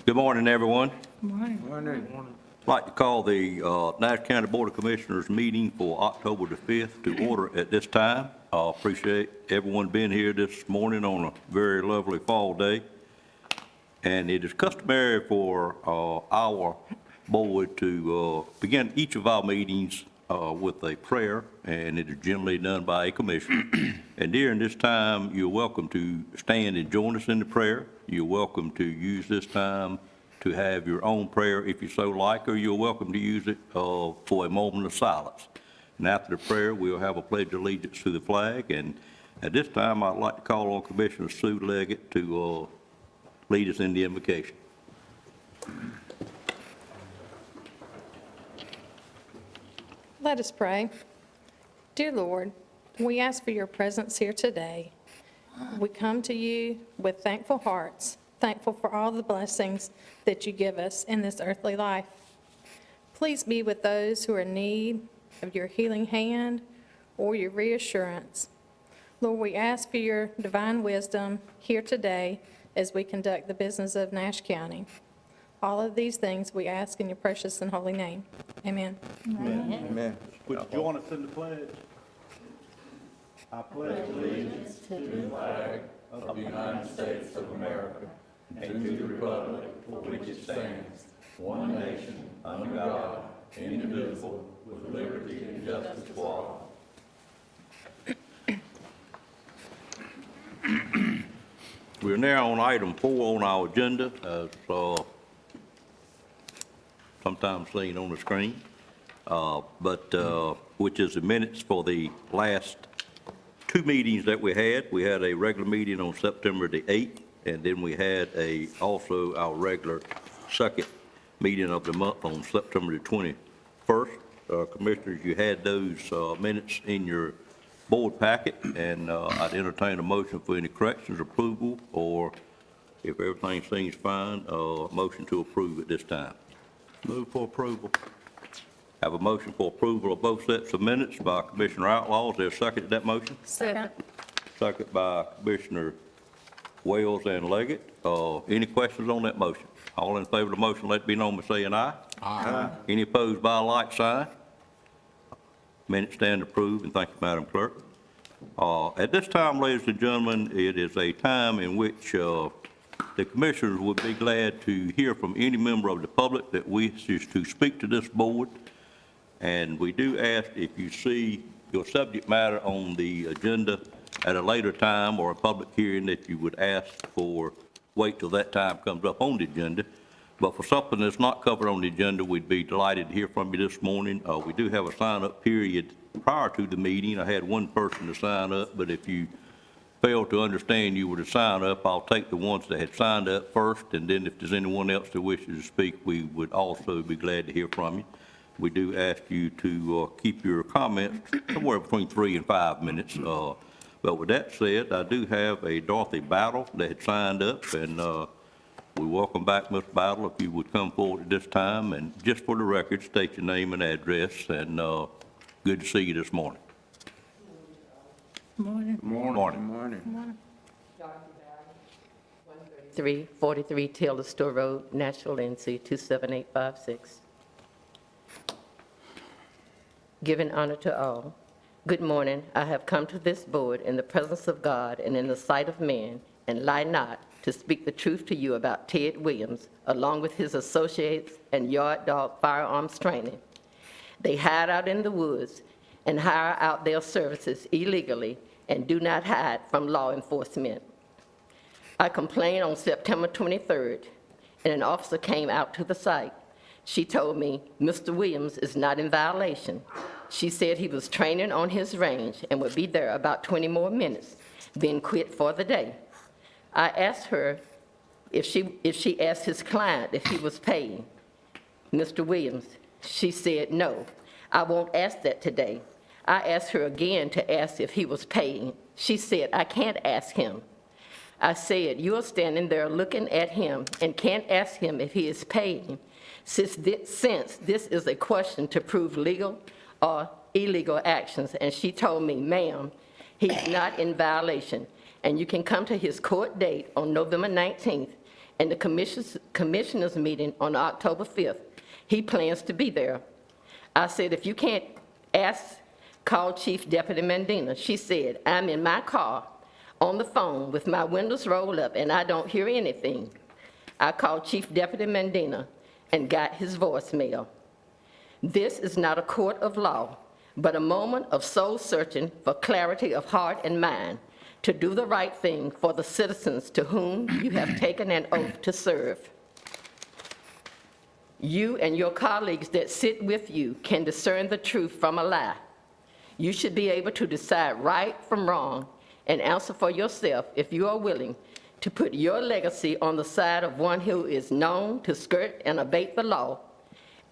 Good morning, everyone. Morning. Morning. I'd like to call the Nash County Board of Commissioners meeting for October the 5th to order at this time. I appreciate everyone being here this morning on a very lovely fall day. And it is customary for our board to begin each of our meetings with a prayer, and it is generally done by a commissioner. And during this time, you're welcome to stand and join us in the prayer. You're welcome to use this time to have your own prayer if you so like, or you're welcome to use it for a moment of silence. And after the prayer, we'll have a pledge of allegiance to the flag. And at this time, I'd like to call on Commissioner Sue Leggett to lead us in the invocation. Let us pray. Dear Lord, we ask for your presence here today. We come to you with thankful hearts, thankful for all the blessings that you give us in this earthly life. Please be with those who are in need of your healing hand or your reassurance. Lord, we ask for your divine wisdom here today as we conduct the business of Nash County. All of these things we ask in your precious and holy name. Amen. Amen. Would you join us in the pledge? I pledge allegiance to the flag of the United States of America and to the republic for which it stands, one nation, under God, indivisible, with liberty and justice for all. We're now on item 4 on our agenda, as sometimes seen on the screen, which is the minutes for the last 2 meetings that we had. We had a regular meeting on September the 8th, and then we had also our regular second meeting of the month on September the 21st. Commissioners, you had those minutes in your board packet, and I'd entertain a motion for any corrections, approval, or if everything seems fine, motion to approve at this time. Move for approval. Have a motion for approval of both sets of minutes by Commissioner Outlaw. Is there a second to that motion? Second. Second by Commissioner Wells and Leggett. Any questions on that motion? All in favor of the motion, let it be known by saying aye. Aye. Any opposed by a like sign? Minutes stand approved, and thank you, Madam Clerk. At this time, ladies and gentlemen, it is a time in which the commissioners would be glad to hear from any member of the public that wishes to speak to this board. And we do ask, if you see your subject matter on the agenda at a later time or a public hearing, that you would ask for, wait till that time comes up on the agenda. But for something that's not covered on the agenda, we'd be delighted to hear from you this morning. We do have a sign-up period prior to the meeting. I had one person to sign up, but if you fail to understand you were to sign up, I'll take the ones that had signed up first, and then if there's anyone else that wishes to speak, we would also be glad to hear from you. We do ask you to keep your comments somewhere between 3 and 5 minutes. But with that said, I do have a Dorothy Battle that had signed up, and we welcome back Ms. Battle if you would come forward at this time, and just for the record, state your name and address, and good to see you this morning. Morning. Morning. 343 Taylor Store Road, Nashville, NC 27856. Giving honor to all. Good morning. I have come to this board in the presence of God and in the sight of men, and lie not, to speak the truth to you about Ted Williams, along with his associates and yard dog firearms training. They hide out in the woods and hire out their services illegally and do not hide from law enforcement. I complained on September 23rd, and an officer came out to the site. She told me Mr. Williams is not in violation. She said he was training on his range and would be there about 20 more minutes, then quit for the day. I asked her if she asked his client if he was paying Mr. Williams. She said no. I won't ask that today. I asked her again to ask if he was paying. She said, I can't ask him. I said, you are standing there looking at him and can't ask him if he is paying, since this is a question to prove legal or illegal actions. And she told me, ma'am, he's not in violation, and you can come to his court date on November 19th and the commissioners meeting on October 5th. He plans to be there. I said, if you can't call Chief Deputy Mendina. She said, I'm in my car on the phone with my windows rolled up and I don't hear anything. I called Chief Deputy Mendina and got his voicemail. This is not a court of law, but a moment of soul searching for clarity of heart and mind to do the right thing for the citizens to whom you have taken an oath to serve. You and your colleagues that sit with you can discern the truth from a lie. You should be able to decide right from wrong and answer for yourself if you are willing to put your legacy on the side of one who is known to skirt and abate the law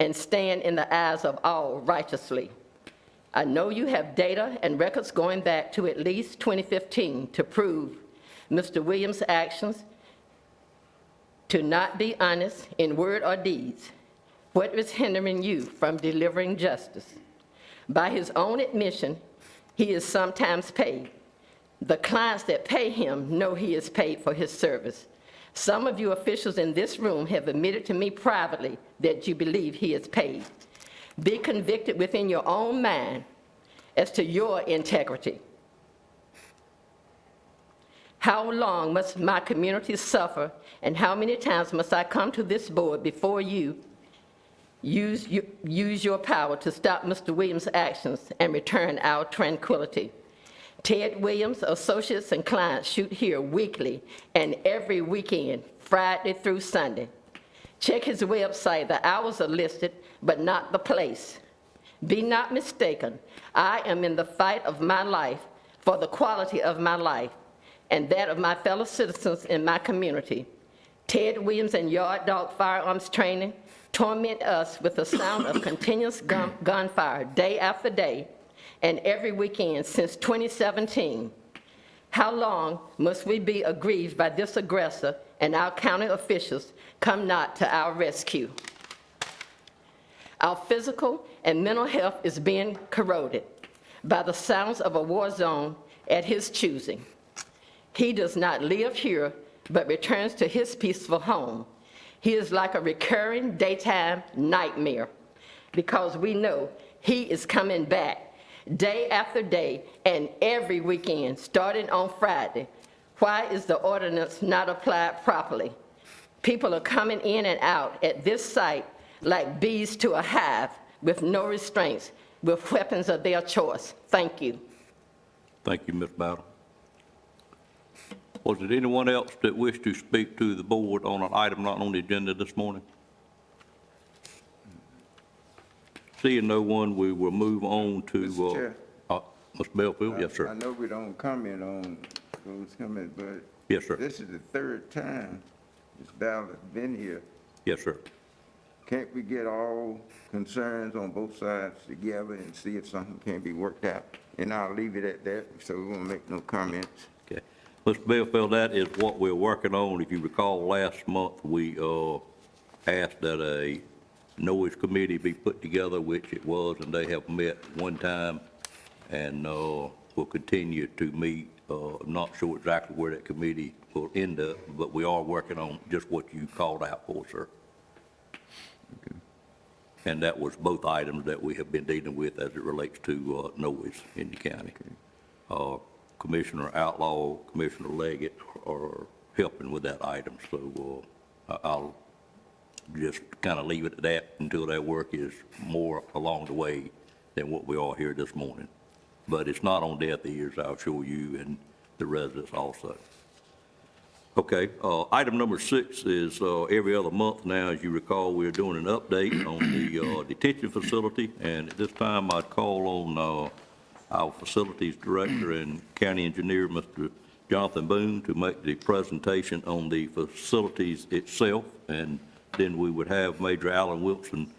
and stand in the eyes of all righteously. I know you have data and records going back to at least 2015 to prove Mr. Williams' actions to not be honest in word or deeds. What is hindering you from delivering justice? By his own admission, he is sometimes paid. The clients that pay him know he is paid for his service. Some of you officials in this room have admitted to me privately that you believe he is paid. Be convicted within your own mind as to your integrity. How long must my community suffer, and how many times must I come to this board before you use your power to stop Mr. Williams' actions and return our tranquility? Ted Williams, associates and clients shoot here weekly and every weekend, Friday through Sunday. Check his website. The hours are listed, but not the place. Be not mistaken. I am in the fight of my life for the quality of my life and that of my fellow citizens in my community. Ted Williams and Yard Dog Firearms Training torment us with the sound of continuous gunfire day after day and every weekend since 2017. How long must we be aggrieved by this aggressor and our county officials come not to our rescue? Our physical and mental health is being corroded by the sounds of a war zone at his choosing. He does not live here, but returns to his peaceful home. He is like a recurring daytime nightmare because we know he is coming back day after day and every weekend, starting on Friday. Why is the ordinance not applied properly? People are coming in and out at this site like bees to a hive with no restraints, with weapons of their choice. Thank you. Thank you, Ms. Battle. Was there anyone else that wished to speak to the board on an item not on the agenda this morning? Seeing no one, we will move on to, Mr. Chair. Mr. Belfield, yes, I sir. know we don't comment on those comments, but Yes, sir. this is the third time this ballot's been here. Yes, sir. Can't we get all concerns on both sides together and see if something can be worked out? And I'll leave it at that, so we won't make no comments. Okay. Mr. Belfield, that is what we're working on. If you recall, last month, we asked that a noise committee be put together, which it was, and they have met one time, and will continue to meet. I'm not sure exactly where that committee will end up, but we are working on just what you called out for, sir. Okay. And that was both items that we have been dealing with as it relates to noise in the county. Commissioner Outlaw, Commissioner Leggett are helping with that item, so I'll just kind of leave it at that until that work is more along the way than what we are here this morning. But it's not on deaf ears, I'll assure you, and the residents also. Okay, item number 6 is every other month now. As you recall, we're doing an update on the detention facility, and at this time I'd call on our facilities director and county engineer, Mr. Jonathan Boone, to make the presentation on the facilities itself, and then we would have Major Alan Wilson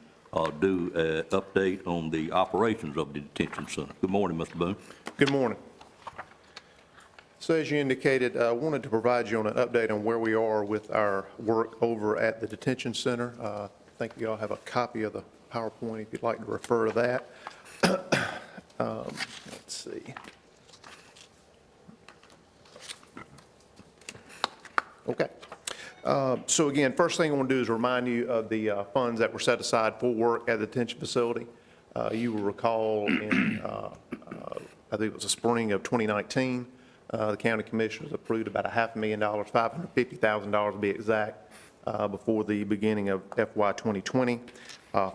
do an update on the operations of the detention center. Good morning, Mr. Boone. Good morning. So as you indicated, I wanted to provide you on an update on where we are with our work over at the detention center. I think you all have a copy of the PowerPoint if you'd like to refer to that. Let's see. Okay. So again, first thing I want to do is remind you of the funds that were set aside for work at the detention facility. You will recall in, I think it was the spring of 2019, the county commissioners approved about $500,000, $550,000 to be exact, before the beginning of FY 2020.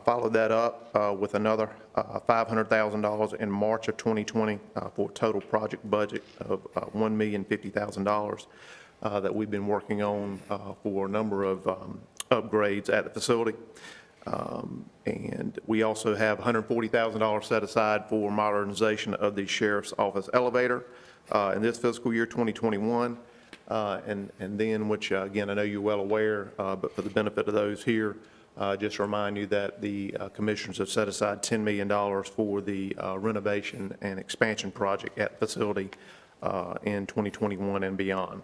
Followed that up with another $500,000 in March of 2020 for a total project budget of $1,050,000 that we've been working on for a number of upgrades at the facility. And we also have $140,000 set aside for modernization of the sheriff's office elevator in this fiscal year 2021. And then, which again, I know you're well aware, but for the benefit of those here, just remind you that the commissioners have set aside $10 million for the renovation and expansion project at the facility in 2021 and beyond.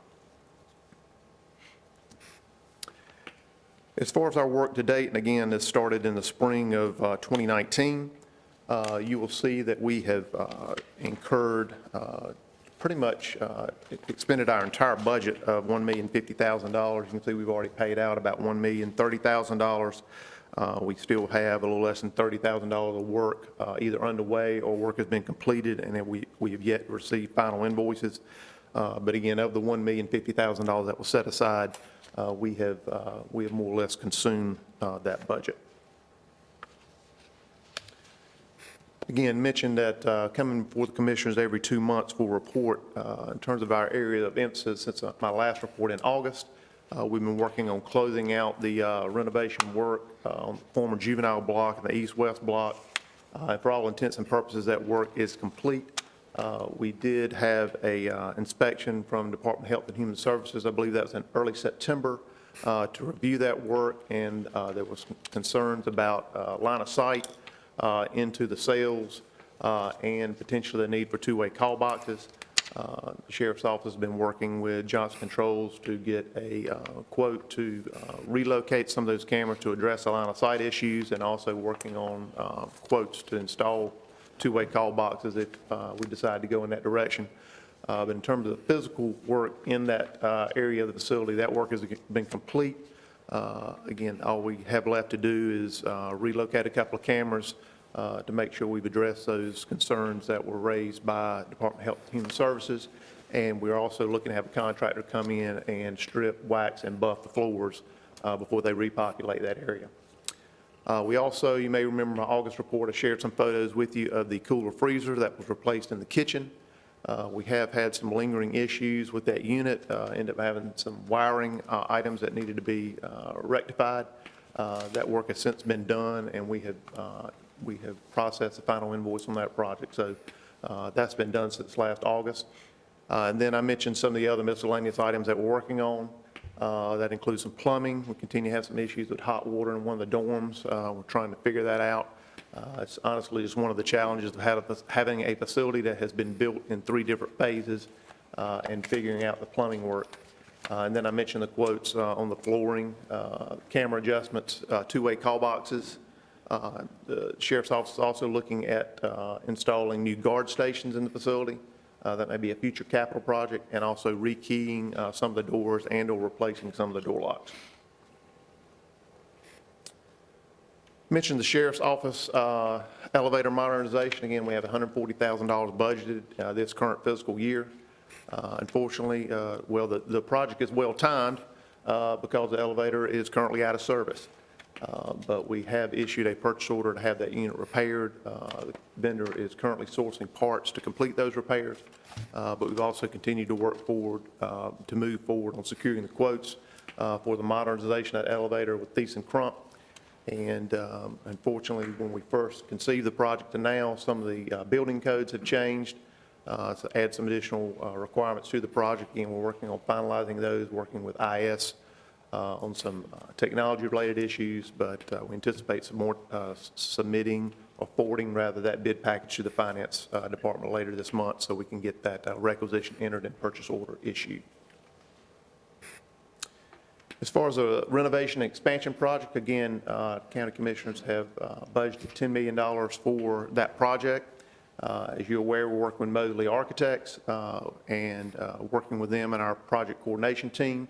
As far as our work to date, and again, this started in the spring of 2019, you will see that we have incurred pretty much expended our entire budget of $1,050,000. You can see we've already paid out about $1,030,000. We still have a little less than $30,000 of work either underway or work has been completed, and then we have yet to receive final invoices. But again, of the $1,050,000 that was set aside, we have more or less consumed that budget. Again, mentioned that coming before the commissioners every 2 months for a report. In terms of our area of emphasis, since my last report in August, we've been working on closing out the renovation work on the former juvenile block and the east-west block. For all intents and purposes, that work is complete. We did have a inspection from Department of Health and Human Services. I believe that was in early September to review that work, and there was concerns about line of sight into the cells and potentially the need for two-way call boxes. The Sheriff's Office has been working with Johnson Controls to get a quote to relocate some of those cameras to address the line of sight issues, and also working on quotes to install two-way call boxes if we decide to go in that direction. But in terms of the physical work in that area of the facility, that work has been complete. Again, all we have left to do is relocate a couple of cameras to make sure we've addressed those concerns that were raised by Department of Health and Human Services. And we're also looking to have a contractor come in and strip, wax, and buff the floors before they repopulate that area. We also, you may remember my August report, I shared some photos with you of the cooler freezer that was replaced in the kitchen. We have had some lingering issues with that unit, ended up having some wiring items that needed to be rectified. That work has since been done, and we have processed the final invoice on that project. So that's been done since last August. And then I mentioned some of the other miscellaneous items that we're working on. That includes some plumbing. We continue to have some issues with hot water in one of the dorms. We're trying to figure that out. It's honestly just one of the challenges of having a facility that has been built in 3 different phases and figuring out the plumbing work. And then I mentioned the quotes on the flooring, camera adjustments, two-way call boxes. The Sheriff's Office is also looking at installing new guard stations in the facility. That may be a future capital project, and also rekeying some of the doors and or replacing some of the door locks. Mentioned the Sheriff's Office elevator modernization. Again, we have $140,000 budgeted this current fiscal year. Unfortunately, well, the project is well timed because the elevator is currently out of service. But we have issued a purchase order to have that unit repaired. The vendor is currently sourcing parts to complete those repairs. But we've also continued to work forward, to move forward on securing the quotes for the modernization of that elevator with Thies and Crump. And unfortunately, when we first conceived the project to now, some of the building codes have changed. So add some additional requirements to the project. Again, we're working on finalizing those, working with IS on some technology-related issues, but we anticipate some more submitting or forwarding, rather, that bid package to the Finance Department later this month so we can get that requisition entered and purchase order issued. As far as a renovation and expansion project, again, county commissioners have budgeted $10 million for that project. As you're aware, we're working with Mosley Architects and working with them and our project coordination team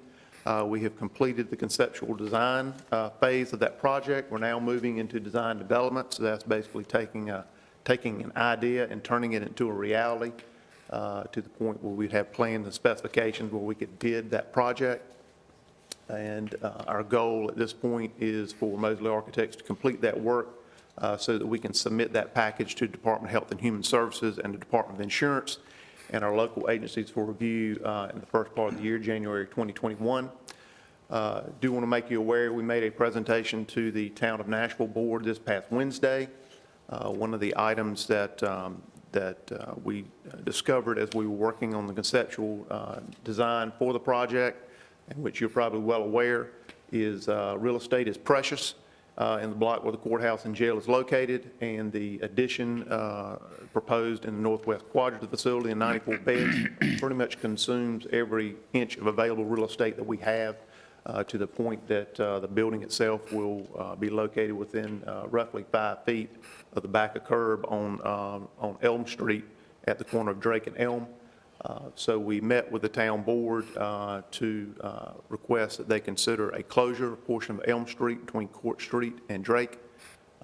We have completed the conceptual design phase of that project. We're now moving into design development, so that's basically taking an idea and turning it into a reality to the point where we'd have plans and specifications where we could bid that project. And our goal at this point is for Mosley Architects to complete that work so that we can submit that package to the Department of Health and Human Services and the Department of Insurance and our local agencies for review in the first part of the year, January 2021. Do want to make you aware, we made a presentation to the Town of Nashville Board this past Wednesday. One of the items that we discovered as we were working on the conceptual design for the project, and which you're probably well aware, is real estate is precious in the block where the courthouse and jail is located, and the addition proposed in the northwest quadrant of the facility in 94 beds pretty much consumes every inch of available real estate that we have to the point that the building itself will be located within roughly 5 feet of the back of curb on Elm Street at the corner of Drake and Elm. So we met with the town board to request that they consider a closure of portion of Elm Street between Court Street and Drake.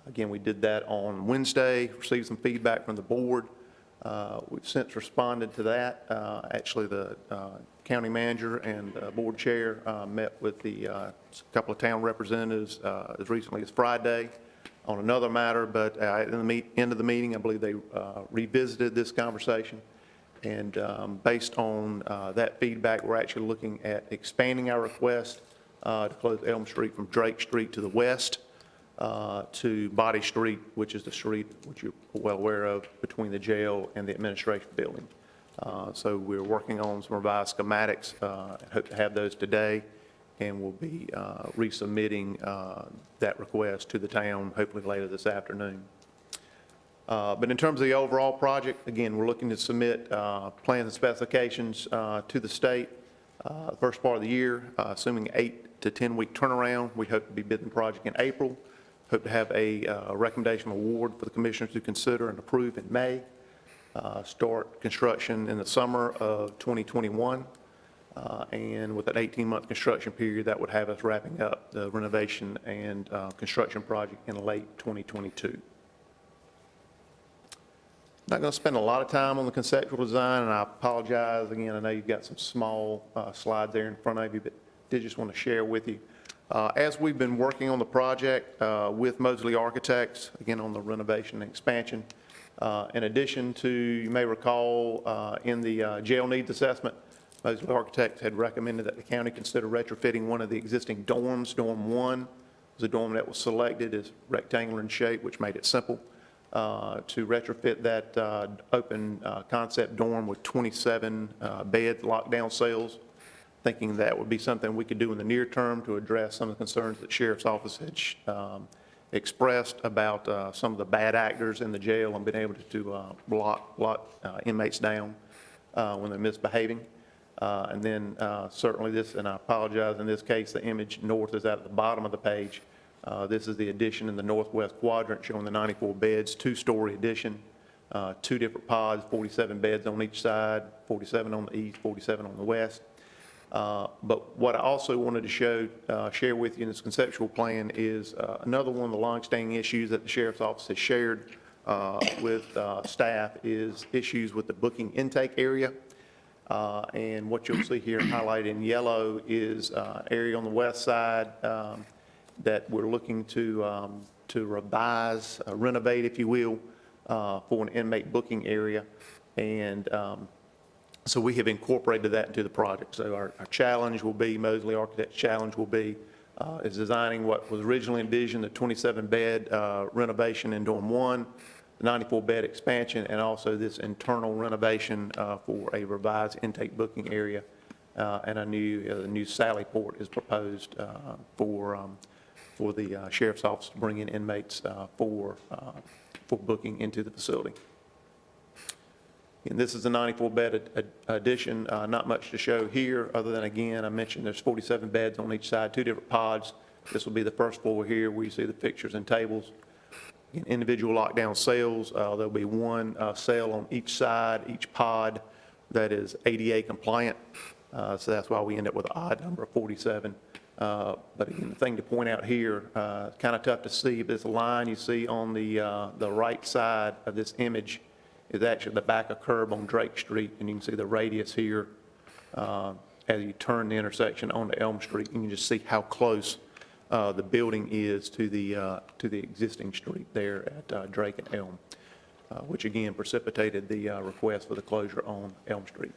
Again, we did that on Wednesday, received some feedback from the board. We've since responded to that. Actually, the county manager and board chair met with a couple of town representatives as recently as Friday on another matter, but at the end of the meeting, I believe they revisited this conversation. And based on that feedback, we're actually looking at expanding our request to close Elm Street from Drake Street to the west to Body Street, which is the street which you're well aware of between the jail and the administration building. So we're working on some revised schematics and hope to have those today, and we'll be resubmitting that request to the town hopefully later this afternoon. But in terms of the overall project, again, we're looking to submit plans and specifications to the state first part of the year, assuming 8 to 10 week turnaround. We hope to be bidding the project in April. Hope to have a recommendation award for the commissioners to consider and approve in May. Start construction in the summer of 2021. And with an 18-month construction period, that would have us wrapping up the renovation and construction project in late 2022. Not going to spend a lot of time on the conceptual design, and I apologize. Again, I know you've got some small slides there in front of you, but did just want to share with you. As we've been working on the project with Mosley Architects, again on the renovation and expansion, in addition to, you may recall, in the jail needs assessment, Mosley Architects had recommended that the county consider retrofitting one of the existing dorms. Dorm 1 was a dorm that was selected as rectangular in shape, which made it simple to retrofit that open concept dorm with 27 bed lockdown cells, thinking that would be something we could do in the near term to address some of the concerns that Sheriff's Office had expressed about some of the bad actors in the jail and being able to lock inmates down when they're misbehaving. And then certainly this, and I apologize, in this case, the image north is out at the bottom of the page. This is the addition in the northwest quadrant showing the 94 beds, 2-story addition, 2 different pods, 47 beds on each side, 47 on the east, 47 on the west. But what I also wanted to share with you in this conceptual plan is another one of the longstanding issues that the Sheriff's Office has shared with staff is issues with the booking intake area. And what you'll see here highlighted in yellow is area on the west side that we're looking to revise, renovate, if you will, for an inmate booking area. And so we have incorporated that into the project. So our challenge will be, Mosley Architects' challenge will be, is designing what was originally envisioned, the 27-bed renovation in Dorm 1, the 94-bed expansion, and also this internal renovation for a revised intake booking area. And a new Sally Port is proposed for the Sheriff's Office to bring in inmates for booking into the facility. And this is a 94-bed addition, not much to show here other than, again, I mentioned there's 47 beds on each side, 2 different pods. This will be the first floor here where you see the fixtures and tables. Individual lockdown cells, there'll be 1 cell on each side, each pod that is ADA compliant. So that's why we end up with an odd number of 47. But again, the thing to point out here, kind of tough to see, but this line you see on the right side of this image is actually the back of curb on Drake Street, and you can see the radius here as you turn the intersection onto Elm Street. You can just see how close the building is to the existing street there at Drake and Elm, which again precipitated the request for the closure on Elm Street.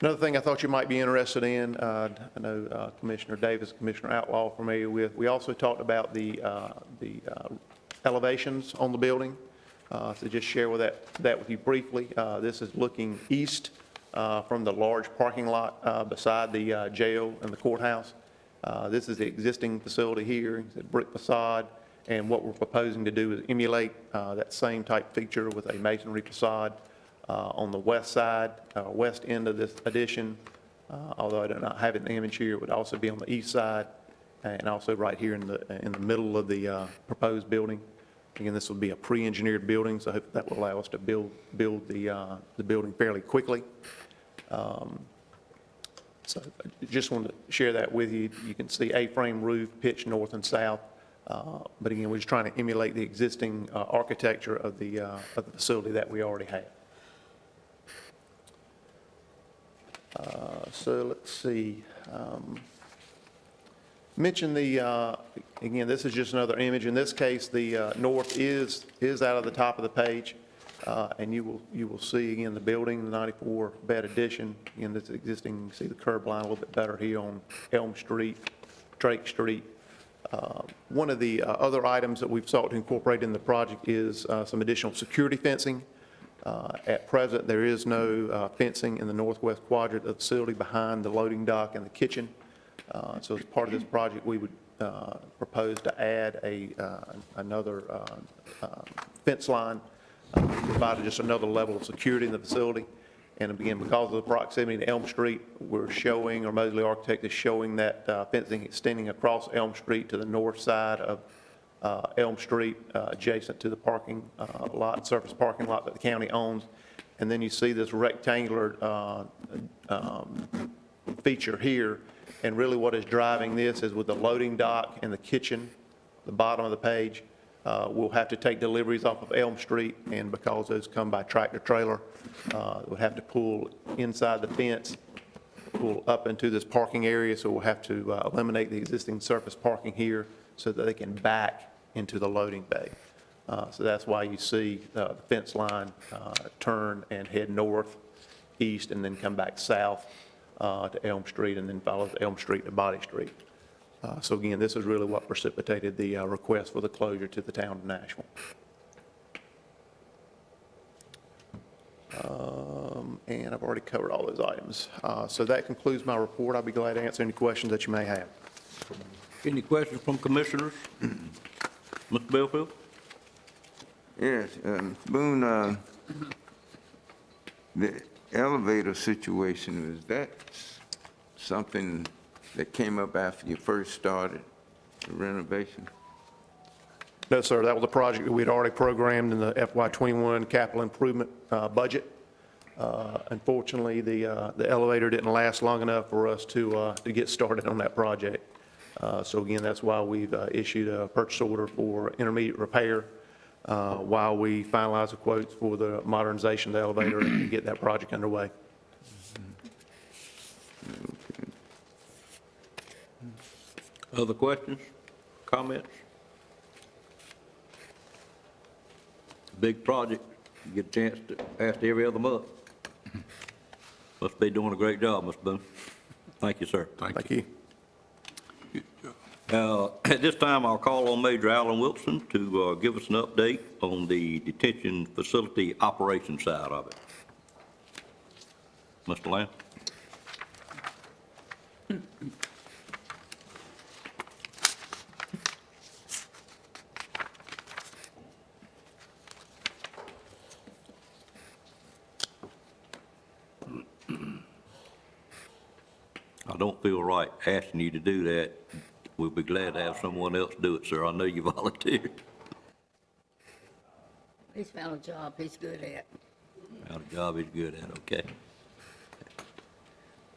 Another thing I thought you might be interested in, I know Commissioner Davis, Commissioner Outlaw are familiar with, we also talked about the elevations on the building. So just share that with you briefly. This is looking east from the large parking lot beside the jail and the courthouse. This is the existing facility here. It's a brick facade, and what we're proposing to do is emulate that same type feature with a masonry facade on the west side, west end of this addition. Although I do not have an image here, it would also be on the east side, and also right here in the middle of the proposed building. Again, this will be a pre-engineered building, so I hope that will allow us to build the building fairly quickly. So I just wanted to share that with you. You can see A-frame roof pitched north and south, but again, we're just trying to emulate the existing architecture of the facility that we already have. So let's see. Mention again, this is just another image. In this case, the north is out of the top of the page, and you will see again the building, the 94-bed addition. Again, this existing. You can see the curb line a little bit better here on Elm Street, Drake Street. One of the other items that we've sought to incorporate in the project is some additional security fencing. At present, there is no fencing in the northwest quadrant of the facility behind the loading dock and the kitchen. So as part of this project, we would propose to add another fence line, provide just another level of security in the facility. And again, because of the proximity to Elm Street, we're showing, or Mosley Architect is showing that fencing extending across Elm Street to the north side of Elm Street, adjacent to the parking lot, surface parking lot that the county owns. And then you see this rectangular feature here. And really what is driving this is with the loading dock and the kitchen, the bottom of the page, we'll have to take deliveries off of Elm Street, and because those come by tractor trailer, we'll have to pull inside the fence, pull up into this parking area, so we'll have to eliminate the existing surface parking here so that they can back into the loading bay. So that's why you see the fence line turn and head north, east, and then come back south to Elm Street, and then follow Elm Street to Body Street. So again, this is really what precipitated the request for the closure to the town of Nashville. And I've already covered all those items. So that concludes my report. I'll be glad to answer any questions that you may have. Any questions from commissioners? Mr. Belfield? Yes, Boone, the elevator situation, is that something that came up after you first started the renovation? No, sir, that was a project that we'd already programmed in the FY21 capital improvement budget. Unfortunately, the elevator didn't last long enough for us to get started on that project. So again, that's why we've issued a purchase order for intermediate repair while we finalize the quotes for the modernization of the elevator and get that project underway. Other questions, comments? Big project, you get a chance to ask every other month. Must be doing a great job, Mr. Boone. Thank you, sir. Thank you. At this time, I'll call on Major Alan Wilson to give us an update on the detention facility operation side of it. Mr. Lamb? I don't feel right asking you to do that. We'll be glad to have someone else do it, sir. I know you volunteered. He's found a job he's good at. Found a job he's good at, okay.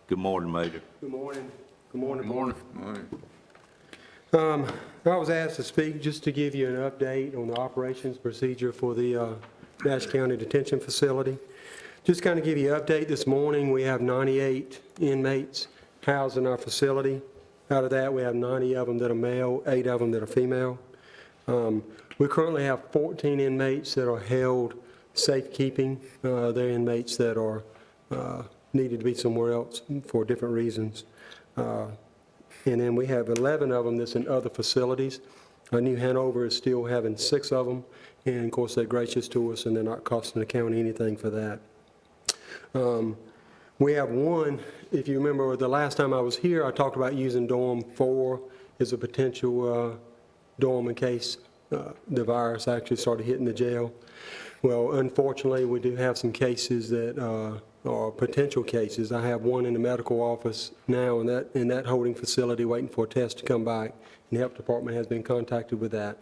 Good morning, Major. Good morning. Good morning. Morning. Morning. I was asked to speak just to give you an update on the operations procedure for the Nash County Detention Facility. Just kind of give you an update this morning, we have 98 inmates housed in our facility. Out of that, we have 90 of them that are male, 8 of them that are female. We currently have 14 inmates that are held safekeeping. They're inmates that are needed to be somewhere else for different reasons. And then we have 11 of them that's in other facilities. New Hanover is still having 6 of them, and of course they're gracious to us and they're not costing the county anything for that. We have one, if you remember the last time I was here, I talked about using dorm 4 as a potential dorm in case the virus actually started hitting the jail. Well, unfortunately, we do have some cases that are potential cases. I have one in the medical office now in that holding facility waiting for a test to come back, and the health department has been contacted with that.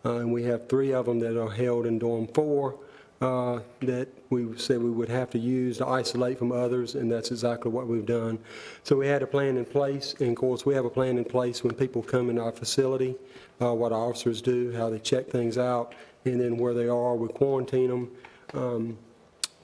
And we have 3 of them that are held in dorm 4 that we said we would have to use to isolate from others, and that's exactly what we've done. So we had a plan in place, and of course we have a plan in place when people come in our facility, what our officers do, how they check things out, and then where they are, we quarantine them.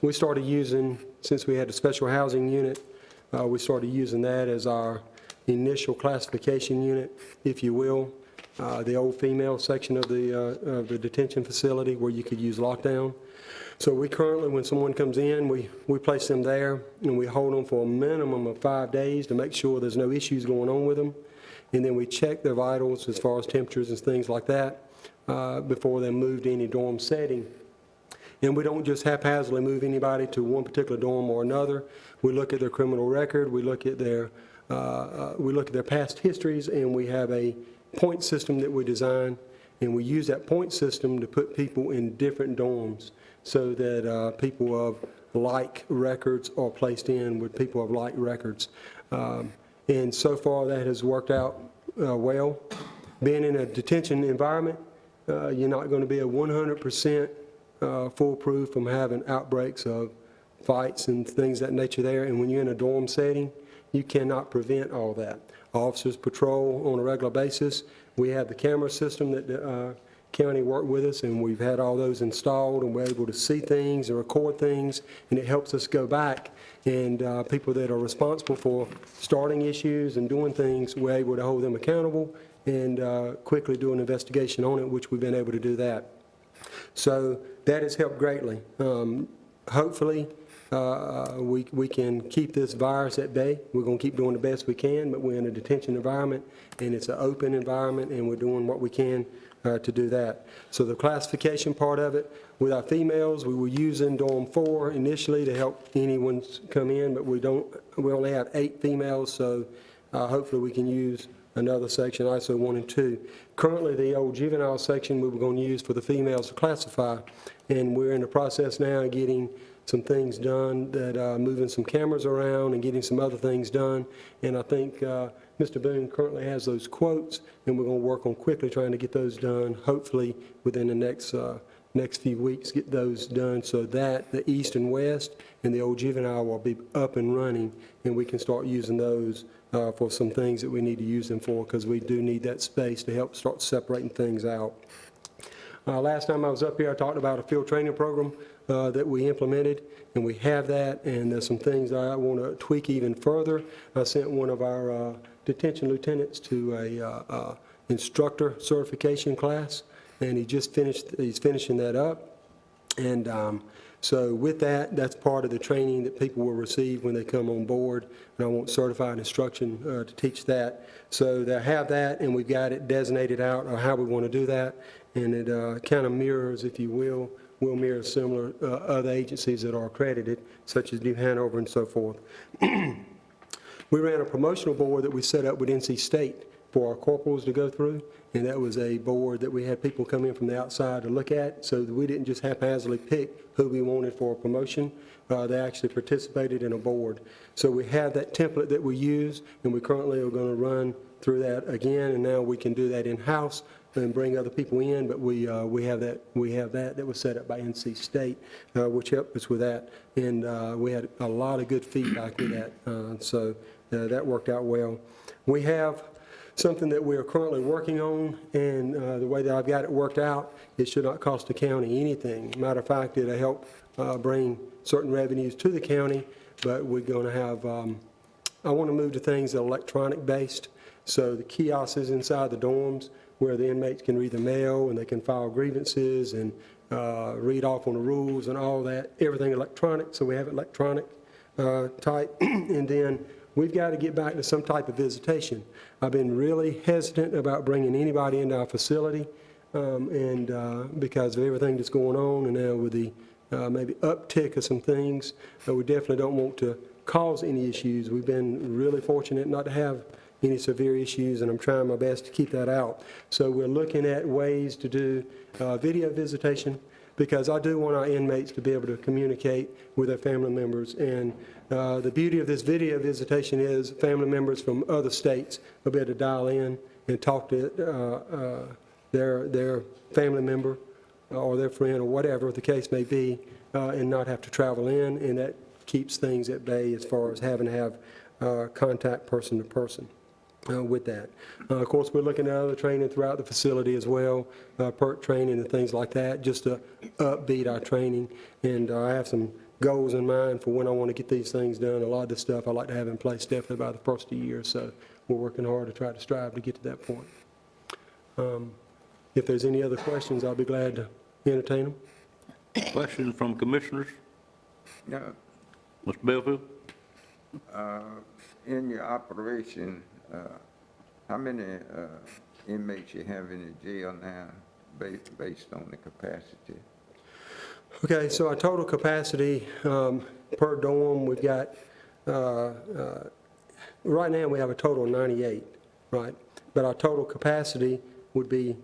We started using, since we had a special housing unit, we started using that as our initial classification unit, if you will, the old female section of the detention facility where you could use lockdown. So we currently, when someone comes in, we place them there, and we hold them for a minimum of 5 days to make sure there's no issues going on with them. And then we check their vitals as far as temperatures and things like that before they're moved to any dorm setting. And we don't just haphazardly move anybody to one particular dorm or another. We look at their criminal record, we look at their past histories, and we have a point system that we design, and we use that point system to put people in different dorms so that people of like records are placed in with people of like records. And so far that has worked out well. Being in a detention environment, you're not going to be a 100% foolproof from having outbreaks of fights and things of that nature there. And when you're in a dorm setting, you cannot prevent all that. Officers patrol on a regular basis. We have the camera system that the county worked with us, and we've had all those installed, and we're able to see things and record things, and it helps us go back. And people that are responsible for starting issues and doing things, we're able to hold them accountable and quickly do an investigation on it, which we've been able to do that. So that has helped greatly. Hopefully, we can keep this virus at bay. We're going to keep doing the best we can, but we're in a detention environment, and it's an open environment, and we're doing what we can to do that. So the classification part of it, with our females, we were using dorm 4 initially to help anyone come in, but we only have 8 females, so hopefully we can use another section, ISO 1 and 2. Currently, the old juvenile section we were going to use for the females to classify, and we're in the process now of getting some things done, that moving some cameras around and getting some other things done. And I think Mr. Boone currently has those quotes, and we're going to work on quickly trying to get those done, hopefully within the next few weeks, get those done so that the east and west and the old juvenile will be up and running, and we can start using those for some things that we need to use them for, because we do need that space to help start separating things out. Last time I was up here, I talked about a field training program that we implemented, and we have that, and there's some things that I want to tweak even further. I sent one of our detention lieutenants to a instructor certification class, and he's finishing that up. And so with that, that's part of the training that people will receive when they come on board, and I want certified instruction to teach that. So they have that, and we've got it designated out on how we want to do that, and it kind of mirrors, if you will mirror similar other agencies that are accredited, such as New Hanover and so forth. We ran a promotional board that we set up with NC State for our corporals to go through, and that was a board that we had people come in from the outside to look at, so that we didn't just haphazardly pick who we wanted for a promotion. They actually participated in a board. So we have that template that we use, and we currently are going to run through that again, and now we can do that in-house and bring other people in, but we have that was set up by NC State, which helped us with that, and we had a lot of good feedback with that, so that worked out well. We have something that we are currently working on, and the way that I've got it worked out, it should not cost the county anything. Matter of fact, it'll help bring certain revenues to the county, but we're going to have, I want to move to things that are electronic-based, so the kiosks inside the dorms where the inmates can read the mail and they can file grievances and read off on the rules and all that, everything electronic, so we have electronic type, and then we've got to get back to some type of visitation. I've been really hesitant about bringing anybody into our facility, and because of everything that's going on, and now with the maybe uptick of some things, we definitely don't want to cause any issues. We've been really fortunate not to have any severe issues, and I'm trying my best to keep that out. So we're looking at ways to do video visitation, because I do want our inmates to be able to communicate with their family members. And the beauty of this video visitation is family members from other states will be able to dial in and talk to their family member or their friend or whatever the case may be, and not have to travel in, and that keeps things at bay as far as having to have contact person to person. With that. Of course, we're looking at other training throughout the facility as well, PERT training and things like that, just to upbeat our training. And I have some goals in mind for when I want to get these things done. A lot of this stuff I like to have in place definitely by the first of the year, so we're working hard to try to strive to get to that point. If there's any other questions, I'll be glad to entertain them. Questions from commissioners? Now, Mr. Belfield? in your operation, how many inmates you have in the jail now, based on the capacity? Okay, so our total capacity per dorm, we've got, right now we have a total of 98, right? But our total capacity would be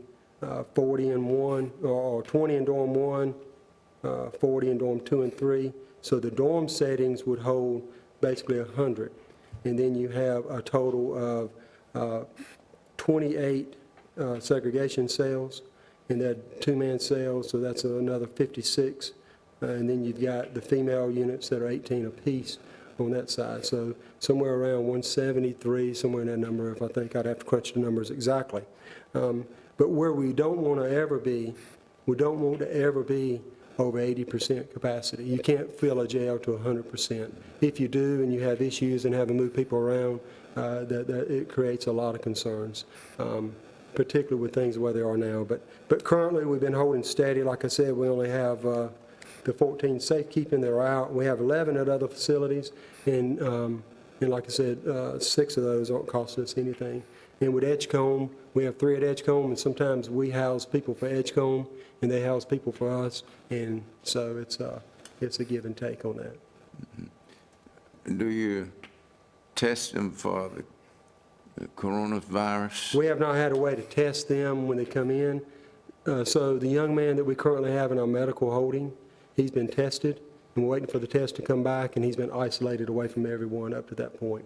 40 in one, or 20 in dorm 1, 40 in dorm 2 and 3. So the dorm settings would hold basically 100. And then you have a total of 28 segregation cells, and they're two-man cells, so that's another 56. And then you've got the female units that are 18 apiece on that side. So somewhere around 173, somewhere in that number, if I think I'd have to crunch the numbers exactly. But where we don't want to ever be, we don't want to ever be over 80% capacity. You can't fill a jail to 100%. If you do and you have issues and have to move people around, it creates a lot of concerns, particularly with things where they are now. But currently we've been holding steady. Like I said, we only have the 14 safekeeping that are out. We have 11 at other facilities, and like I said, 6 of those don't cost us anything. And with Edgecombe, we have 3 at Edgecombe, and sometimes we house people for Edgecombe, and they house people for us, and so it's a give and take on that. Do you test them for the coronavirus? We have not had a way to test them when they come in. So the young man that we currently have in our medical holding, he's been tested, and we're waiting for the test to come back, and he's been isolated away from everyone up to that point.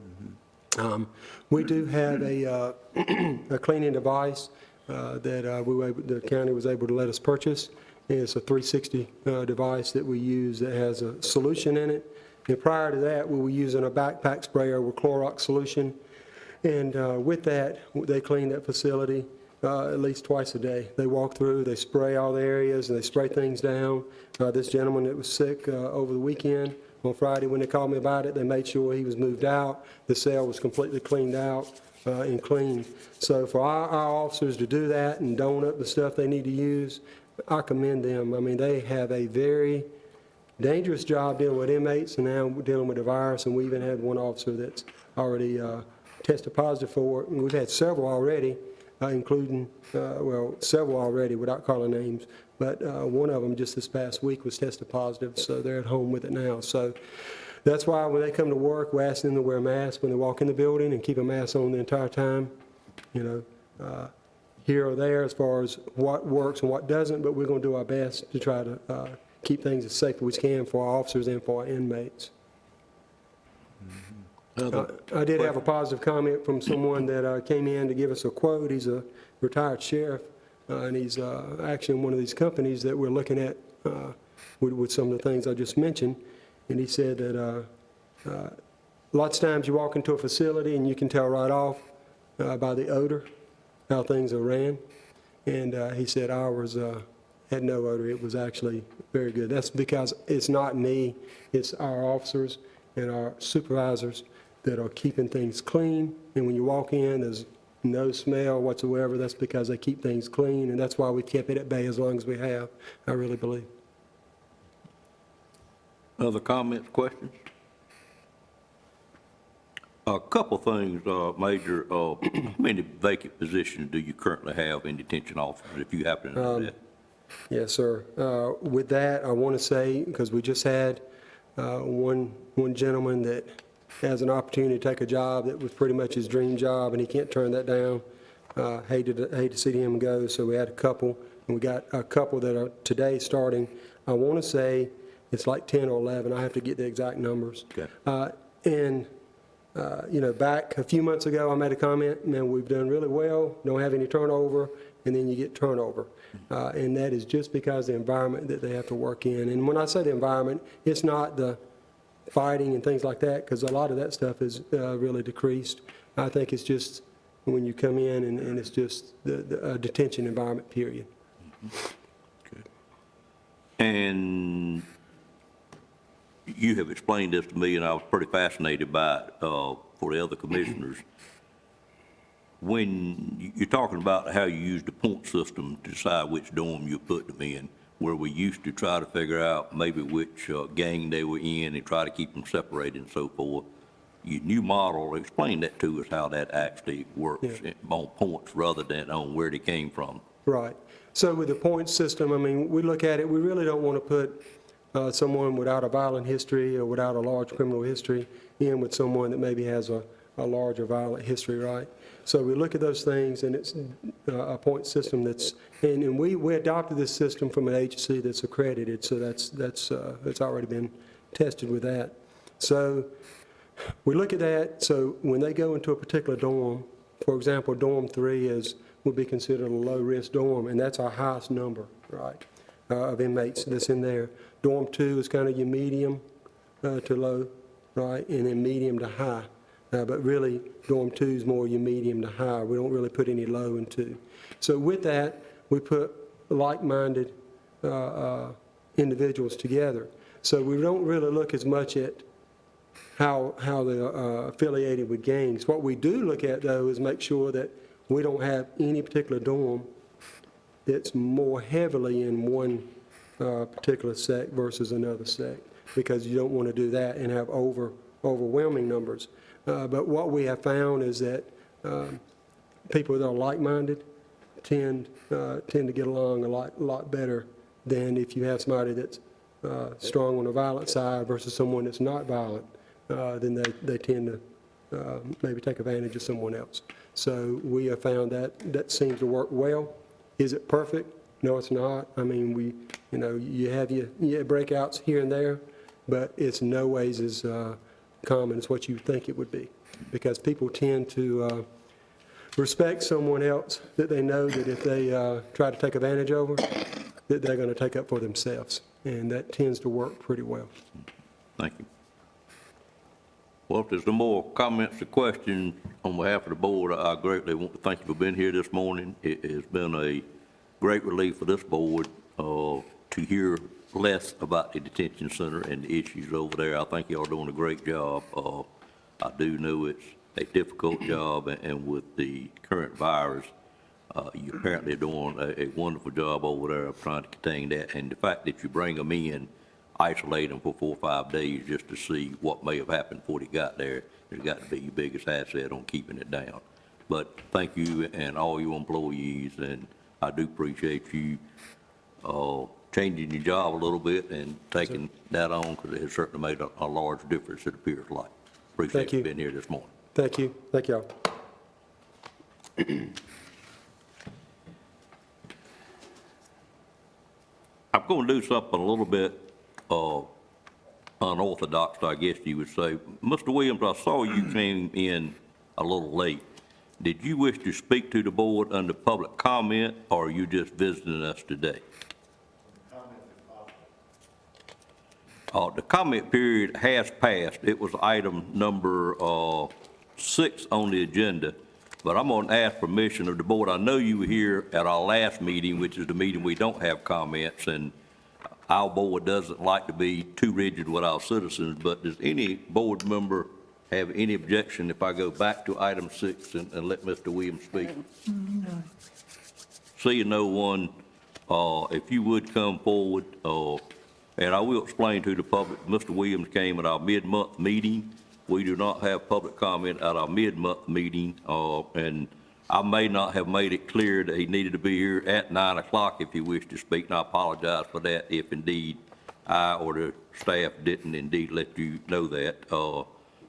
We do have a cleaning device that the county was able to let us purchase. It's a 360 device that we use that has a solution in it. And prior to that, we were using a backpack sprayer with Clorox solution. And with that, they clean that facility at least twice a day. They walk through, they spray all the areas, and they spray things down. This gentleman that was sick over the weekend, on Friday when they called me about it, they made sure he was moved out. The cell was completely cleaned out and cleaned. So for our officers to do that and don up the stuff they need to use, I commend them. I mean, they have a very dangerous job dealing with inmates, and now we're dealing with the virus, and we even had one officer that's already tested positive for it. And we've had several already, including, well, several already without calling names, but one of them just this past week was tested positive, so they're at home with it now. So that's why when they come to work, we're asking them to wear a mask when they walk in the building and keep a mask on the entire time, you know, here or there as far as what works and what doesn't, but we're going to do our best to try to keep things as safe as we can for our officers and for our inmates. I did have a positive comment from someone that came in to give us a quote. He's a retired sheriff, and he's actually in one of these companies that we're looking at with some of the things I just mentioned. And he said that lots of times you walk into a facility and you can tell right off by the odor how things are ran. And he said ours had no odor. It was actually very good. That's because it's not me, it's our officers and our supervisors that are keeping things clean. And when you walk in, there's no smell whatsoever. That's because they keep things clean, and that's why we kept it at bay as long as we have, I really believe. Other comments, questions? A couple things, Major. How many vacant positions do you currently have in detention officers, if you happen to know that? Yes, sir. With that, I want to say, because we just had one gentleman that has an opportunity to take a job that was pretty much his dream job, and he can't turn that down. Hate to see him go, so we had a couple, and we got a couple that are today starting. I want to say it's like 10 or 11. I have to get the exact numbers. Okay. Back a few months ago, I made a comment, man, we've done really well, don't have any turnover, and then you get turnover. And that is just because of the environment that they have to work in. And when I say the environment, it's not the fighting and things like that, because a lot of that stuff is really decreased. I think it's just when you come in and it's just the detention environment, period. Good. And you have explained this to me, and I was pretty fascinated by it for the other commissioners. When you're talking about how you use the point system to decide which dorm you put them in, where we used to try to figure out maybe which gang they were in and try to keep them separated and so forth. Your new model, explain that to us, how that actually works on points rather than on where they came from. Right. So with the point system, I mean, we look at it, we really don't want to put someone without a violent history or without a large criminal history in with someone that maybe has a larger violent history, right? So we look at those things, and it's a point system that's, and we adopted this system from an agency that's accredited, so that's already been tested with that. So we look at that, so when they go into a particular dorm, for example, dorm 3 would be considered a low-risk dorm, and that's our highest number, right, of inmates that's in there. Dorm 2 is kind of your medium to low, right, and then medium to high. But really, dorm 2 is more your medium to high. We don't really put any low in 2. So with that, we put like-minded individuals together. So we don't really look as much at how they're affiliated with gangs. What we do look at, though, is make sure that we don't have any particular dorm that's more heavily in one particular sect versus another sect, because you don't want to do that and have overwhelming numbers. But what we have found is that people that are like-minded tend to get along a lot better than if you have somebody that's strong on the violent side versus someone that's not violent. Then they tend to maybe take advantage of someone else. So we have found that seems to work well. Is it perfect? No, it's not. I mean, you have your breakouts here and there, but it's no ways as common as what you think it would be, because people tend to respect someone else that they know that if they try to take advantage over, that they're going to take up for themselves, and that tends to work pretty well. Thank you. Well, if there's no more comments or questions on behalf of the board, I greatly want to thank you for being here this morning. It has been a great relief for this board to hear less about the detention center and the issues over there. I think y'all are doing a great job. I do know it's a difficult job, and with the current virus, you apparently are doing a wonderful job over there of trying to contain that. And the fact that you bring them in, isolate them for 4 or 5 days just to see what may have happened before they got there, has got to be your biggest asset on keeping it down. But thank you and all your employees, and I do appreciate you changing your job a little bit and taking that on, because it has certainly made a large difference, it appears like. Appreciate you being here this morning. Thank you. Thank y'all. I'm going to do something a little bit unorthodox, I guess you would say. Mr. Williams, I saw you came in a little late. Did you wish to speak to the board under public comment, or are you just visiting us today? The comment period has passed. It was item number 6 on the agenda, but I'm going to ask permission of the board. I know you were here at our last meeting, which is the meeting we don't have comments, and our board doesn't like to be too rigid with our citizens, but does any board member have any objection if I go back to item 6 and let Mr. Williams speak? Seeing no one, if you would come forward, and I will explain to the public, Mr. Williams came at our mid-month meeting. We do not have public comment at our mid-month meeting, and I may not have made it clear that he needed to be here at 9 o'clock if he wished to speak, and I apologize for that if indeed I or the staff didn't indeed let you know that.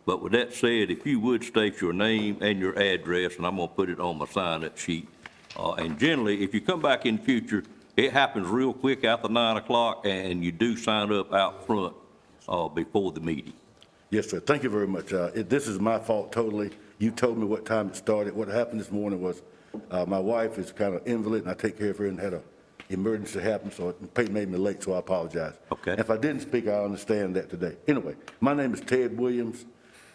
But with that said, if you would state your name and your address, and I'm going to put it on my sign-up sheet. And generally, if you come back in future, it happens real quick after 9 o'clock, and you do sign up out front before the meeting. Yes, sir. Thank you very much. This is my fault totally. You told me what time it started. What happened this morning was my wife is kind of invalid, and I take care of her, and had an emergency happen, so it made me late, so I apologize. Okay. If I didn't speak, I understand that today. Anyway, my name is Ted Williams.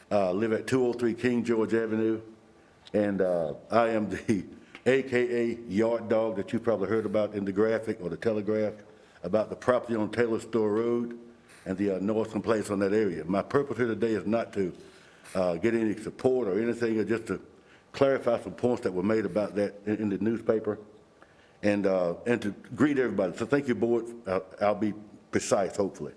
Live at 203 King George Avenue, and I am the AKA yard dog that you probably heard about in the graphic or the telegraph about the property on Taylor Store Road and the noise complaints on that area. My purpose here today is not to get any support or anything, or just to clarify some points that were made about that in the newspaper, and to greet everybody. So thank you, board. I'll be precise, hopefully.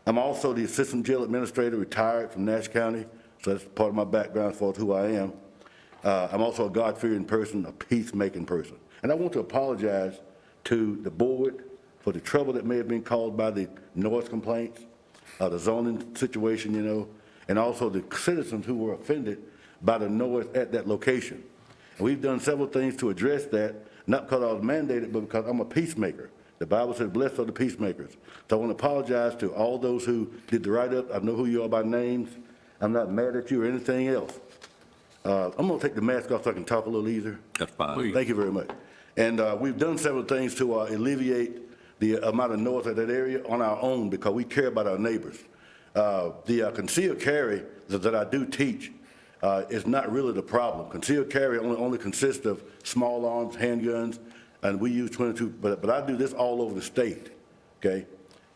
I'm also the assistant jail administrator, retired from Nash County, so that's part of my background as far as who I am. I'm also a God-fearing person, a peacemaking person. And I want to apologize to the board for the trouble that may have been caused by the noise complaints, the zoning situation, you know, and also the citizens who were offended by the noise at that location. And we've done several things to address that, not because I was mandated, but because I'm a peacemaker. The Bible says, blessed are the peacemakers. So I want to apologize to all those who did the write-up. I know who you are by names. I'm not mad at you or anything else. I'm going to take the mask off so I can talk a little easier. That's fine. Thank you very much. And we've done several things to alleviate the amount of noise at that area on our own, because we care about our neighbors. The concealed carry that I do teach is not really the problem. Concealed carry only consists of small arms, handguns, and we use 22, but I do this all over the state, okay?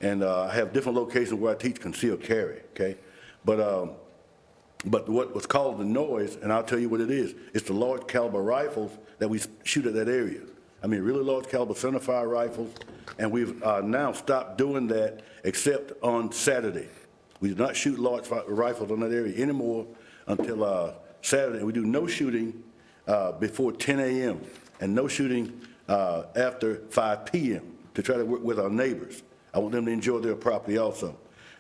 And I have different locations where I teach concealed carry, okay? But what was called the noise, and I'll tell you what it is, it's the large caliber rifles that we shoot at that area. I mean, really large caliber centerfire rifles, and we've now stopped doing that except on Saturday. We do not shoot large rifles on that area anymore until Saturday. We do no shooting before 10 a.m. and no shooting after 5 p.m. to try to work with our neighbors. I want them to enjoy their property also.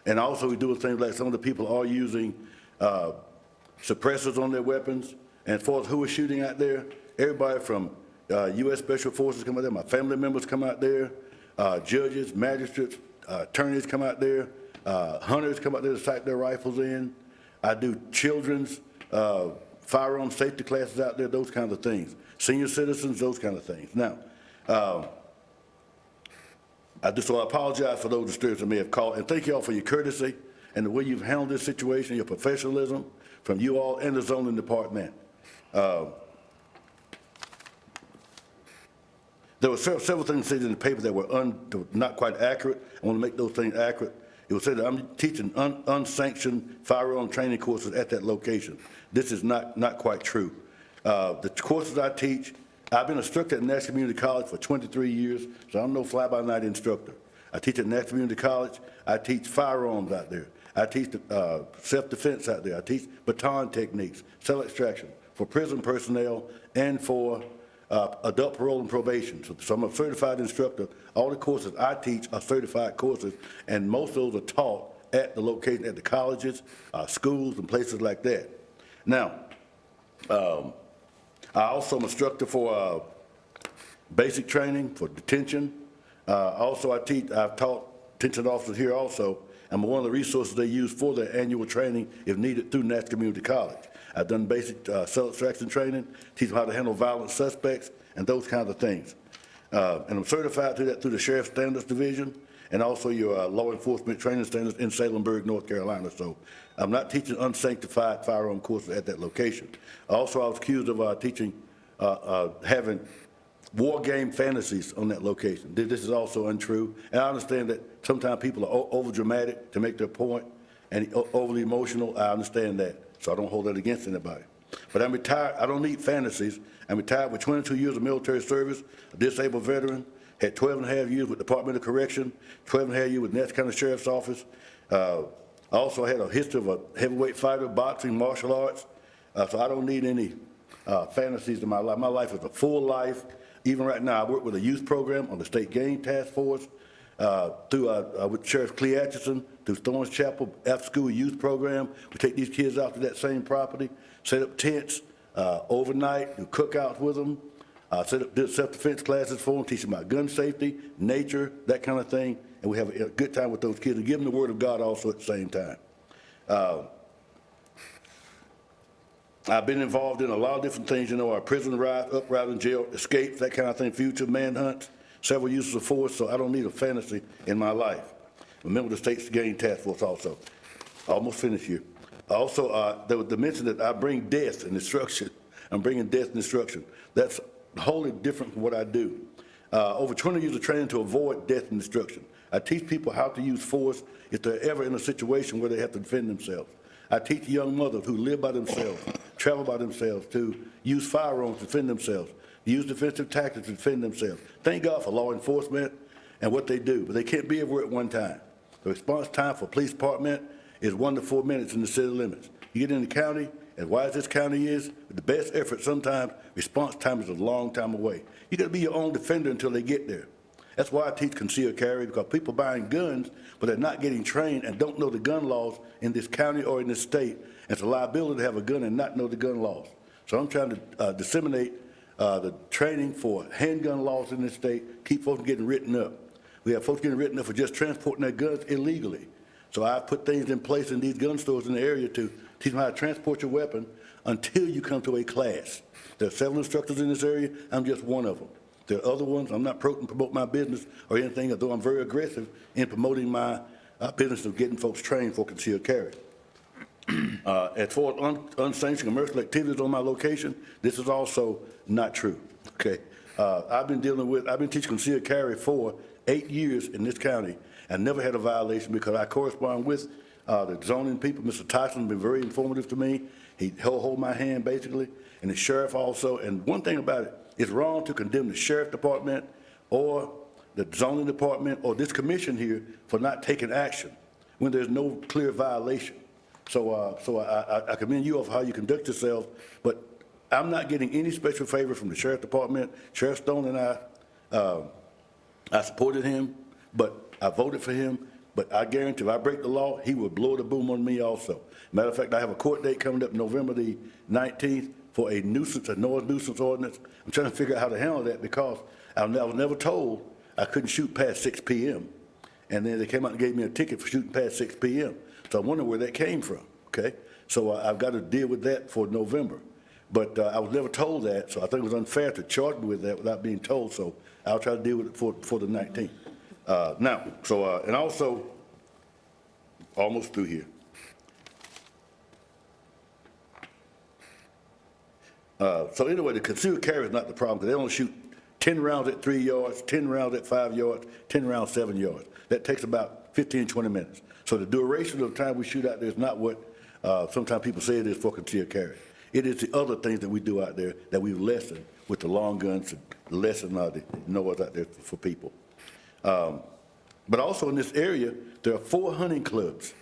And also we do things like some of the people are using suppressors on their weapons. And as far as who is shooting out there, everybody from U.S. Special Forces come out there, my family members come out there, judges, magistrates, attorneys come out there, hunters come out there to sight their rifles in. I do children's firearm safety classes out there, those kinds of things. Senior citizens, those kind of things. Now, I apologize for those disturbers that may have called, and thank you all for your courtesy and the way you've handled this situation, your professionalism from you all and the zoning department. There were several things said in the paper that were not quite accurate. I want to make those things accurate. It was said that I'm teaching unsanctioned firearm training courses at that location. This is not quite true. The courses I teach, I've been an instructor at Nash Community College for 23 years, so I'm no fly-by-night instructor. I teach at Nash Community College. I teach firearms out there. I teach self-defense out there. I teach baton techniques, cell extraction for prison personnel and for adult parole and probation. So I'm a certified instructor. All the courses I teach are certified courses, and most of those are taught at the location, at the colleges, schools, and places like that. Now, I also am an instructor for basic training, for detention. Also, I've taught detention officers here also. I'm one of the resources they use for their annual training if needed through Nash Community College. I've done basic cell extraction training, teach them how to handle violent suspects and those kinds of things. And I'm certified through the Sheriff's Standards Division and also your law enforcement training standards in Salemburg, North Carolina. So I'm not teaching unsanctified firearm courses at that location. Also, I was accused of teaching, having war game fantasies on that location. This is also untrue. And I understand that sometimes people are over dramatic to make their point and overly emotional. I understand that. So I don't hold that against anybody. But I'm retired. I don't need fantasies. I'm retired with 22 years of military service, a disabled veteran, had 12 and a half years with Department of Correction, 12 and a half years with Nash County Sheriff's Office. I also had a history of a heavyweight fighter, boxing, martial arts. So I don't need any fantasies in my life. My life is a full life. Even right now, I work with a youth program on the State Game Task Force, with Sheriff Clee Atchison, through Thorns Chapel after-school youth program. We take these kids out to that same property, set up tents overnight, do cookouts with them, set up self-defense classes for them, teach them about gun safety, nature, that kind of thing, and we have a good time with those kids and give them the Word of God also at the same time. I've been involved in a lot of different things, you know, our prison ride, uprising, jail, escapes, that kind of thing, future manhunts, several uses of force, so I don't need a fantasy in my life. I'm a member of the State's Game Task Force also. Almost finished here. Also, there was the mention that I bring death and destruction. I'm bringing death and destruction. That's wholly different from what I do. Over 20 years of training to avoid death and destruction. I teach people how to use force if they're ever in a situation where they have to defend themselves. I teach young mothers who live by themselves, travel by themselves, to use firearms to defend themselves, use defensive tactics to defend themselves. Thank God for law enforcement and what they do, but they can't be everywhere at one time. The response time for police department is 1 to 4 minutes in the city limits. You get in the county, as wide as this county is, with the best effort, sometimes response time is a long time away. You got to be your own defender until they get there. That's why I teach concealed carry, because people buying guns, but they're not getting trained and don't know the gun laws in this county or in this state. It's a liability to have a gun and not know the gun laws. So I'm trying to disseminate the training for handgun laws in this state, keep folks from getting written up. We have folks getting written up for just transporting their guns illegally. So I put things in place in these gun stores in the area to teach them how to transport your weapon until you come to a class. There are several instructors in this area. I'm just one of them. There are other ones. I'm not promote my business or anything, although I'm very aggressive in promoting my business of getting folks trained for concealed carry. As far as unsanctioned commercial activities on my location, this is also not true, okay? I've been teaching concealed carry for 8 years in this county and never had a violation because I correspond with the zoning people. Mr. Tyson has been very informative to me. He hold my hand basically, and the sheriff also. And one thing about it, it's wrong to condemn the sheriff department or the zoning department or this commission here for not taking action when there's no clear violation. So I commend you of how you conduct yourself, but I'm not getting any special favor from the sheriff department. Sheriff Stone and I supported him, but I voted for him. But I guarantee if I break the law, he will blow the boom on me also. Matter of fact, I have a court date coming up November the 19th for a noise nuisance ordinance. I'm trying to figure out how to handle that because I was never told I couldn't shoot past 6 p.m. And then they came out and gave me a ticket for shooting past 6 p.m. So I wonder where that came from, okay? So I've got to deal with that for November. But I was never told that, so I think it was unfair to charge me with that without being told, so I'll try to deal with it for the 19th. And also, almost through here. So anyway, the concealed carry is not the problem, because they only shoot 10 rounds at 3 yards, 10 rounds at 5 yards, 10 rounds 7 yards. That takes about 15, 20 minutes. So the duration of the time we shoot out there is not what sometimes people say it is for concealed carry. It is the other things that we do out there that we've lessened with the long guns and lessen the noise out there for people. But also in this area, there are 4 hunting clubs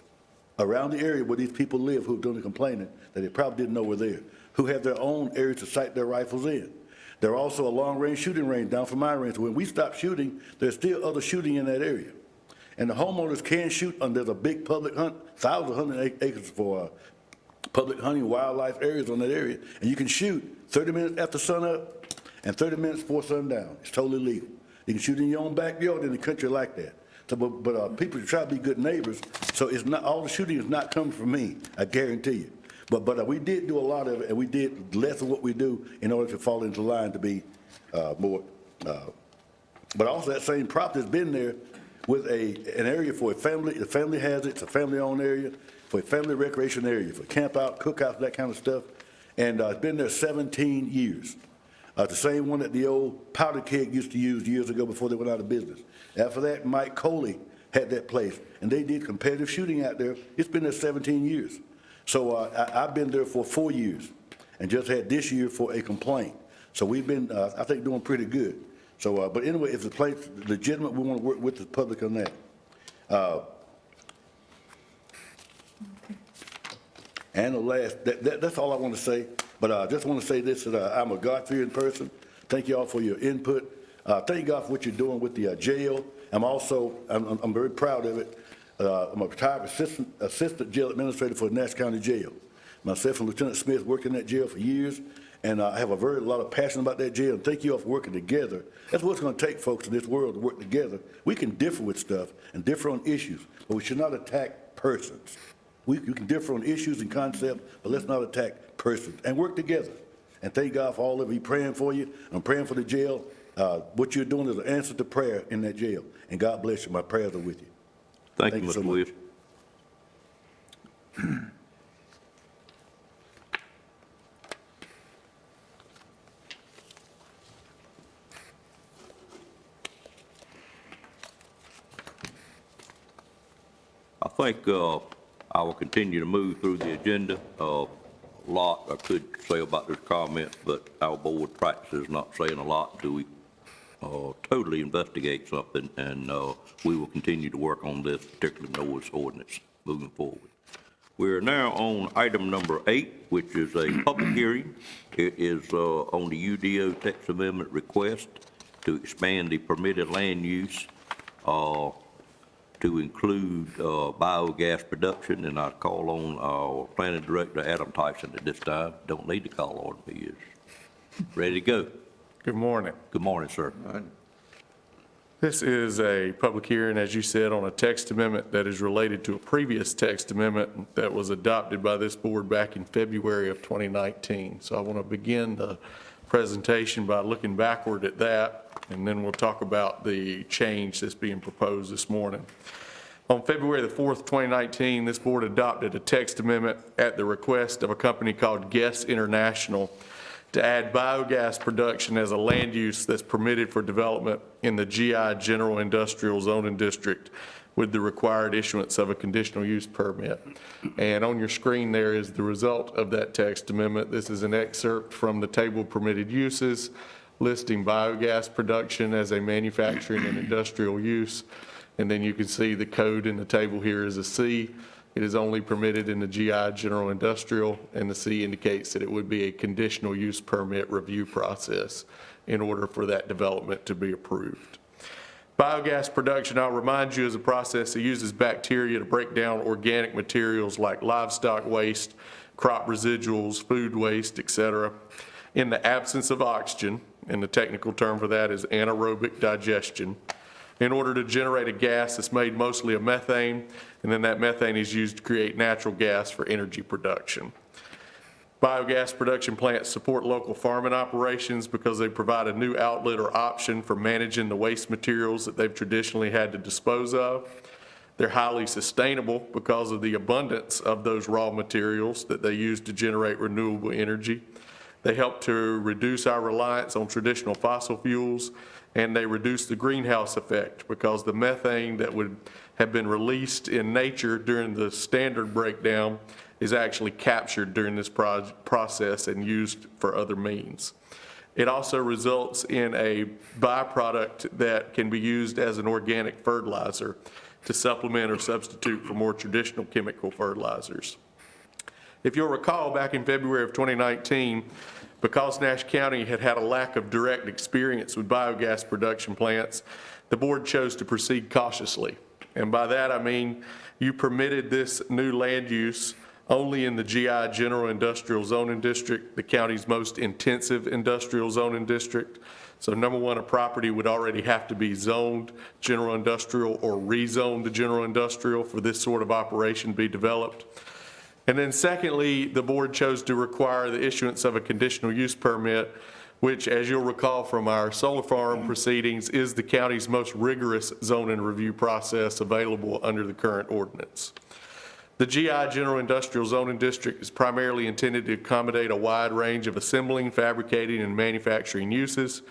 around the area where these people live who've done the complaining that they probably didn't know were there, who have their own areas to sight their rifles in. There are also a long-range shooting range down from my range. When we stop shooting, there's still other shooting in that area. And the homeowners can shoot, and there's a big public hunt, 1,000 acres for public hunting, wildlife areas on that area. And you can shoot 30 minutes after sunup and 30 minutes before sundown. It's totally legal. You can shoot in your own backyard in the country like that. But people try to be good neighbors, so it's not, all the shooting is not coming from me, I guarantee you. But we did do a lot of it, and we did less of what we do in order to fall into line to be more. But also that same property's been there with an area for a family. The family has it. It's a family-owned area for a family recreation area for camp out, cookouts, that kind of stuff. And it's been there 17 years. The same one that the old powder keg used to use years ago before they went out of business. After that, Mike Coley had that place, and they did competitive shooting out there. It's been there 17 years. So I've been there for 4 years and just had this year for a complaint. So we've been, I think, doing pretty good. So, but anyway, if the place is legitimate, we want to work with the public on that. And the last, that's all I want to say. But I just want to say this, that I'm a God-fearing person. Thank you all for your input. Thank God for what you're doing with the jail. I'm very proud of it. I'm a retired assistant jail administrator for Nash County Jail. Myself and Lieutenant Smith worked in that jail for years, and I have a lot of passion about that jail, and thank you all for working together. That's what it's going to take, folks, in this world, to work together. We can differ with stuff and differ on issues, but we should not attack persons. You can differ on issues and concepts, but let's not attack persons, and work together. And thank God for all of you, praying for you. I'm praying for the jail. What you're doing is an answer to prayer in that jail, and God bless you. My prayers are with you. Thank you, Mr. Williams. I think I will continue to move through the agenda. A lot I could say about this comment, but our board practices not saying a lot until we totally investigate something, and we will continue to work on this particular noise ordinance moving forward. We're now on item number 8, which is a public hearing. It is on the UDO text amendment request to expand the permitted land use to include biogas production, and I call on our planning director, Adam Tyson, at this time. Don't need to call on him, he is ready to go. Good morning. Good morning, sir. This is a public hearing, as you said, on a text amendment that is related to a previous text amendment that was adopted by this board back in February of 2019. So I want to begin the presentation by looking backward at that, and then we'll talk about the change that's being proposed this morning. On February the 4th, 2019, this board adopted a text amendment at the request of a company called Guess International to add biogas production as a land use that's permitted for development in the GI General Industrial Zoning District with the required issuance of a conditional use permit. And on your screen there is the result of that text amendment. This is an excerpt from the table of permitted uses listing biogas production as a manufacturing and industrial use. And then you can see the code in the table here is a C. It is only permitted in the GI General Industrial, and the C indicates that it would be a conditional use permit review process in order for that development to be approved. Biogas production, I'll remind you, is a process that uses bacteria to break down organic materials like livestock waste, crop residuals, food waste, etc., in the absence of oxygen, and the technical term for that is anaerobic digestion, in order to generate a gas that's made mostly of methane, and then that methane is used to create natural gas for energy production. Biogas production plants support local farming operations because they provide a new outlet or option for managing the waste materials that they've traditionally had to dispose of. They're highly sustainable because of the abundance of those raw materials that they use to generate renewable energy. They help to reduce our reliance on traditional fossil fuels, and they reduce the greenhouse effect because the methane that would have been released in nature during the standard breakdown is actually captured during this process and used for other means. It also results in a byproduct that can be used as an organic fertilizer to supplement or substitute for more traditional chemical fertilizers. If you'll recall, back in February of 2019, because Nash County had had a lack of direct experience with biogas production plants, the board chose to proceed cautiously. And by that I mean you permitted this new land use only in the GI General Industrial Zoning District, the county's most intensive industrial zoning district. So number one, a property would already have to be zoned general industrial or rezoned to general industrial for this sort of operation to be developed. And then secondly, the board chose to require the issuance of a conditional use permit, which, as you'll recall from our solar farm proceedings, is the county's most rigorous zoning review process available under the current ordinance. The GI General Industrial Zoning District is primarily intended to accommodate a wide range of assembling, fabricating, and manufacturing uses,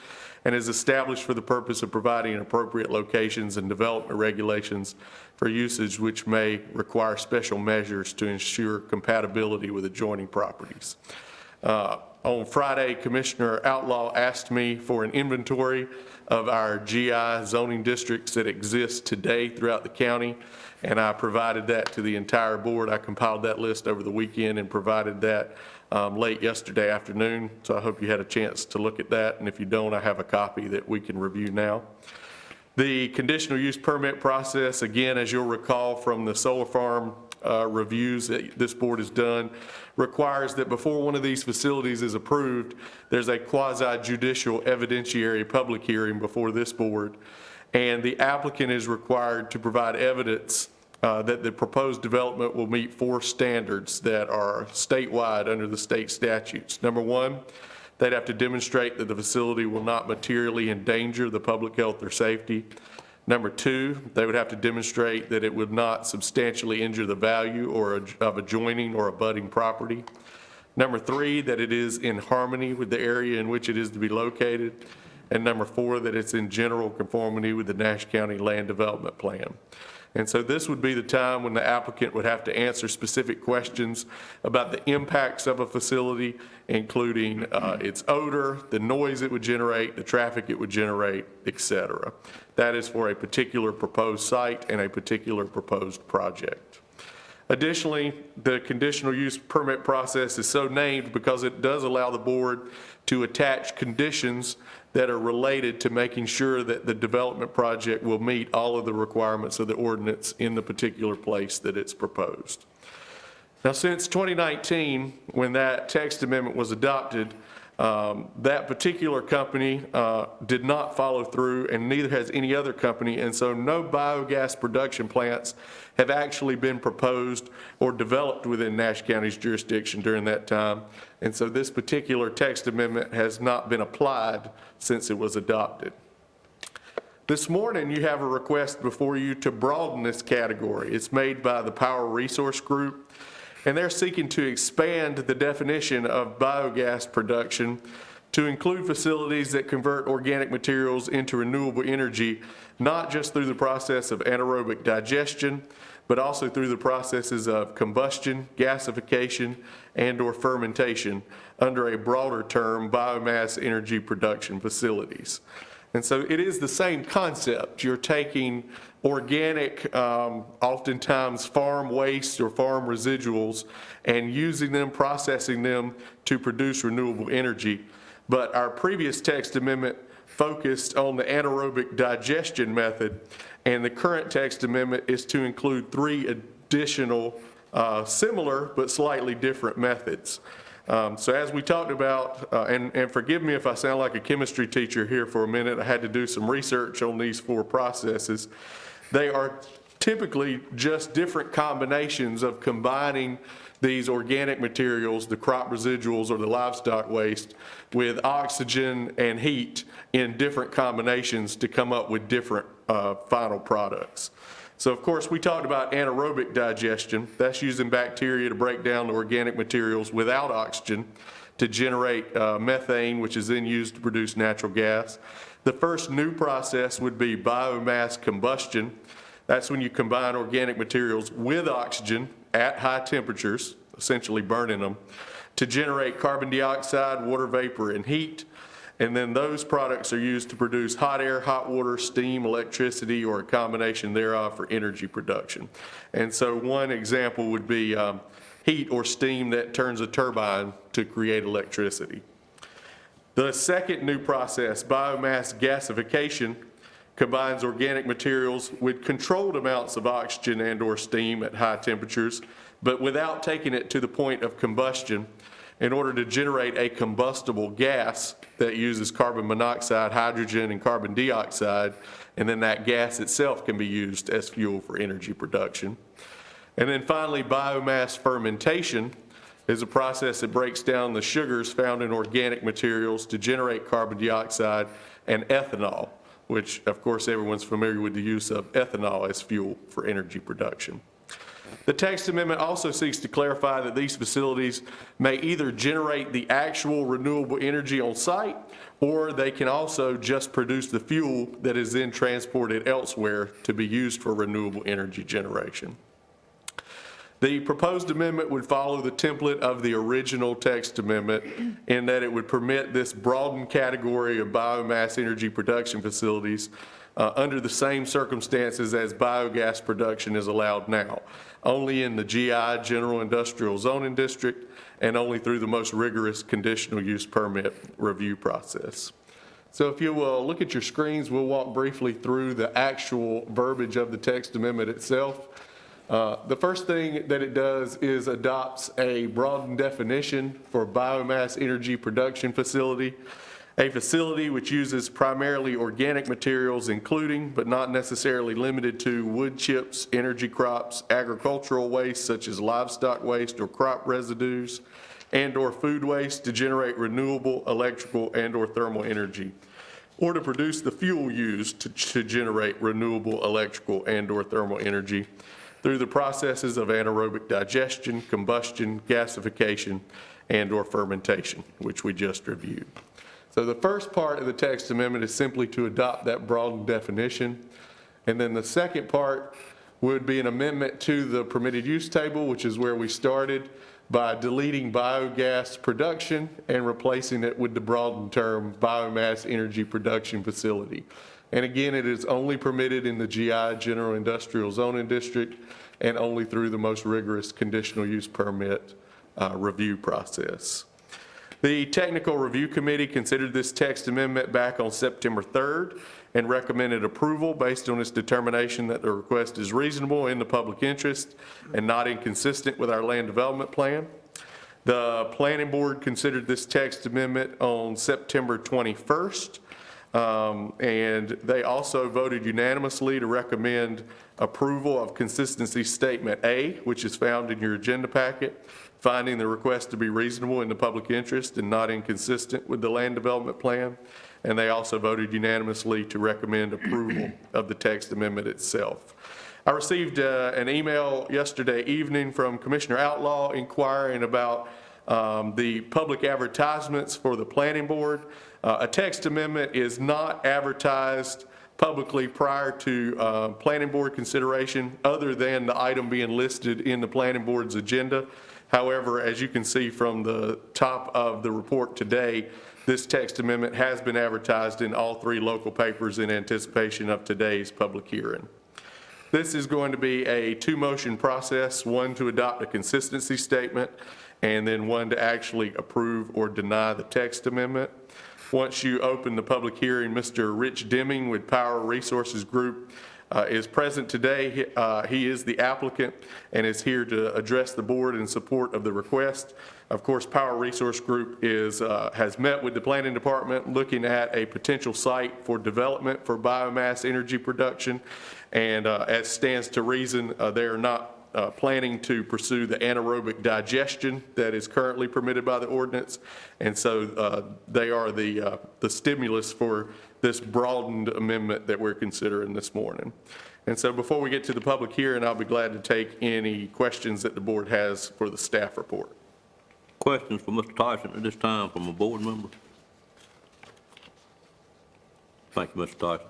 and is established for the purpose of providing appropriate locations and development regulations for usage which may require special measures to ensure compatibility with adjoining properties. On Friday, Commissioner Outlaw asked me for an inventory of our GI zoning districts that exist today throughout the county, and I provided that to the entire board. I compiled that list over the weekend and provided that late yesterday afternoon, so I hope you had a chance to look at that, and if you don't, I have a copy that we can review now. The conditional use permit process, again, as you'll recall from the solar farm reviews that this board has done, requires that before one of these facilities is approved, there's a quasi-judicial evidentiary public hearing before this board, and the applicant is required to provide evidence that the proposed development will meet 4 standards that are statewide under the state statutes. Number one, they'd have to demonstrate that the facility will not materially endanger the public health or safety. Number two, they would have to demonstrate that it would not substantially injure the value of adjoining or abutting property. Number three, that it is in harmony with the area in which it is to be located. And number four, that it's in general conformity with the Nash County Land Development Plan. And so this would be the time when the applicant would have to answer specific questions about the impacts of a facility, including its odor, the noise it would generate, the traffic it would generate, et cetera. That is for a particular proposed site and a particular proposed project. Additionally, the conditional use permit process is so named because it does allow the board to attach conditions that are related to making sure that the development project will meet all of the requirements of the ordinance in the particular place that it's proposed. Now, since 2019, when that text amendment was adopted, that particular company did not follow through, and neither has any other company, and so no biogas production plants have actually been proposed or developed within Nash County's jurisdiction during that time, and so this particular text amendment has not been applied since it was adopted. This morning, you have a request before you to broaden this category. It's made by the Power Resource Group, and they're seeking to expand the definition of biogas production to include facilities that convert organic materials into renewable energy, not just through the process of anaerobic digestion, but also through the processes of combustion, gasification, and/or fermentation under a broader term, biomass energy production facilities. And so it is the same concept. You're taking organic, oftentimes farm waste or farm residuals, and using them, processing them to produce renewable energy. But our previous text amendment focused on the anaerobic digestion method, and the current text amendment is to include 3 additional similar but slightly different methods. So as we talked about, and forgive me if I sound like a chemistry teacher here for a minute, I had to do some research on these 4 processes. They are typically just different combinations of combining these organic materials, the crop residuals or the livestock waste, with oxygen and heat in different combinations to come up with different final products. So of course, we talked about anaerobic digestion. That's using bacteria to break down the organic materials without oxygen to generate methane, which is then used to produce natural gas. The first new process would be biomass combustion. That's when you combine organic materials with oxygen at high temperatures, essentially burning them, to generate carbon dioxide, water vapor, and heat. And then those products are used to produce hot air, hot water, steam, electricity, or a combination thereof for energy production. And so one example would be heat or steam that turns a turbine to create electricity. The second new process, biomass gasification, combines organic materials with controlled amounts of oxygen and/or steam at high temperatures, but without taking it to the point of combustion in order to generate a combustible gas that uses carbon monoxide, hydrogen, and carbon dioxide, and then that gas itself can be used as fuel for energy production. And then finally, biomass fermentation is a process that breaks down the sugars found in organic materials to generate carbon dioxide and ethanol, which of course everyone's familiar with the use of ethanol as fuel for energy production. The text amendment also seeks to clarify that these facilities may either generate the actual renewable energy on site, or they can also just produce the fuel that is then transported elsewhere to be used for renewable energy generation. The proposed amendment would follow the template of the original text amendment in that it would permit this broadened category of biomass energy production facilities under the same circumstances as biogas production is allowed now, only in the GI, General Industrial Zoning District, and only through the most rigorous conditional use permit review process. So if you will look at your screens, we'll walk briefly through the actual verbiage of the text amendment itself. The first thing that it does is adopts a broadened definition for biomass energy production facility, a facility which uses primarily organic materials, including but not necessarily limited to wood chips, energy crops, agricultural waste such as livestock waste or crop residues, and/or food waste to generate renewable electrical and/or thermal energy, or to produce the fuel used to generate renewable electrical and/or thermal energy through the processes of anaerobic digestion, combustion, gasification, and/or fermentation, which we just reviewed. So the first part of the text amendment is simply to adopt that broadened definition. And then the second part would be an amendment to the permitted use table, which is where we started, by deleting biogas production and replacing it with the broadened term biomass energy production facility. And again, it is only permitted in the GI, General Industrial Zoning District, and only through the most rigorous conditional use permit review process. The Technical Review Committee considered this text amendment back on September 3rd and recommended approval based on its determination that the request is reasonable in the public interest and not inconsistent with our land development plan. The Planning Board considered this text amendment on September 21st. And they also voted unanimously to recommend approval of consistency statement A, which is found in your agenda packet, finding the request to be reasonable in the public interest and not inconsistent with the land development plan. And they also voted unanimously to recommend approval of the text amendment itself. I received an email yesterday evening from Commissioner Outlaw inquiring about the public advertisements for the Planning Board. A text amendment is not advertised publicly prior to Planning Board consideration other than the item being listed in the Planning Board's agenda. However, as you can see from the top of the report today, this text amendment has been advertised in all 3 local papers in anticipation of today's public hearing. This is going to be a 2-motion process, one to adopt a consistency statement, and then one to actually approve or deny the text amendment. Once you open the public hearing, Mr. Rich Deming with Power Resources Group is present today. He is the applicant and is here to address the board in support of the request. Of course, Power Resource Group has met with the planning department looking at a potential site for development for biomass energy production. And as stands to reason, they are not planning to pursue the anaerobic digestion that is currently permitted by the ordinance. And so they are the stimulus for this broadened amendment that we're considering this morning. And so before we get to the public hearing, I'll be glad to take any questions that the board has for the staff report. Questions for Mr. Tyson at this time from a board member? Thank you, Mr. Tyson.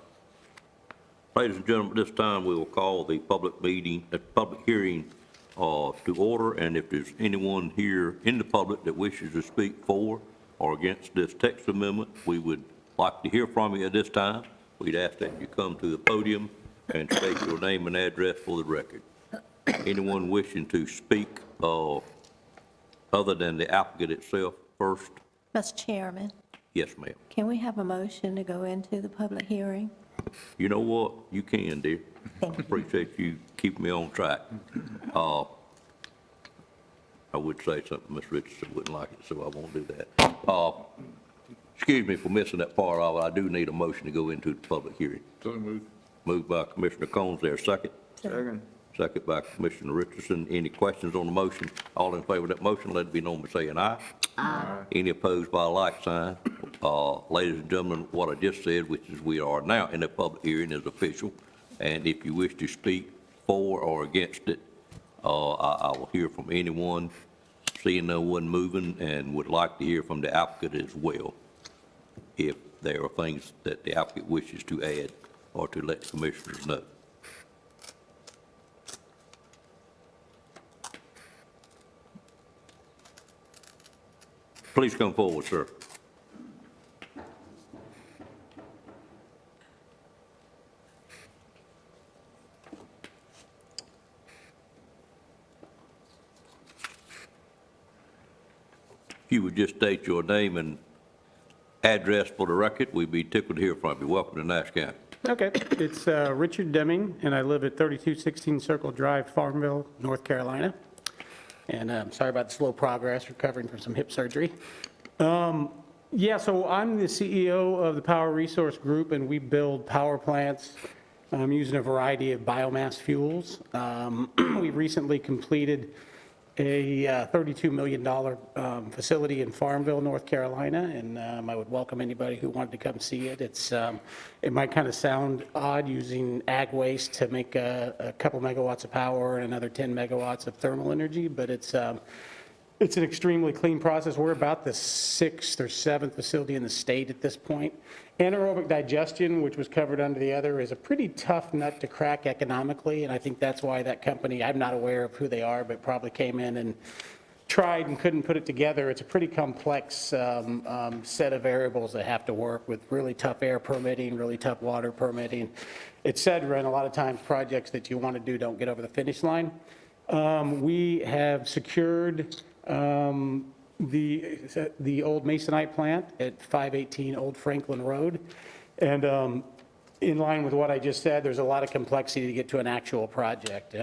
Ladies and gentlemen, at this time we will call the public hearing to order, and if there's anyone here in the public that wishes to speak for or against this text amendment, we would like to hear from you at this time. We'd ask that you come to the podium and state your name and address for the record. Anyone wishing to speak other than the applicant itself first? Mr. Chairman, Yes, ma'am. can we have a motion to go into the public hearing? You know what? You can, dear. Appreciate you keeping me on track. I would say something, Ms. Richardson wouldn't like it, so I won't do that. Excuse me for missing that part of it. I do need a motion to go into the public hearing. So moved. Moved by Commissioner Combs, there a second? Second. Second by Commissioner Richardson. Any questions on the motion? All in favor of that motion, let it be known by saying aye. Aye. Any opposed by a like sign? Ladies and gentlemen, what I just said, which is we are now in a public hearing, is official. And if you wish to speak for or against it, I will hear from anyone, seeing no one moving, and would like to hear from the applicant as well, if there are things that the applicant wishes to add or to let the commissioners know. Please come forward, sir. If you would just state your name and address for the record, we'd be tickled to hear from you. Welcome to Nash County. Okay, it's Richard Deming, and I live at 3216 Circle Drive, Farmville, North Carolina. And I'm sorry about the slow progress, recovering from some hip surgery. Yeah, so I'm the CEO of the Power Resource Group, and we build power plants using a variety of biomass fuels. We recently completed a $32 million facility in Farmville, North Carolina, and I would welcome anybody who wanted to come see it. It might kind of sound odd using ag waste to make a couple megawatts of power and another 10 megawatts of thermal energy, but it's an extremely clean process. We're about the 6th or 7th facility in the state at this point. Anaerobic digestion, which was covered under the other, is a pretty tough nut to crack economically, and I think that's why that company, I'm not aware of who they are, but probably came in and tried and couldn't put it together. It's a pretty complex set of variables that have to work with really tough air permitting, really tough water permitting, et cetera, and a lot of times projects that you want to do don't get over the finish line. We have secured the old Masonite plant at 518 Old Franklin Road. And in line with what I just said, there's a lot of complexity to get to an actual project.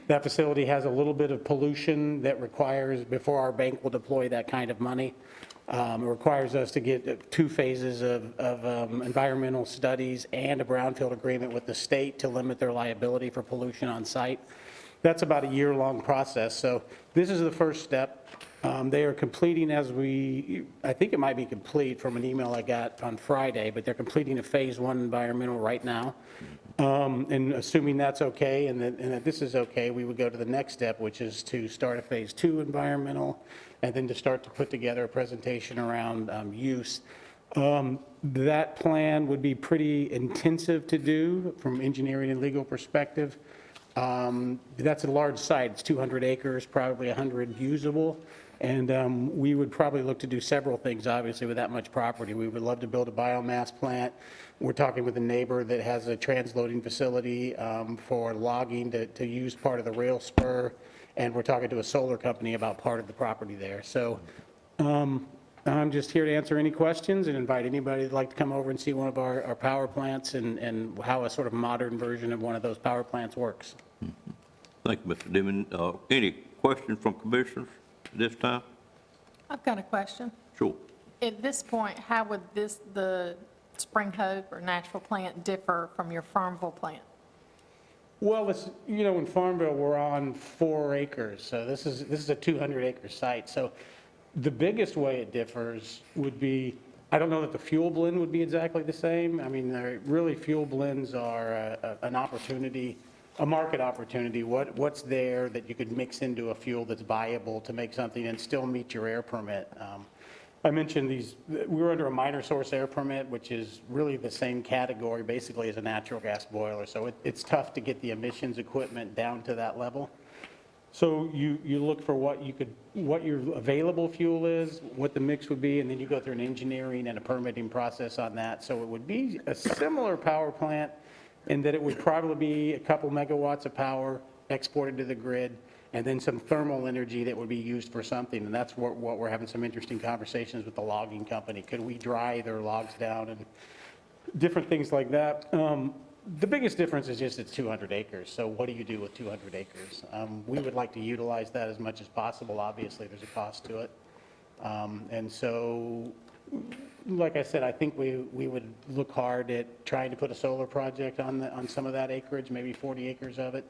That facility has a little bit of pollution that requires, before our bank will deploy that kind of money, it requires us to get 2 phases of environmental studies and a brownfield agreement with the state to limit their liability for pollution on site. That's about a year-long process. So this is the first step. They are completing I think it might be complete from an email I got on Friday, but they're completing a phase 1 environmental right now. And assuming that's okay and that this is okay, we would go to the next step, which is to start a phase 2 environmental and then to start to put together a presentation around use. That plan would be pretty intensive to do from engineering and legal perspective. That's a large site. It's 200 acres, probably 100 usable. And we would probably look to do several things, obviously, with that much property. We would love to build a biomass plant. We're talking with a neighbor that has a transloading facility for logging to use part of the rail spur. And we're talking to a solar company about part of the property there. So I'm just here to answer any questions and invite anybody that'd like to come over and see one of our power plants and how a sort of modern version of one of those power plants works. Thank you, Mr. Deming. Any questions from commissioners at this time? I've got a question. Sure. At this point, how would the Spring Hope or Nashville plant differ from your Farmville plant? Well, in Farmville, we're on 4 acres, so this is a 200-acre site. So the biggest way it differs would be, I don't know that the fuel blend would be exactly the same. I mean, really fuel blends are an opportunity, a market opportunity. What's there that you could mix into a fuel that's viable to make something and still meet your air permit? I mentioned we were under a minor source air permit, which is really the same category basically as a natural gas boiler. So it's tough to get the emissions equipment down to that level. So you look for what your available fuel is, what the mix would be, and then you go through an engineering and a permitting process on that. So it would be a similar power plant in that it would probably be a couple megawatts of power exported to the grid, and then some thermal energy that would be used for something. And that's what we're having some interesting conversations with the logging company. Could we dry their logs down different things like that. The biggest difference is just it's 200 acres, so what do you do with 200 acres? We would like to utilize that as much as possible. Obviously, there's a cost to it. And so, like I said, I think we would look hard at trying to put a solar project on some of that acreage, maybe 40 acres of it.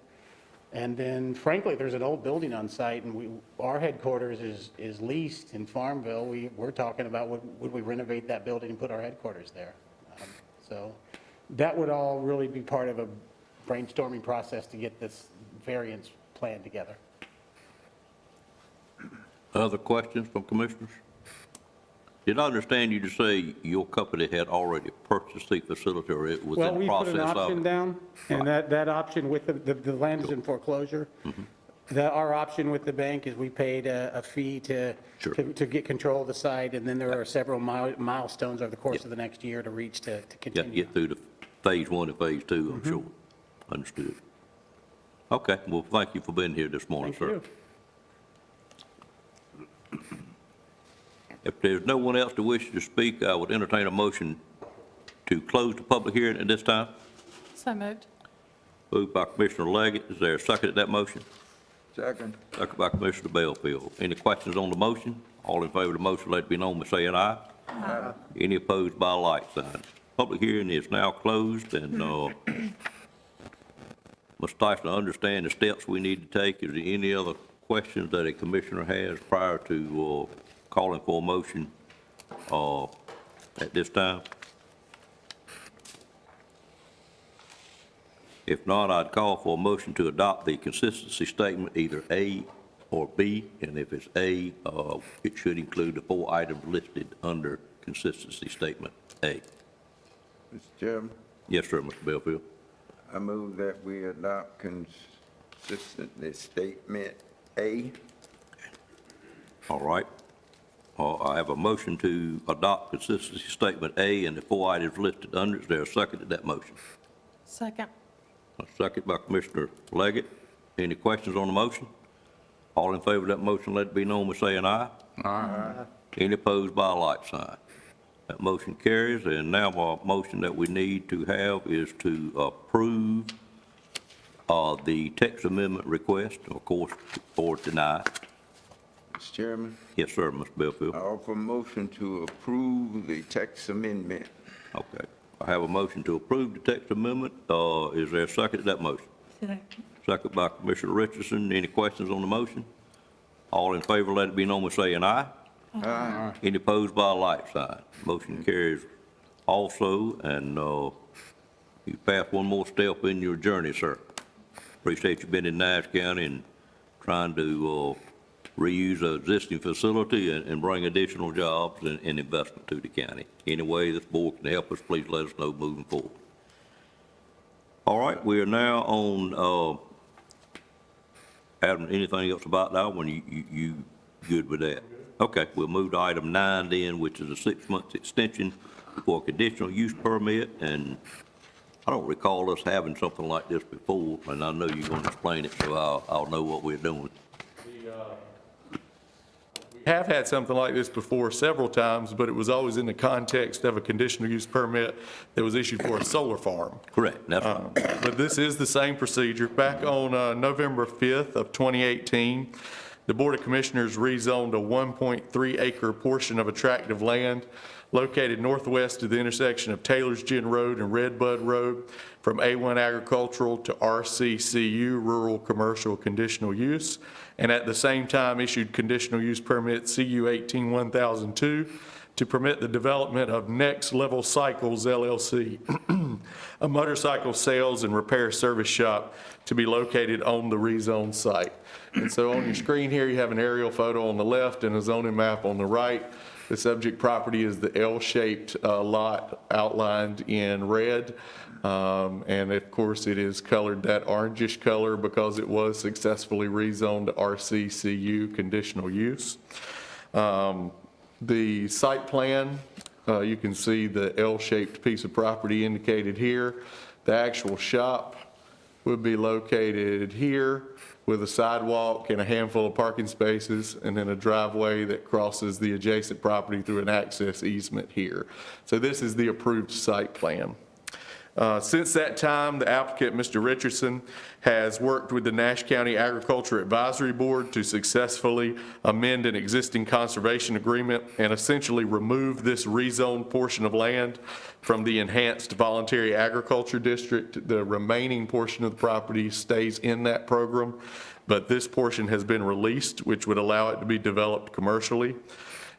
And then frankly, there's an old building on site, and our headquarters is leased in Farmville. We're talking about would we renovate that building and put our headquarters there? So that would all really be part of a brainstorming process to get this variance plan together. Other questions from commissioners? Did I understand you to say your company had already purchased the facility, or it was Well, in the we put process an of option it? down, and that option with the land is in foreclosure. Our option with the bank is we paid a fee to get control of the site, and then there are several milestones over the course of the next year to reach to You have to continue. get through the phase 1 and phase 2, I'm sure. Understood. Okay, well, thank you for being here this morning, Thank sir. you. If there's no one else that wishes to speak, I would entertain a motion to close the public hearing at this time. So moved. Moved by Commissioner Leggett. Is there a second to that motion? Second. Second by Commissioner Bellfield. Any questions on the motion? All in favor of the motion, let it be known by saying aye. Aye. Any opposed by a like sign. Public hearing is now closed, and Ms. Tyson, I understand the steps we need to take. Is there any other questions that a commissioner has prior to calling for a motion at this time? If not, I'd call for a motion to adopt the consistency statement, either A or B, and if it's A, it should include the 4 items listed under consistency statement A. Mr. Chairman, Yes, sir, Mr. Bellfield. I move that we adopt consistently statement A. All right. I have a motion to adopt consistency statement A and the 4 items listed under. Is there a second to that motion? Second. A second by Commissioner Leggett. Any questions on the motion? All in favor of that motion, let it be known by saying aye. Aye. Any opposed by a like sign. That motion carries, and now our motion that we need to have is to approve the text amendment request, of course, or deny. Mr. Chairman, Yes, sir, Mr. I Bellfield. offer motion to approve the text amendment. Okay. I have a motion to approve the text amendment. Is there a second to that motion? Second by Commissioner Richardson. Any questions on the motion? All in favor, let it be known by saying aye. Aye. Any opposed by a like sign. Motion carries also, and you passed one more step in your journey, sir. Appreciate you being in Nash County and trying to reuse an existing facility and bring additional jobs and investment to the county. Any way this board can help us, please let us know moving forward. All right, we are now on, Adam, anything else about that one? You good with that? Okay, we'll move to item 9 then, which is a 6-month extension for a conditional use permit, and I don't recall us having something like this before, and I know you're going to explain it, so I'll know what we're doing. We have had something like this before several times, but it was always in the context of a conditional use permit that was issued for a solar farm. Correct, that's right. But this is the same procedure. Back on November 5th of 2018, the Board of Commissioners rezoned a 1.3 acre portion of attractive land located northwest of the intersection of Taylor's Gin Road and Redbud Road from A1 agricultural to RCCU, rural commercial conditional use, and at the same time issued conditional use permit CU 18-1002 to permit the development of Next Level Cycles LLC, a motorcycle sales and repair service shop to be located on the rezoned site. And so on your screen here, you have an aerial photo on the left and a zoning map on the right. The subject property is the L-shaped lot outlined in red. And of course, it is colored that orangish color because it was successfully rezoned to RCCU conditional use. The site plan, you can see the L-shaped piece of property indicated here. The actual shop would be located here. with a sidewalk and a handful of parking spaces, and then a driveway that crosses the adjacent property through an access easement here. So this is the approved site plan. Since that time, the applicant, Mr. Richardson, has worked with the Nash County Agriculture Advisory Board to successfully amend an existing conservation agreement and essentially remove this rezoned portion of land from the enhanced voluntary agriculture district. The remaining portion of the property stays in that program, but this portion has been released, which would allow it to be developed commercially.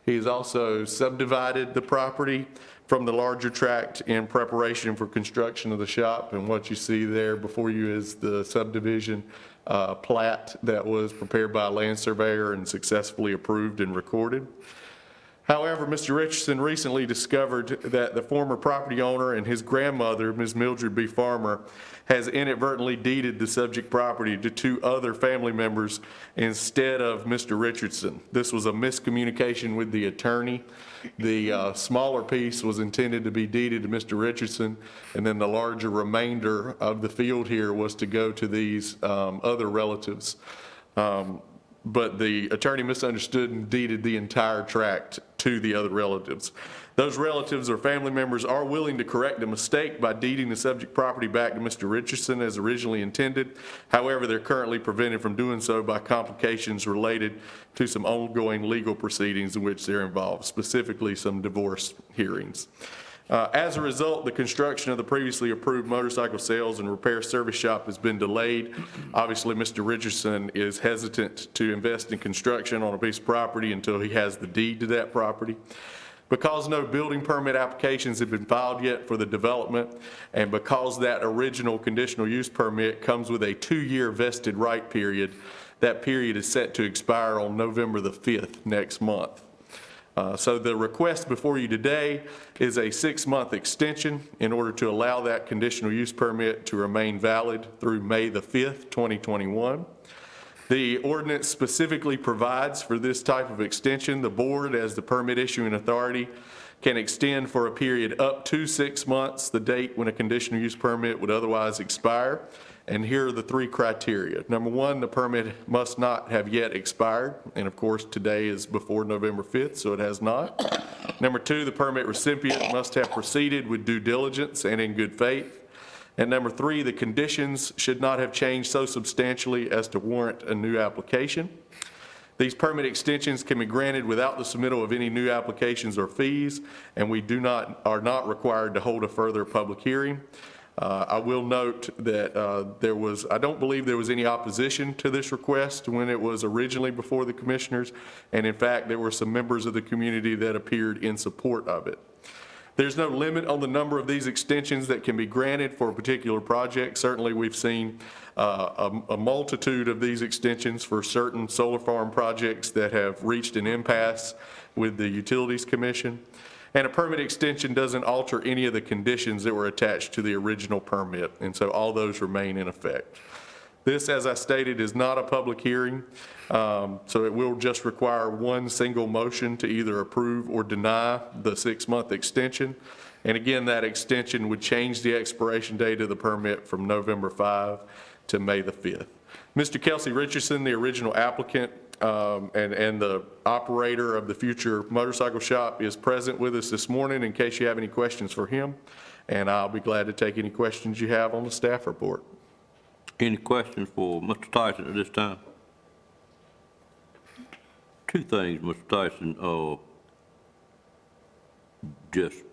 He's also subdivided the property from the larger tract in preparation for construction of the shop, and what you see there before you is the subdivision plat that was prepared by a land surveyor and successfully approved and recorded. However, Mr. Richardson recently discovered that the former property owner and his grandmother, Ms. Mildred B. Farmer, has inadvertently deeded the subject property to 2 other family members instead of Mr. Richardson. This was a miscommunication with the attorney. The smaller piece was intended to be deeded to Mr. Richardson, and then the larger remainder of the field here was to go to these other relatives. But the attorney misunderstood and deeded the entire tract to the other relatives. Those relatives or family members are willing to correct the mistake by deeding the subject property back to Mr. Richardson as originally intended. However, they're currently prevented from doing so by complications related to some ongoing legal proceedings in which they're involved, specifically some divorce hearings. As a result, the construction of the previously approved motorcycle sales and repair service shop has been delayed. Obviously, Mr. Richardson is hesitant to invest in construction on a piece of property until he has the deed to that property. Because no building permit applications have been filed yet for the development, and because that original conditional use permit comes with a 2-year vested right period, that period is set to expire on November the 5th next month. So the request before you today is a 6-month extension in order to allow that conditional use permit to remain valid through May the 5th, 2021. The ordinance specifically provides for this type of extension. The board, as the permit issuing authority, can extend for a period up to 6 months the date when a conditional use permit would otherwise expire. And here are the 3 criteria. Number 1, the permit must not have yet expired. And of course, today is before November 5th, so it has not. Number 2, the permit recipient must have proceeded with due diligence and in good faith. And number 3, the conditions should not have changed so substantially as to warrant a new application. These permit extensions can be granted without the submittal of any new applications or fees, and we are not required to hold a further public hearing. I will note that I don't believe there was any opposition to this request when it was originally before the commissioners, and in fact, there were some members of the community that appeared in support of it. There's no limit on the number of these extensions that can be granted for a particular project. Certainly, we've seen a multitude of these extensions for certain solar farm projects that have reached an impasse with the Utilities Commission. And a permit extension doesn't alter any of the conditions that were attached to the original permit, and so all those remain in effect. This, as I stated, is not a public hearing, so it will just require one single motion to either approve or deny the 6-month extension. And again, that extension would change the expiration date of the permit from November 5 to May the 5th. Mr. Kelsey Richardson, the original applicant, and the operator of the future motorcycle shop, is present with us this morning in case you have any questions for him, and I'll be glad to take any questions you have on the staff report. Any questions for Mr. Tyson at this time? 2 things, Mr. Tyson. Just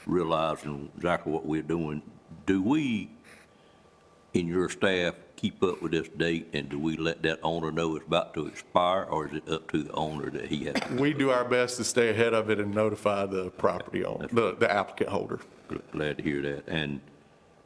realizing exactly what we're doing, do we, in your staff, keep up with this date, and do we let that owner know it's about to expire, or is it up to the owner that he has to? We do our best to stay ahead of it and notify the property owner, the applicant holder. Glad to hear that. And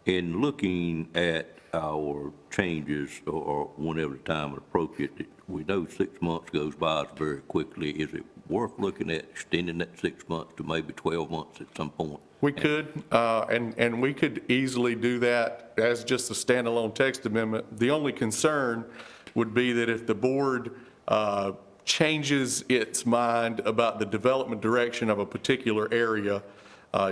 in looking at our changes, or whenever the time is appropriate, we know 6 months goes by very quickly. Is it worth looking at extending that 6 months to maybe 12 months at some point? We could, and we could easily do that as just a standalone text amendment. The only concern would be that if the board changes its mind about the development direction of a particular area,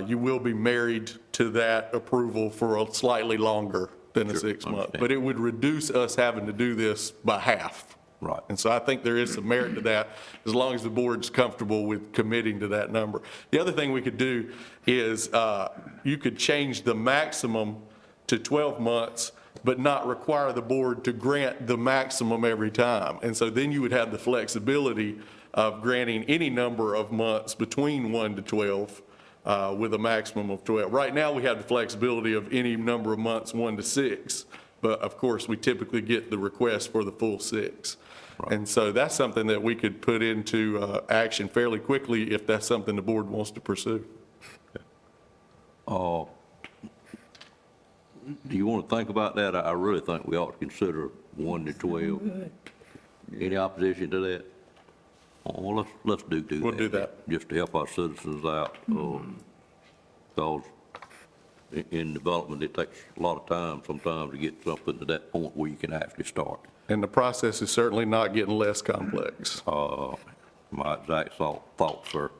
you will be married to that approval for a slightly longer than the Sure, 6 months. understand. But it would reduce us having to do this by half. Right. And so I think there is some merit to that, as long as the board's comfortable with committing to that number. The other thing we could do is you could change the maximum to 12 months, but not require the board to grant the maximum every time. And so then you would have the flexibility of granting any number of months between 1 to 12 with a maximum of 12. Right now, we have the flexibility of any number of months, 1 to 6. But of course, we typically get the request for the full 6. And so that's something that we could put into action fairly quickly if that's something the board wants to pursue. Do you want to think about that? I really think we ought to consider 1 to 12. Any opposition to that? Well, let's do that. We'll do that. Just to help our citizens out. Because in development, it takes a lot of time sometimes to get something to that point where you can actually start. And the process is certainly not getting less complex. My exact thought, sir.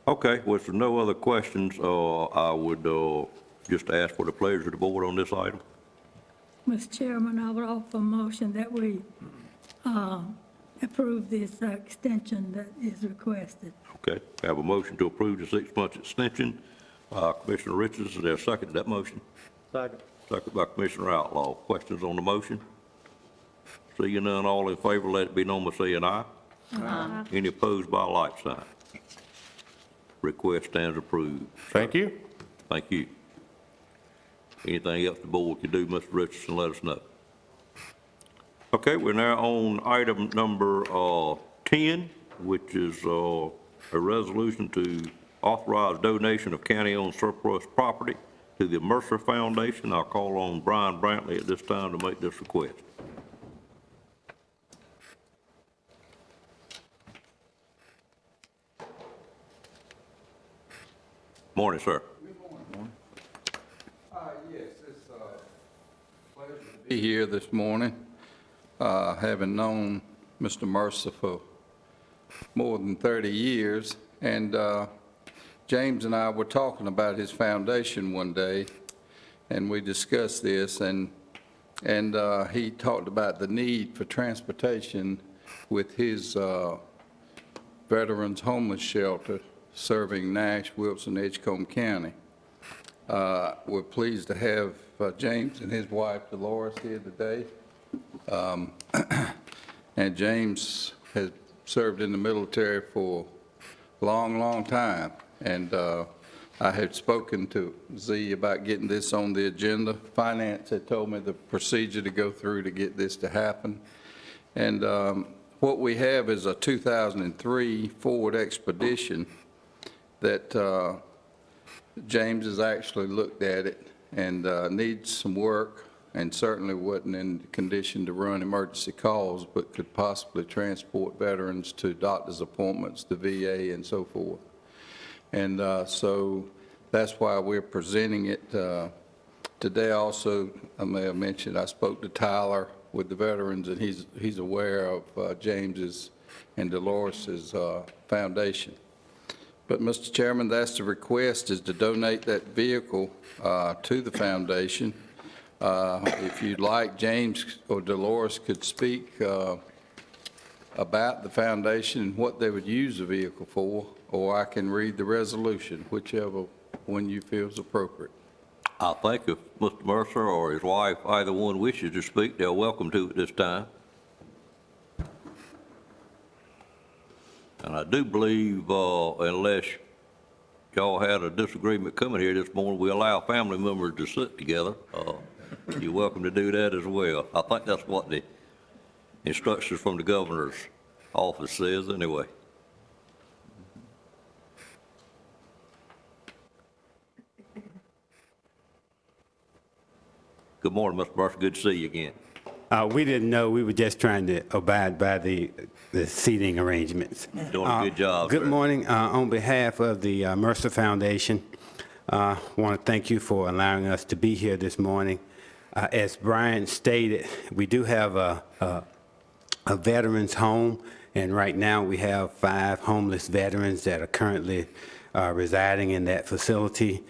Okay, well, if there's no other questions, I would just ask for the pleasure of the board on this item. Mr. Chairman, I would offer a motion that we approve this extension that is requested. Okay, I have a motion to approve the 6-month extension. Commissioner Richards, is there a second to that motion? Second. Second by Commissioner Outlaw. Questions on the motion? Seeing none, all in favor, let it be known by saying aye. Aye. Any opposed by a like sign? Request stands approved. Thank you. Thank you. Anything else the board can do, Mr. Richardson, let us know. Okay, we're now on item number 10, which is a resolution to authorize donation of county-owned surplus property to the Mercer Foundation. I'll call on Brian Brantley at this time to make this request. Morning, sir. Yes, it's a pleasure to be here this morning, having known Mr. Mercer for more than 30 years. And James and I were talking about his foundation one day, and we discussed this, and he talked about the need for transportation with his Veterans Homeless Shelter serving Nash, Wilson, Edgecombe County. We're pleased to have James and his wife Dolores here today. And James has served in the military for a long, long time. And I had spoken to Z about getting this on the agenda. Finance had told me the procedure to go through to get this to happen. And what we have is a 2003 Ford Expedition that James has actually looked at it and needs some work, and certainly wasn't in condition to run emergency calls, but could possibly transport veterans to doctor's appointments, the VA, and so forth. And so that's why we're presenting it today. Also, I may have mentioned, I spoke to Tyler with the veterans, and he's aware of James's and Dolores's foundation. But, Mr. Chairman, that's the request, is to donate that vehicle to the foundation. If you'd like, James or Dolores could speak about the foundation and what they would use the vehicle for, or I can read the resolution, whichever one you feel is appropriate. I think if Mr. Mercer or his wife, either one wishes to speak, they're welcome to at this time. And I do believe, unless y'all had a disagreement coming here this morning, we allow family members to sit together. You're welcome to do that as well. I think that's what the instructions from the governor's office says anyway. Good morning, Mr. Mercer. Good to see you again. We didn't know. We were just trying to abide by the seating arrangements. Doing a good job, Good sir. morning. On behalf of the Mercer Foundation, I want to thank you for allowing us to be here this morning. As Brian stated, we do have a veterans home, and right now we have 5 homeless veterans that are currently residing in that facility.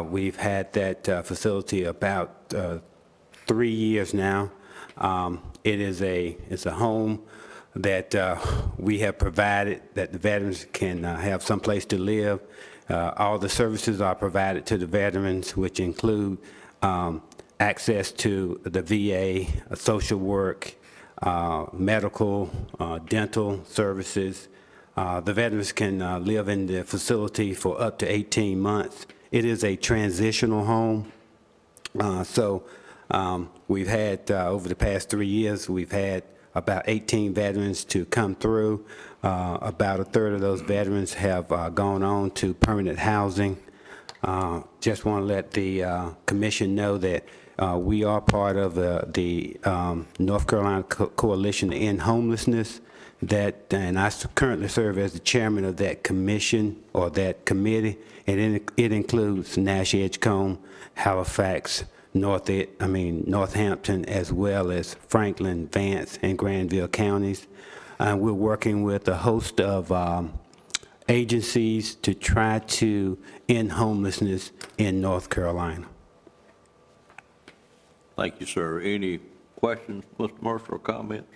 We've had that facility about 3 years now. It's a home that we have provided that the veterans can have someplace to live. All the services are provided to the veterans, which include access to the VA, social work, medical, dental services. The veterans can live in the facility for up to 18 months. It is a transitional home. We've had, over the past 3 years, we've had about 18 veterans to come through. About a third of those veterans have gone on to permanent housing. Just want to let the commission know that we are part of the North Carolina Coalition to End Homelessness, and I currently serve as the chairman of that commission or that committee, and it includes Nash, Edgecombe, Halifax, Northampton, as well as Franklin, Vance, and Granville counties. We're working with a host of agencies to try to end homelessness in North Carolina. Thank you, sir. Any questions, Mr. Mercer, or comments?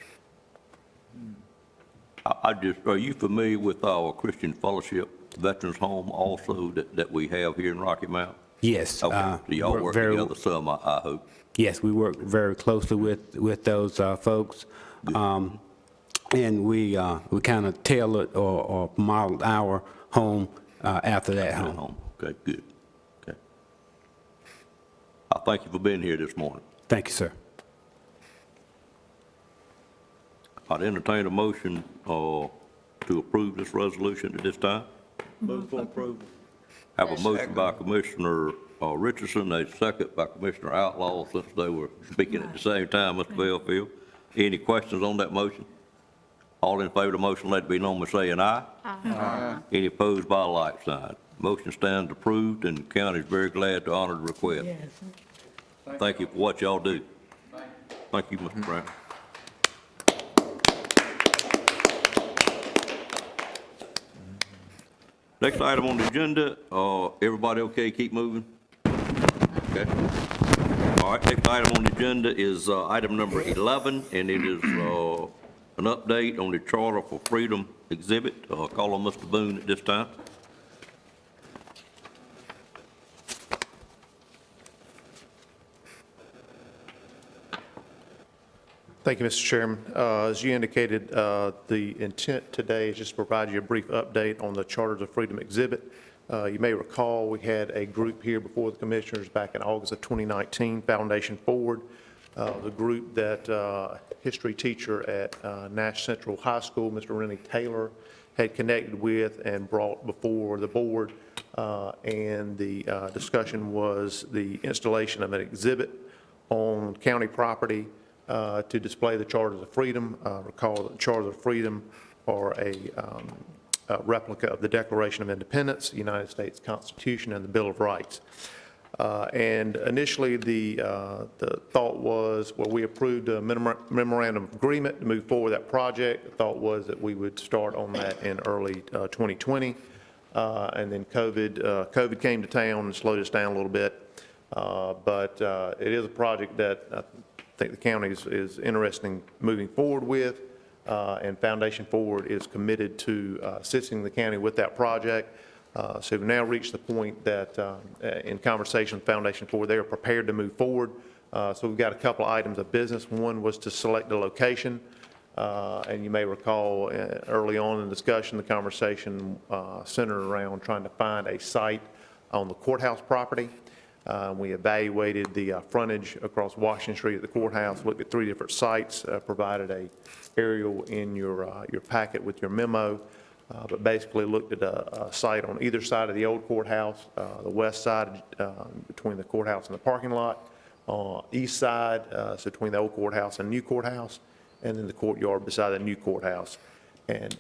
Are you familiar with our Christian Fellowship Veterans Home also that we have here in Rocky Mount? Yes. Okay, so y'all work together some, I hope. Yes, we work very closely with those folks. And we kind of tailored or modeled our home after that home. Okay, good. Okay. I thank you for being here this morning. Thank you, sir. I'd entertain a motion to approve this resolution at this time. Move for approval. Have a motion by Commissioner Richardson, a second by Commissioner Outlaw, since they were speaking at the same time, Mr. Bellfield. Any questions on that motion? All in favor of the motion, let it be known by saying aye. Aye. Any opposed by a like sign. Motion stands approved, and the county is very glad to honor the request. Yes. Thank you for what y'all do. Thank you, Mr. Brown. Next item on the agenda, everybody okay, keep moving? Okay. All right, next item on the agenda is item number 11, and it is an update on the Charter for Freedom exhibit. Call on Mr. Boone at this time. Thank you, Mr. Chairman. As you indicated, the intent today is just to provide you a brief update on the Charters of Freedom exhibit. You may recall we had a group here before the commissioners back in August of 2019, Foundation Forward, the group that history teacher at Nash Central High School, Mr. Rennie Taylor, had connected with and brought before the board. And the discussion was the installation of an exhibit on county property to display the Charters of Freedom. Recall that the Charters of Freedom are a replica of the Declaration of Independence, the United States Constitution, and the Bill of Rights. And initially, the thought was, well, we approved a memorandum of agreement to move forward that project. The thought was that we would start on that in early 2020. And then COVID came to town and slowed us down a little bit. But it is a project that I think the county is interested in moving forward with. And Foundation Forward is committed to assisting the county with that project. So we've now reached the point that in conversation with Foundation Forward, they are prepared to move forward. So we've got a couple of items of business. One was to select a location. And you may recall early on in the discussion, the conversation centered around trying to find a site on the courthouse property. We evaluated the frontage across Washington Street at the courthouse, looked at 3 different sites, provided a aerial in your packet with your memo, but basically looked at a site on either side of the old courthouse, the west side between the courthouse and the parking lot, east side, so between the old courthouse and new courthouse, and then the courtyard beside the new courthouse. And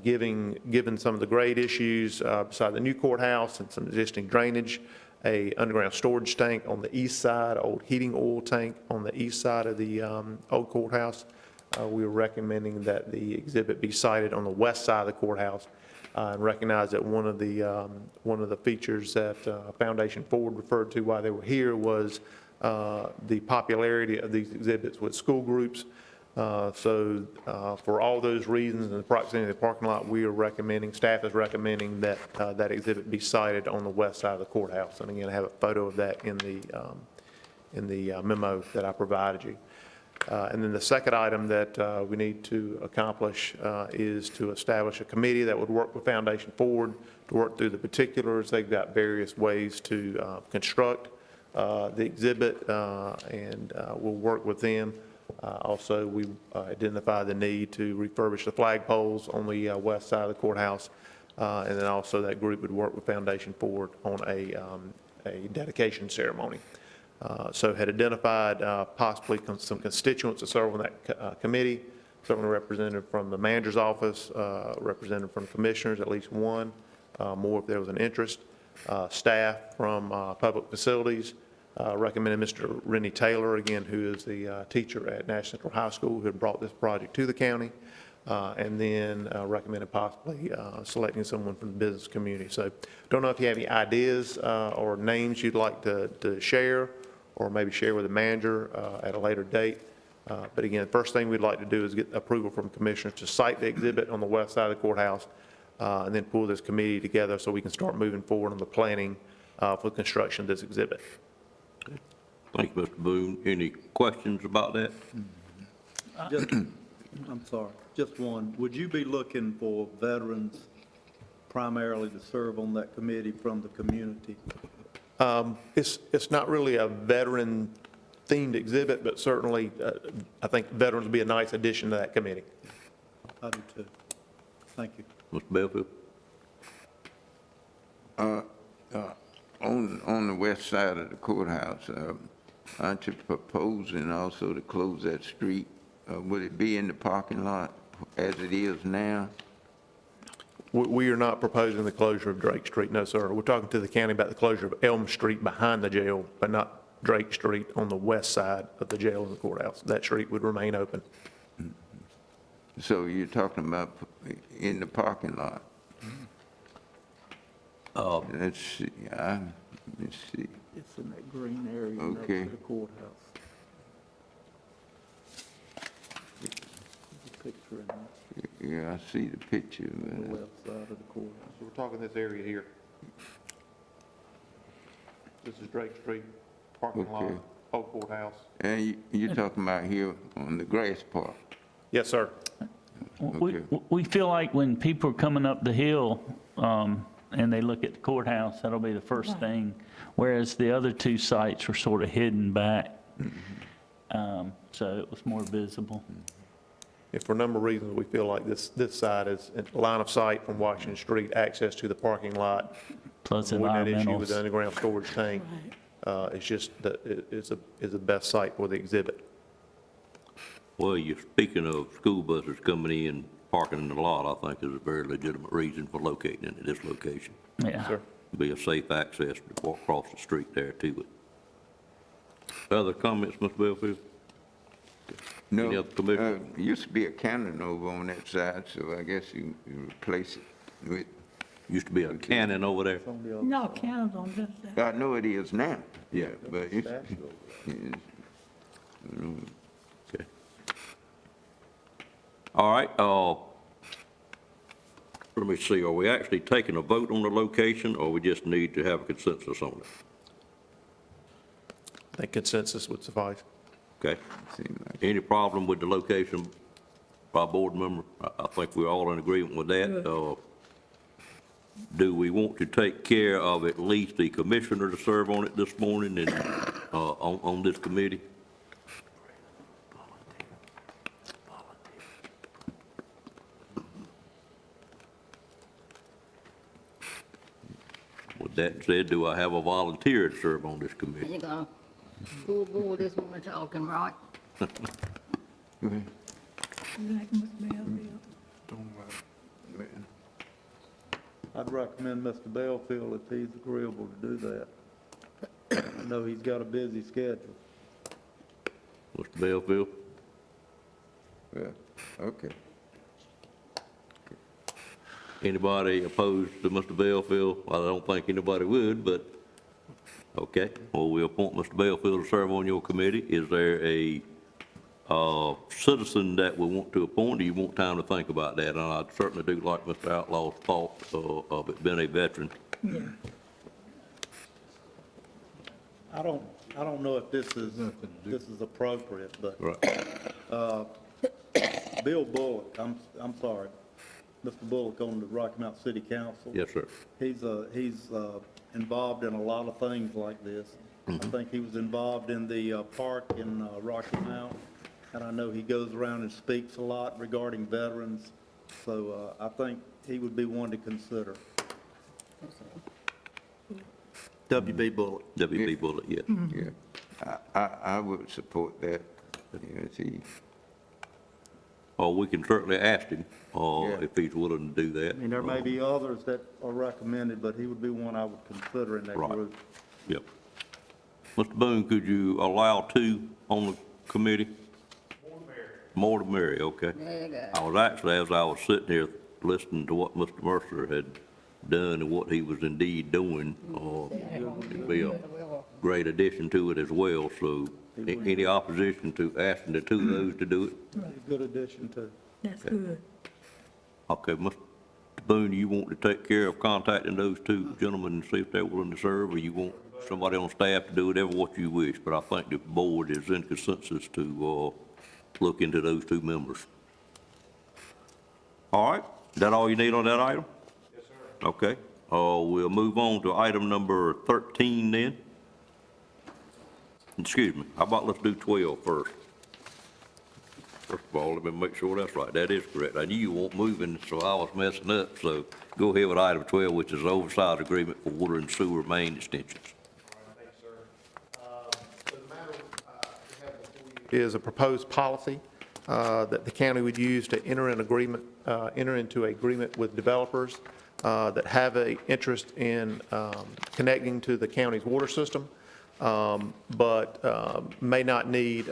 given some of the grade issues beside the new courthouse and some existing drainage, a underground storage tank on the east side, old heating oil tank on the east side of the old courthouse. We were recommending that the exhibit be sited on the west side of the courthouse. and recognize that one of the features that Foundation Forward referred to while they were here was the popularity of these exhibits with school groups. So for all those reasons and the proximity of the parking lot, we are recommending, staff is recommending that that exhibit be sited on the west side of the courthouse. And again, I have a photo of that in the memo that I provided you. And then the second item that we need to accomplish is to establish a committee that would work with Foundation Forward to work through the particulars. They've got various ways to construct the exhibit, and we'll work with them. Also, we identify the need to refurbish the flagpoles on the west side of the courthouse, and then also that group would work with Foundation Forward on a dedication ceremony. So had identified possibly some constituents to serve on that committee, certainly represented from the manager's office, represented from commissioners, at least one, more if there was an interest, staff from public facilities, recommended Mr. Rennie Taylor, again, who is the teacher at Nash Central High School, who had brought this project to the county, and then recommended possibly selecting someone from the business community. So don't know if you have any ideas or names you'd like to share, or maybe share with the manager at a later date. But again, first thing we'd like to do is get approval from commissioners to site the exhibit on the west side of the courthouse, and then pull this committee together so we can start moving forward on the planning for the construction of this exhibit. Thank you, Mr. Boone. Any questions about that? I'm sorry, just one. Would you be looking for veterans primarily to serve on that committee from the community? It's not really a veteran-themed exhibit, but certainly I think veterans would be a nice addition to that committee. I do too. Thank you. Mr. Belfield? On the west side of the courthouse, aren't you proposing also to close that street? Would it be in the parking lot as it is now? We are not proposing the closure of Drake Street, no, sir. We're talking to the county about the closure of Elm Street behind the jail, but not Drake Street on the west side of the jail and the courthouse. That street would remain open. So you're talking about in the parking lot? Let's see, let's see. It's in that green area next Okay. to the courthouse. There's a picture in there, Yeah, I see the picture. on the left side of the courthouse. So we're talking this area here. This is Drake Street, parking lot, Okay. old courthouse. And you're talking about here on the grass part? Yes, sir. We feel like when people are coming up the hill and they look at the courthouse, that'll be the first thing, whereas the other two sites were sort of hidden back, so it was more visible. If for a number of reasons, we feel like this side is in line of sight from Washington Street, access to the parking lot. Plus Avoiding that issue with environmentals. the underground storage tank. It's just that it's the best site for the exhibit. Well, you're speaking of school buses coming in, parking in the lot, I think is a very legitimate reason for locating it at this location. Yeah. Sir. Be a safe access to walk across the street there to it. Other comments, Mr. Belfield? No, Any other commissioners? used to be a cannon over on that side, so I guess you replace it with, Used to be a cannon over there. On the other No, Canada on this side. I know it is now, yeah, but it's, statue over there. Okay. All right, let me see, are we actually taking a vote on the location, or we just need to have a consensus on it? I think consensus would suffice. Okay? seems like, Any problem with the location by board member? I think we're all in agreement with that. Do we want to take care of at least the commissioner to serve on it this morning and, on this committee? With that said, do I have a volunteer to serve on this committee? There you go. School board is what we're talking, right? Like Ms. Belfield. I'd recommend Mr. Belfield if he's agreeable to do that. I know he's got a busy schedule. Mr. Belfield? yeah, okay. Anybody opposed to Mr. Bellfield? Well, I don't think anybody would, but, okay. Well, we'll appoint Mr. Bellfield to serve on your committee. Is there a citizen that we want to appoint? Do you want time to think about that? And I certainly do like Mr. Outlaw's thought of it being a veteran. I don't know if this is appropriate, but Right. Bill Bullock, I'm sorry, Mr. Bullock on the Rocky Mount City Council. Yes, sir. He's involved in a lot of things like this. I think he was involved in the park in Rocky Mount, and I know he goes around and speaks a lot regarding veterans. So I think he would be one to consider. W.B. Bullock. W.B. Bullock, yes. Yeah, I would support that. Yeah, see, Or we can certainly ask him, if he's willing to do that. I mean, there may be others that are recommended, but he would be one I would consider in that Right. group. Yep. Mr. Boone, could you allow 2 on the committee? More the merrier, okay. Yeah, you got it. I was actually, as I was sitting here listening to what Mr. Mercer had done and what he was indeed doing, it'd be a great addition to it as well. So any opposition to asking the 2 of those to do it? Good addition to. That's good. Okay, Mr. Boone, you want to take care of contacting those 2 gentlemen and see if they're willing to serve, or you want somebody on staff to do whatever what you wish? But I think the board is in consensus to look into those 2 members. All right, is that all you need on that item? Yes, sir. Okay, we'll move on to item number 13 then. Excuse me, how about let's do 12 first? First of all, let me make sure that's right. That is correct. I knew you weren't moving, so I was messing up. So go ahead with item 12, which is oversized agreement for water and sewer main extensions. Is a proposed policy that the county would use to enter into agreement with developers that have an interest in connecting to the county's water system, but may not need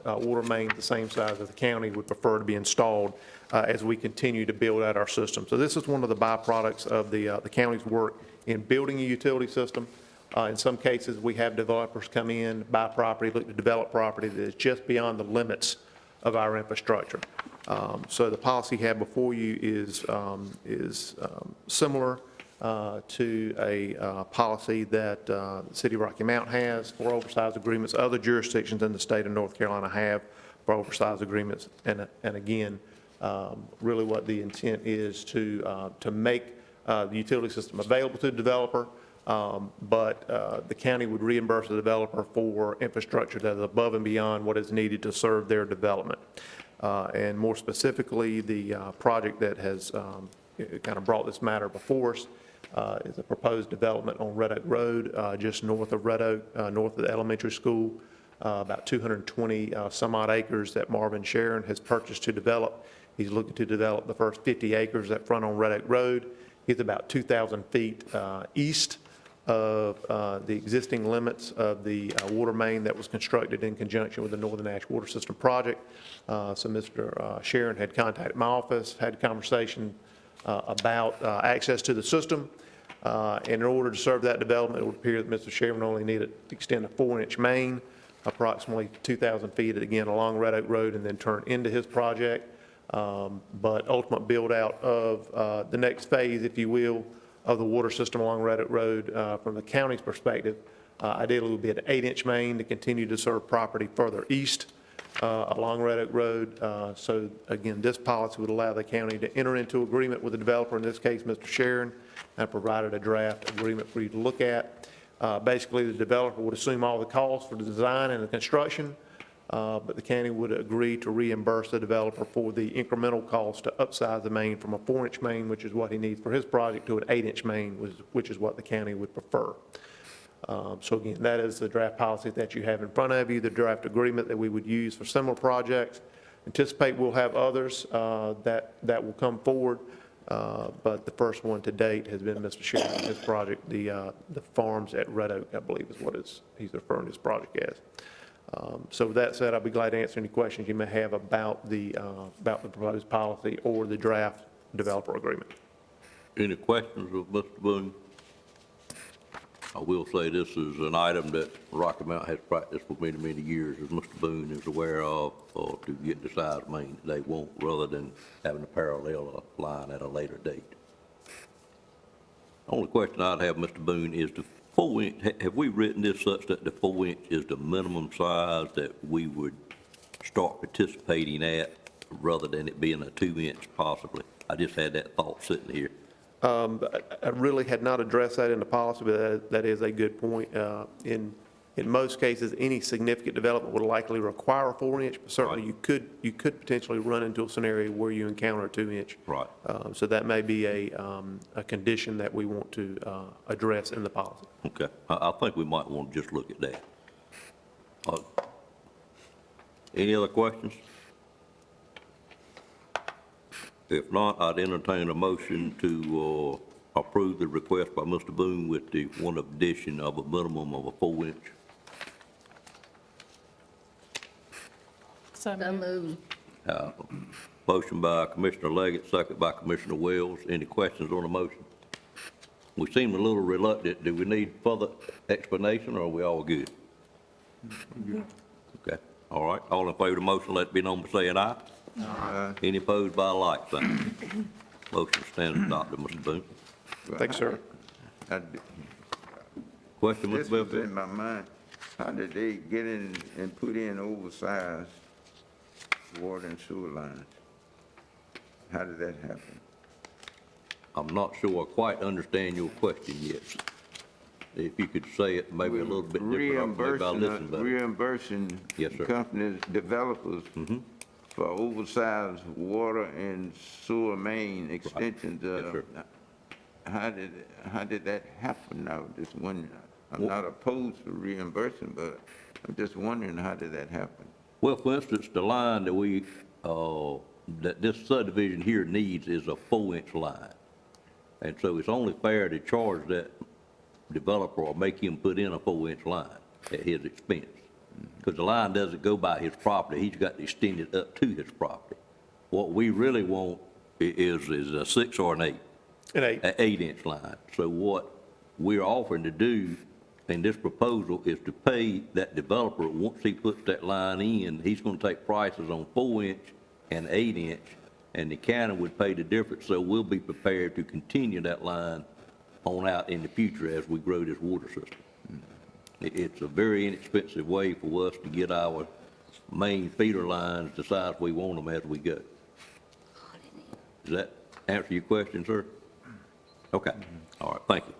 water mains the same size as the county would prefer to be installed as we continue to build out our system. So this is one of the byproducts of the county's work in building a utility system. In some cases, we have developers come in, buy property, look to develop property that is just beyond the limits of our infrastructure. So the policy you have before you is similar to a policy that the City of Rocky Mount has for oversized agreements. Other jurisdictions in the state of North Carolina have for oversized agreements. And again, really what the intent is to make the utility system available to the developer, but the county would reimburse the developer for infrastructure that is above and beyond what is needed to serve their development. And more specifically, the project that has kind of brought this matter before us is a proposed development on Red Oak Road, just north of Red Oak, north of the elementary school, about 220 some odd acres that Marvin Sharon has purchased to develop. He's looking to develop the first 50 acres that front on Red Oak Road. He's about 2,000 feet east of the existing limits of the water main that was constructed in conjunction with the Northern Nash Water System project. So Mr. Sharon had contacted my office, had a conversation about access to the system. And in order to serve that development, it would appear that Mr. Sharon only needed to extend a 4-inch main, approximately 2,000 feet, again, along Red Oak Road, and then turn into his project. But ultimate build out of the next phase, if you will, of the water system along Red Oak Road from the county's perspective, ideally would be an 8-inch main to continue to serve property further east along Red Oak Road. So again, this policy would allow the county to enter into agreement with the developer, in this case, Mr. Sharon, and provided a draft agreement for you to look at. Basically, the developer would assume all the costs for the design and the construction, but the county would agree to reimburse the developer for the incremental cost to upsize the main from a 4-inch main, which is what he needs for his project, to an 8-inch main, which is what the county would prefer. So again, that is the draft policy that you have in front of you, the draft agreement that we would use for similar projects. Anticipate we'll have others that will come forward, but the first one to date has been Mr. Sharon, his project, the farms at Red Oak, I believe is what he's referring to his project as. So with that said, I'll be glad to answer any questions you may have about the proposed policy or the draft developer agreement. Any questions of Mr. Boone? I will say this is an item that Rocky Mount has practiced for many, many years, as Mr. Boone is aware of, to get the size main that they want, rather than having a parallel line at a later date. Only question I'd have, Mr. Boone, is the 4-inch, have we written this such that the 4-inch is the minimum size that we would start participating at, rather than it being a 2-inch possibly? I just had that thought sitting here. I really had not addressed that in the policy, but that is a good point. In most cases, any significant development would likely require a 4-inch, but certainly Right. you could potentially run into a scenario where you encounter a 2-inch. Right. So that may be a condition that we want to address in the policy. Okay, I think we might want to just look at that. Any other questions? If not, I'd entertain a motion to approve the request by Mr. Boone with the one addition of a minimum of a 4-inch. So moved. Motion by Commissioner Leggett, second by Commissioner Wells. Any questions on the motion? We seem a little reluctant. Do we need further explanation, or are we all good? Okay, all right. All in favor of the motion, let it be known by saying aye. Any opposed by a like sign? Motion stands adopted, Mr. Boone. Thanks, sir. Question, This Mr. was Bellfield? in my mind. How did they get in and put in oversized water and sewer lines? How did that happen? I'm not sure I quite understand your question yet. If you could say it maybe a little bit different, maybe I'll listen better. Reimbursing Yes, sir. companies, developers for oversized water and sewer main extensions. Yes, sir. How did that happen now? Just wondering. I'm not opposed to reimbursing, but I'm just wondering, how did that happen? Well, for instance, the line that we, that this subdivision here needs is a 4-inch line. And so it's only fair to charge that developer or make him put in a 4-inch line at his expense. Because the line doesn't go by his property, he's got to extend it up to his property. What we really want is a 6 or an 8. An 8. An 8-inch line. So what we're offering to do in this proposal is to pay that developer, once he puts that line in, he's gonna take prices on 4-inch and 8-inch, and the county would pay the difference, so we'll be prepared to continue that line on out in the future as we grow this water system. It's a very inexpensive way for us to get our main feeder lines the size we want them as we go. Does that answer your question, sir? Okay, all right, thank you.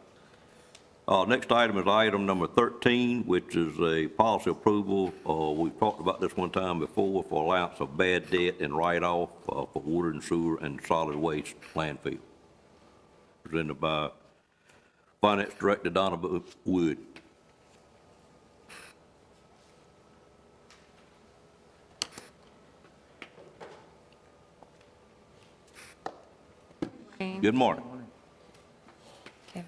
Next item is item number 13, which is a policy approval. We've talked about this one time before for allowance of bad debt and write-off for water and sewer and solid waste landfill. Presented by Finance Director Donna Wood. Good morning. Okay.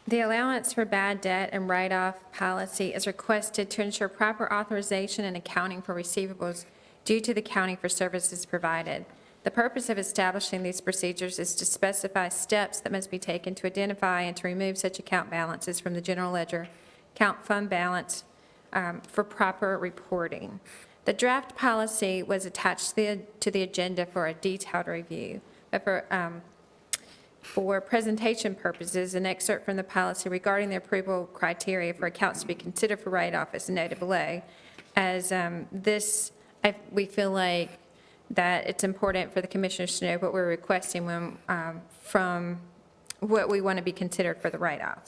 The allowance for bad debt and write-off policy is requested to ensure proper authorization and accounting for receivables due to the county for services provided. The purpose of establishing these procedures is to specify steps that must be taken to identify and to remove such account balances from the general ledger, account fund balance for proper reporting. The draft policy was attached to the agenda for a detailed review. But for presentation purposes, an excerpt from the policy regarding the approval criteria for accounts to be considered for write-off is noted below. As we feel like that it's important for the commissioners to know what we're requesting when, from what we want to be considered for the write-off.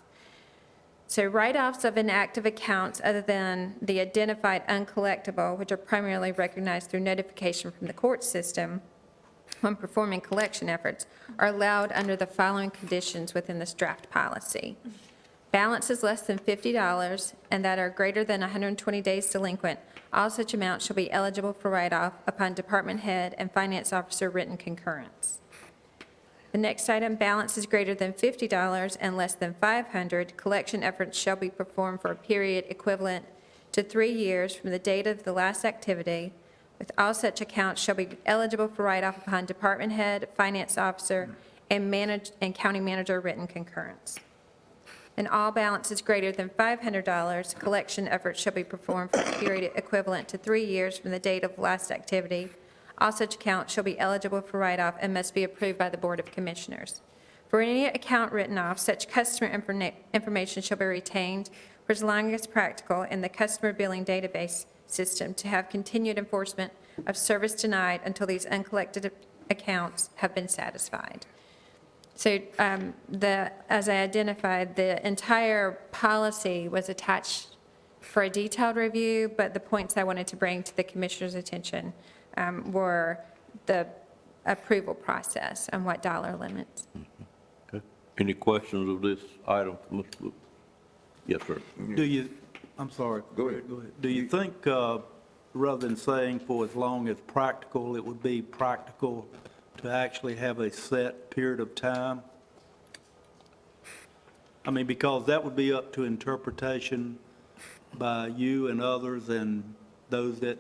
So write-offs of inactive accounts other than the identified uncollectible, which are primarily recognized through notification from the court system when performing collection efforts, are allowed under the following conditions within this draft policy. Balances less than $50 and that are greater than 120 days delinquent, all such amounts shall be eligible for write-off upon department head and finance officer written concurrence. The next item, balances greater than $50 and less than $500, collection efforts shall be performed for a period equivalent to 3 years from the date of the last activity, with all such accounts shall be eligible for write-off upon department head, finance officer, and county manager written concurrence. In all balances greater than $500, collection efforts shall be performed for a period equivalent to 3 years from the date of last activity. All such accounts shall be eligible for write-off and must be approved by the Board of Commissioners. For any account written off, such customer information shall be retained for as long as practical in the customer billing database system to have continued enforcement of service denied until these uncollected accounts have been satisfied. So as I identified, the entire policy was attached for a detailed review, but the points I wanted to bring to the Commissioner's attention were the approval process and what dollar limits. Okay. Any questions of this item, Mr. Blue? Yes, sir. I'm sorry. Go ahead. Do you think, rather than saying for as long as practical, it would be practical to actually have a set period of time? I mean, because that would be up to interpretation by you and others and those that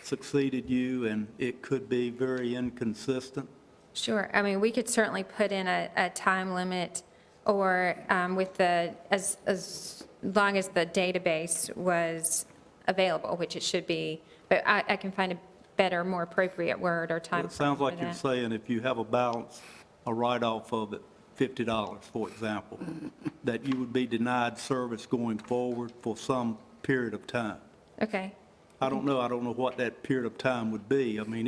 succeeded you, and it could be very inconsistent. Sure. I mean, we could certainly put in a time limit or with the, as long as the database was available, which it should be, but I can find a better, more appropriate word or time. It sounds like for you're that. saying if you have a balance, a write-off of it, $50, for example, that you would be denied service going forward for some period of time. Okay. I don't know what that period of time would be. I mean,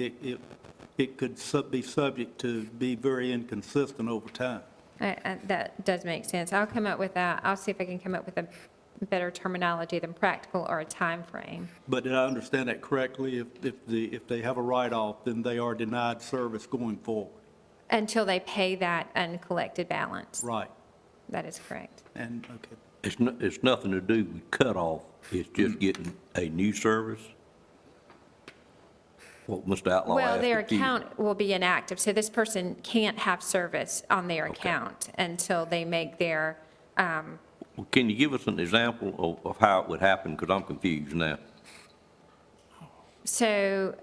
it could be subject to be very inconsistent over time. That does make sense. I'll come up with that. I'll see if I can come up with a better terminology than practical or a time frame. But did I understand that correctly? If they have a write-off, then they are denied service going forward? Until they pay that uncollected balance. Right. That is correct. And, okay. It's nothing to do with cutoff, it's just getting a new service? What Mr. Outlaw asked. Well, their if he- account will be inactive, so this person can't have service on their account until they make their, Well, can you give us an example of how it would happen, because I'm confused now? so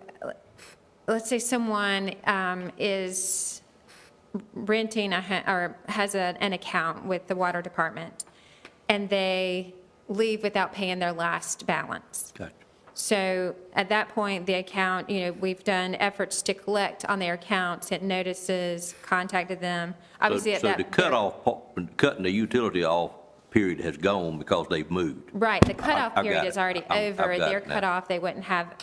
let's say someone is renting or has an account with the water department, and they leave without paying their last balance. Gotcha. So at that point, the account, we've done efforts to collect on their account, sent notices, contacted them. Obviously, at So that. the cutoff, cutting the utility off period has gone because they've moved? Right, the cutoff I've period got is it. already I've over. got They're it now. cut off, they wouldn't have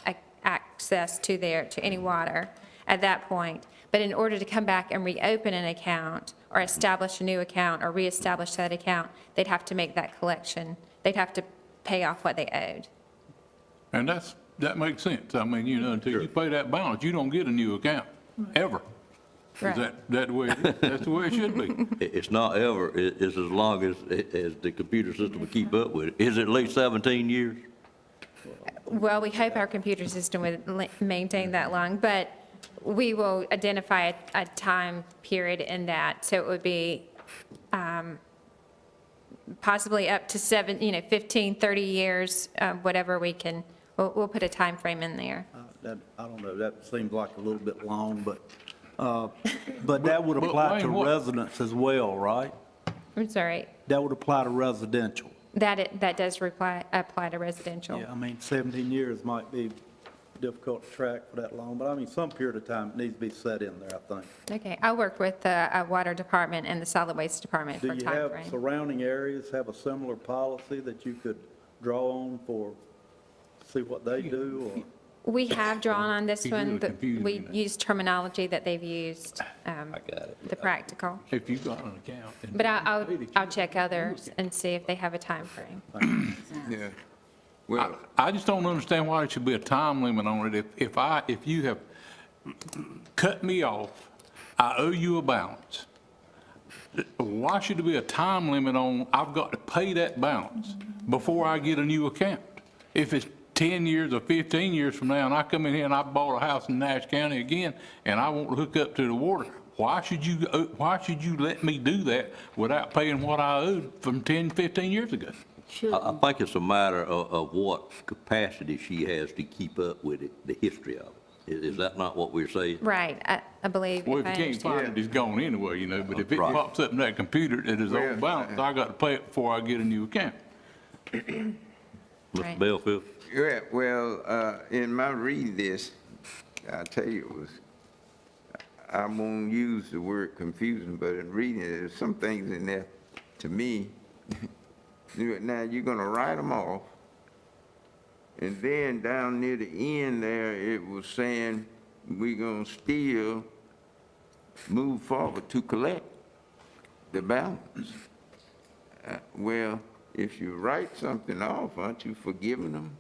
access to any water at that point. But in order to come back and reopen an account, or establish a new account, or reestablish that account, they'd have to make that collection. They'd have to pay off what they owed. And that makes sense. I mean, until you pay that balance, you don't get a new account, ever. Right. Is that the way it is? That's the way it should be. It's not ever, it's as long as the computer system will keep up with it. Is it at least 17 years? Well, we hope our computer system would maintain that long, but we will identify a time period in that. So it would be possibly up to 15, 30 years, whatever we can, we'll put a time frame in there. I don't know, that seems like a little bit long, but that would apply to Wayne, what- residents as well, right? I'm sorry, That would apply to residential. that does apply to residential. Yeah, I mean, 17 years might be difficult to track for that long, but I mean, some period of time needs to be set in there, I think. Okay, I'll work with the water department and the solid waste department Do for you time have frame. surrounding areas have a similar policy that you could draw on for, see what they do, or? We have drawn on this He's one, really but confusing we me now. use terminology that they've used, I got it. the practical. If you got an account. and- But I'll check others and see if they have a time frame. Yeah. Well, I just don't understand why there should be a time limit on it. If you have cut me off, I owe you a balance. Why should there be a time limit on, I've got to pay that balance before I get a new account? If it's 10 years or 15 years from now, and I come in here and I bought a house in Nash County again, and I want to hook up to the water, why should you let me do that without paying what I owed from 10, 15 years ago? I think it's a matter of what capacity she has to keep up with it, the history of it. Is that not what we're saying? Right, I believe. Well, if I you can't understand. find it, it's gone anyway, you know, but if it Right. pops up in that computer that is over balance, I got to pay it before I get a new account. Mr. Right. Belfield? Yeah, well, in my reading this, I tell you, it was, I won't use the word confusing, but in reading it, there's some things in there, to me, now you're gonna write them off, and then down near the end there, it was saying, we're gonna still move forward to collect the balance. Well, if you write something off, aren't you forgiving them?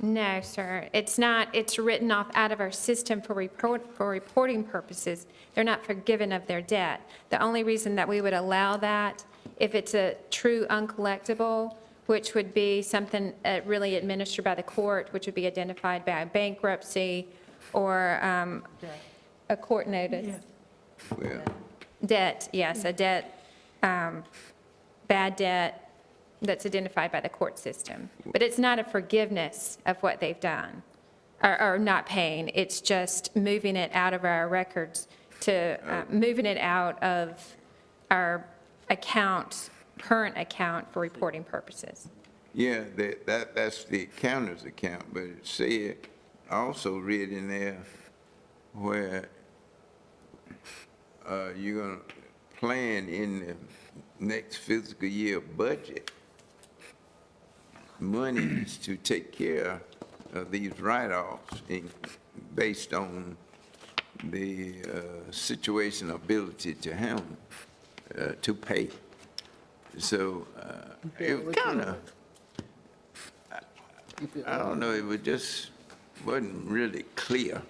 No, sir. It's not, it's written off out of our system for reporting purposes. They're not forgiven of their debt. The only reason that we would allow that, if it's a true uncollectible, which would be something really administered by the court, which would be identified by a bankruptcy or a court notice. Well, Debt, yes, a debt, bad debt that's identified by the court system. But it's not a forgiveness of what they've done, or not paying. It's just moving it out of our records to, moving it out of our account, current account for reporting purposes. yeah, that's the accountor's account, but it said, I also read in there where you're gonna plan in the next fiscal year budget monies to take care of these write-offs based on the situation ability to handle, to pay. So it was kind of, I don't know, it was just wasn't really clear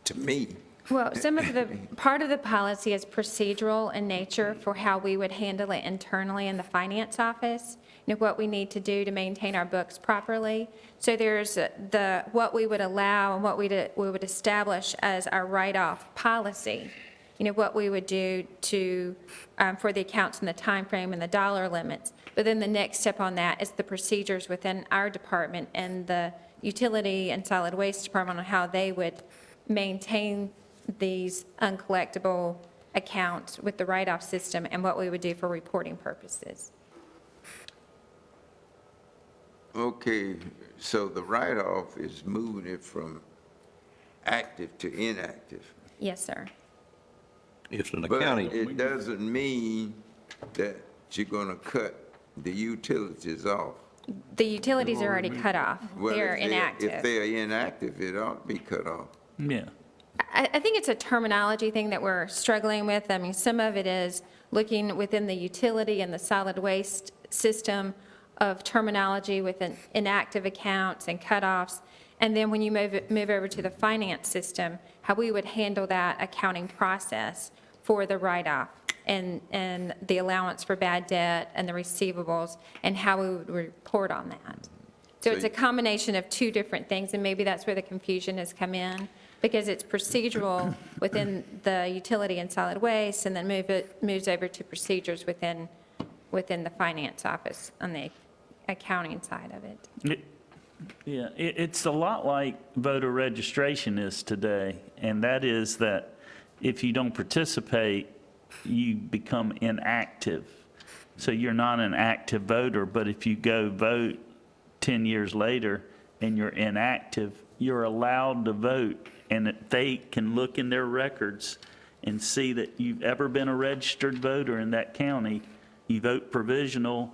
to me. Well, some of the, part of the policy is procedural in nature for how we would handle it internally in the finance office, you know, what we need to do to maintain our books properly. So there's what we would allow and what we would establish as our write-off policy, you know, what we would do to, for the accounts and the time frame and the dollar limits. But then the next step on that is the procedures within our department and the utility and solid waste department on how they would maintain these uncollectible accounts with the write-off system and what we would do for reporting purposes. Okay, so the write-off is moving it from active to inactive. Yes, sir. It's an But accounting. it doesn't mean that you're gonna cut the utilities off. The utilities are already cut off. Well, They're If inactive. they're inactive, it ought to be cut off. Yeah. I think it's a terminology thing that we're struggling with. I mean, some of it is looking within the utility and the solid waste system of terminology within inactive accounts and cutoffs. And then when you move over to the finance system, how we would handle that accounting process for the write-off and the allowance for bad debt and the receivables and how we would report on that. So it's a combination of two different things, and maybe that's where the confusion has come in, because it's procedural within the utility and solid waste, and then moves over to procedures within the finance office on the accounting side of it. Yeah, it's a lot like voter registration is today, and that is that if you don't participate, you become inactive. So you're not an active voter, but if you go vote 10 years later and you're inactive, you're allowed to vote, and that they can look in their records and see that you've ever been a registered voter in that county. You vote provisional,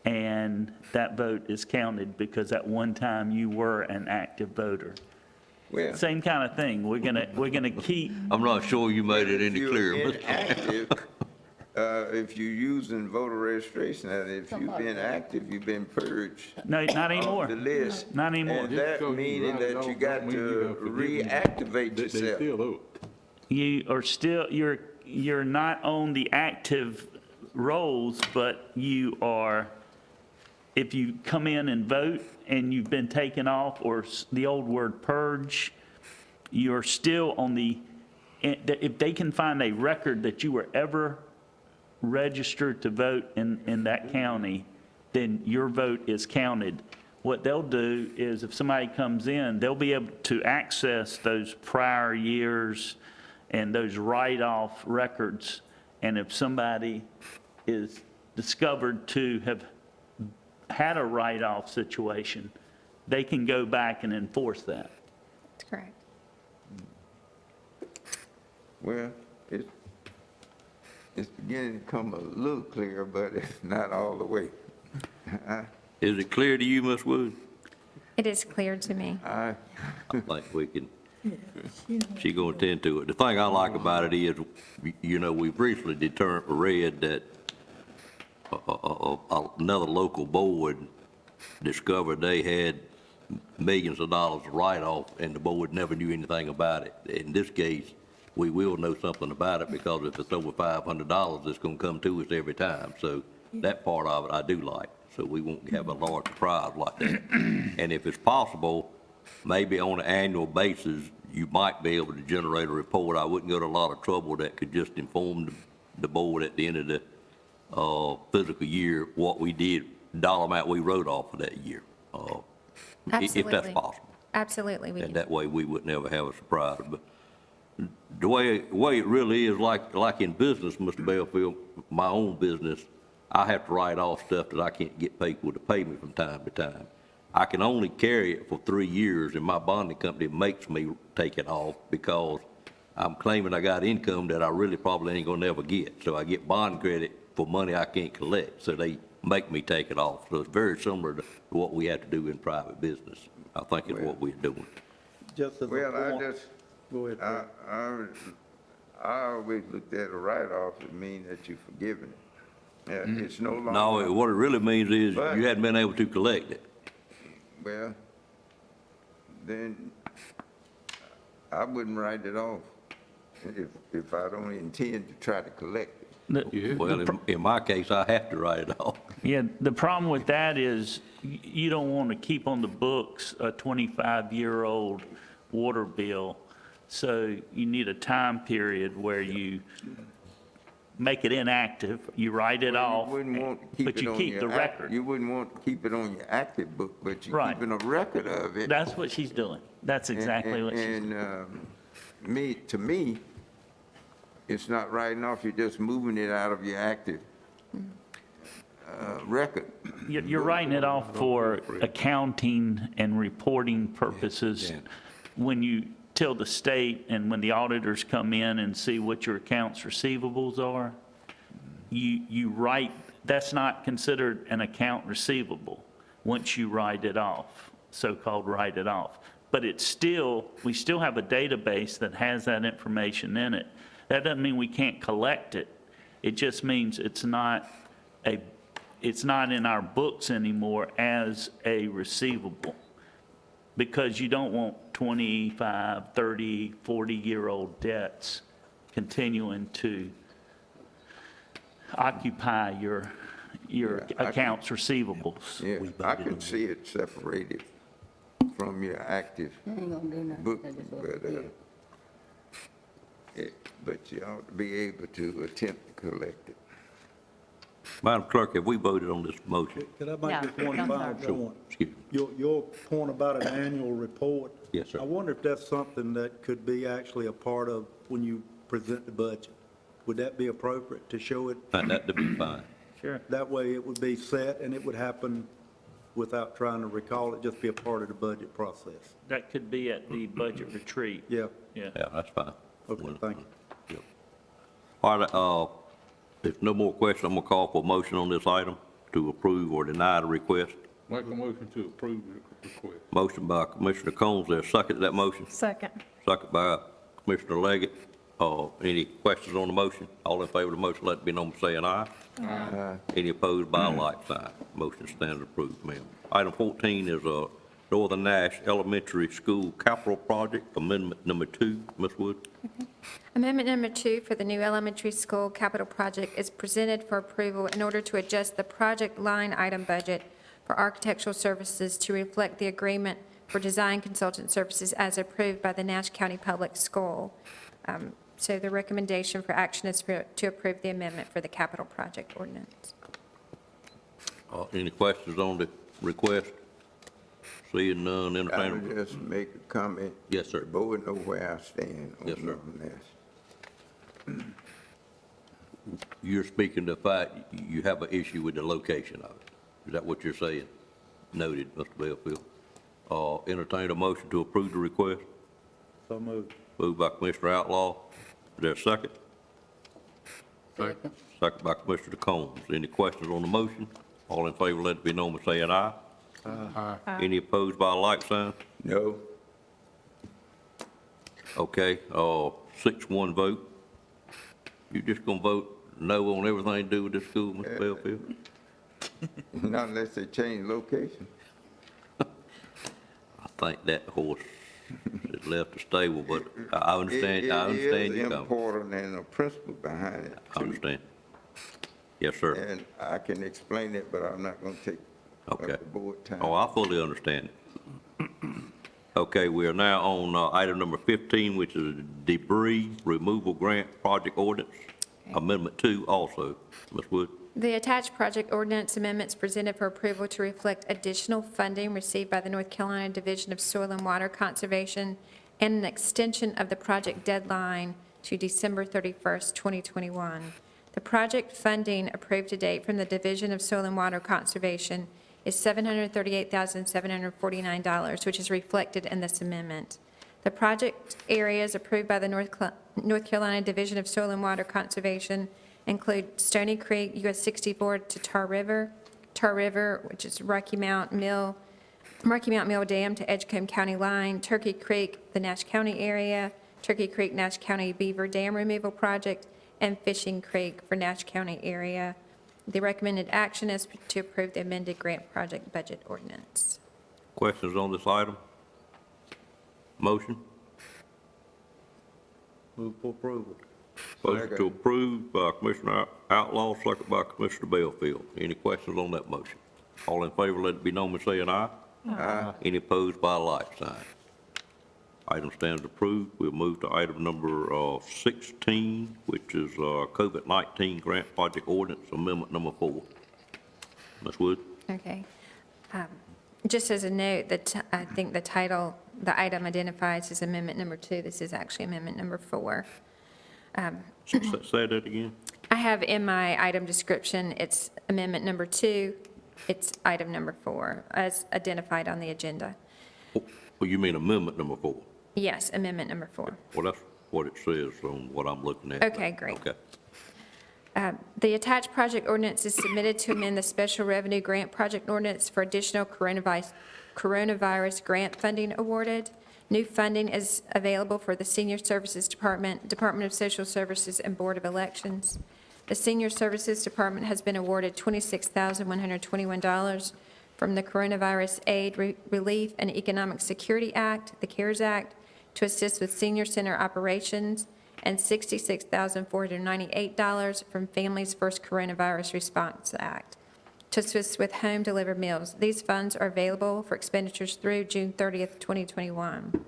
and that vote is counted because at one time you were an active voter. Well, Same kind of thing. We're gonna keep. I'm not sure you made it any if clearer. you're but- inactive, if you're using voter registration, and if you've been active, you've been purged. No, not anymore. Off the list. Not anymore. And that because you meaning write it that you off got don't mean you to have forgiveness. reactivate They yourself. still owe it. You are still, you're not on the active rolls, but you are, if you come in and vote and you've been taken off, or the old word purge, you're still on the, if they can find a record that you were ever registered to vote in that county, then your vote is counted. what they'll do is if somebody comes in, they'll be able to access those prior years and those write-off records. And if somebody is discovered to have had a write-off situation, they can go back and enforce that. That's correct. Well, it's beginning to come a little clear, but it's not all the way. Is it clear to you, Ms. Wood? It is clear to me. I think we can, she gonna attend to it. The thing I like about it is, you know, we've recently read that another local board discovered they had millions of dollars of write-off, and the board never knew anything about it. In this case, we will know something about it, because if it's over $500, it's gonna come to us every time. So that part of it I do like, so we won't have a large surprise like that. And if it's possible, maybe on an annual basis, you might be able to generate a report. I wouldn't go to a lot of trouble that could just inform the board at the end of the physical year what we did, dollar amount we wrote off of that year, if that's possible. Absolutely, we And can. that way, we would never have a surprise. But the way it really is, like in business, Mr. Belfield, my own business, I have to write off stuff that I can't get people to pay me from time to time. I can only carry it for 3 years, and my bonding company makes me take it off because I'm claiming I got income that I really probably ain't gonna never get. So I get bond credit for money I can't collect, so they make me take it off. So it's very similar to what we have to do in private business. I think it's what we're doing. Just as a Well, point. Go ahead, Fred. I always looked at a write-off as mean that you're forgiving it. Yeah, it's no longer. No, what it really means is But- you hadn't been able to collect it. Well, then I wouldn't write it off if I don't intend to try to collect it. Well, in my case, I have to write it off. Yeah, the problem with that is you don't want to keep on the books a 25-year-old water bill. So you need a time period where you make it inactive, you write it off, You wouldn't want to keep but it you on keep your the record. You wouldn't want to keep it on your active book, but you're Right. keeping a record of it. That's what she's doing. That's exactly what she's doing. And to me, it's not writing off, you're just moving it out of your active record. You're writing it off for accounting and reporting purposes. When you tell the state and when the auditors come in and see what your accounts receivables are, you write, that's not considered an account receivable once you write it off, so-called write it off. But it's still, we still have a database that has that information in it. That doesn't mean we can't collect it. It just means it's not in our books anymore as a receivable, because you don't want 25, 30, 40-year-old debts continuing to occupy your accounts receibles. Yeah, I can see it separated from your active Ain't gonna do nothing. book, I just want to but you ought to be able to attempt to collect it. Madam Clerk, have we voted on this motion? Could I make No, just one no, final sir. point? Excuse me. Your point about an annual report. Yes, sir. I wonder if that's something that could be actually a part of when you present the budget. Would that be appropriate to show it? That'd be fine. Sure. That way it would be set and it would happen without trying to recall it, just be a part of the budget process. That could be at the budget retreat. Yeah, Yeah. Yeah, that's fine. okay, thank you. All right, if no more questions, I'm gonna call for a motion on this item to approve or deny the request. Make a motion to approve the request. Motion by Commissioner Combs, there a second to that motion? Second. Second by Commissioner Leggett. Any questions on the motion? All in favor of the motion, let it be known by saying aye. Any opposed by a like sign? Motion stands approved, ma'am. Item 14 is Northern Nash Elementary School Capital Project, Amendment Number 2. Ms. Wood? Amendment number 2 for the new elementary school capital project is presented for approval in order to adjust the project line item budget for architectural services to reflect the agreement for design consultant services as approved by the Nash County Public School. So the recommendation for action is to approve the amendment for the capital project ordinance. Any questions on the request? Seeing none, I entertain. would just make a comment. Yes, sir. The board know where I stand on Yes, sir. this. You're speaking to the fact you have an issue with the location of it. Is that what you're saying? Noted, Mr. Bellfield. Entertain a motion to approve the request. So moved. Moved by Commissioner Outlaw. Is there a second? Second. Second by Commissioner Combs. Any questions on the motion? All in favor, let it be known by saying aye. Aye. Any opposed by a like sign? No, Okay, 6-1 vote. You just gonna vote no on everything to do with this school, Mr. Bellfield? not unless they change location. I think that horse is left the stable, but I understand you It is coming. important and a principle behind it. I too. understand. Yes, sir. And I can explain it, but I'm not gonna take up Okay. the board time. Oh, I fully understand it. Okay, we are now on item number 15, which is debris removal grant project ordinance, Amendment 2 also. Ms. Wood? The attached project ordinance amendments presented for approval to reflect additional funding received by the North Carolina Division of Soil and Water Conservation and an extension of the project deadline to December 31st, 2021. The project funding approved to date from the Division of Soil and Water Conservation is $738,749, which is reflected in this amendment. The project areas approved by the North Carolina Division of Soil and Water Conservation include Stony Creek, US 64 to Tar River, which is Rocky Mount Mill Dam to Edgecombe County line, Turkey Creek, the Nash County area, Turkey Creek, Nash County Beaver Dam Removal Project, and Fishing Creek for Nash County area. The recommended action is to approve the amended grant project budget ordinance. Questions on this item? Motion? Move for approval. Motion to approve by Commissioner Outlaw, second by Commissioner Bellfield. Any questions on that motion? All in favor, let it be known by saying aye. Aye. Any opposed by a like sign? Item stands approved. We'll move to item number 16, which is COVID-19 grant project ordinance amendment number 4. Ms. Wood? Okay. Just as a note, I think the title, the item identifies as amendment number 2. This is actually amendment number 4. Say that again. I have in my item description, it's amendment number 2, it's item number 4, as identified on the agenda. Well, you mean amendment number 4? Yes, amendment number 4. Well, that's what it says on what I'm looking at. Okay, great. Okay. The attached project ordinance is submitted to amend the special revenue grant project ordinance for additional coronavirus grant funding awarded. New funding is available for the Senior Services Department, Department of Social Services, and Board of Elections. The Senior Services Department has been awarded $26,121 from the Coronavirus Aid, Relief, and Economic Security Act, the CARES Act, to assist with senior center operations, and $66,498 from Families First Coronavirus Response Act to assist with home-delivered meals. These funds are available for expenditures through June 30th, 2021.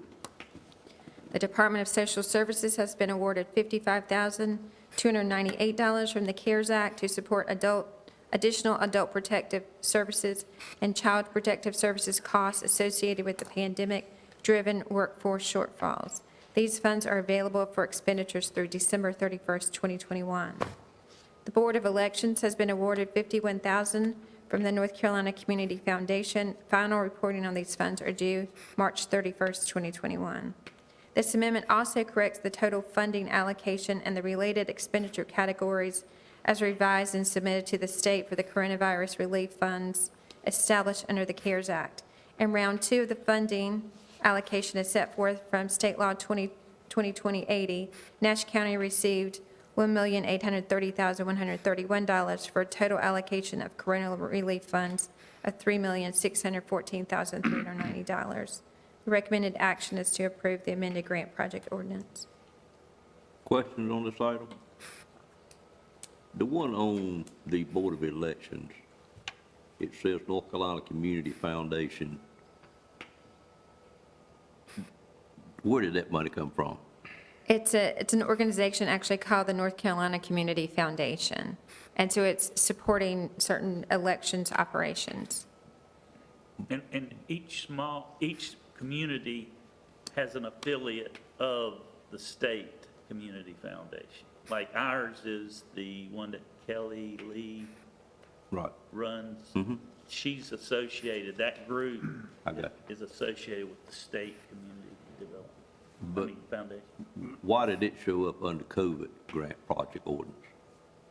The Department of Social Services has been awarded $55,298 from the CARES Act to support additional adult protective services and child protective services costs associated with the pandemic-driven workforce shortfalls. These funds are available for expenditures through December 31st, 2021. The Board of Elections has been awarded $51,000 from the North Carolina Community Foundation. Final reporting on these funds are due March 31st, 2021. This amendment also corrects the total funding allocation and the related expenditure categories as revised and submitted to the state for the coronavirus relief funds established under the CARES Act. In round 2 of the funding allocation is set forth from State Law 2020-80. Nash County received $1,830,131 for a total allocation of corona relief funds of $3,614,390. The recommended action is to approve the amended grant project ordinance. Questions on this item? The one on the Board of Elections, it says North Carolina Community Foundation. Where did that money come from? It's an organization actually called the North Carolina Community Foundation, and so it's supporting certain elections operations. And each community has an affiliate of the state community foundation. Like ours is the one that Kelly Lee Right. runs. She's associated, that group I got is associated with the state community development, But- foundation. Why did it show up under COVID grant project ordinance?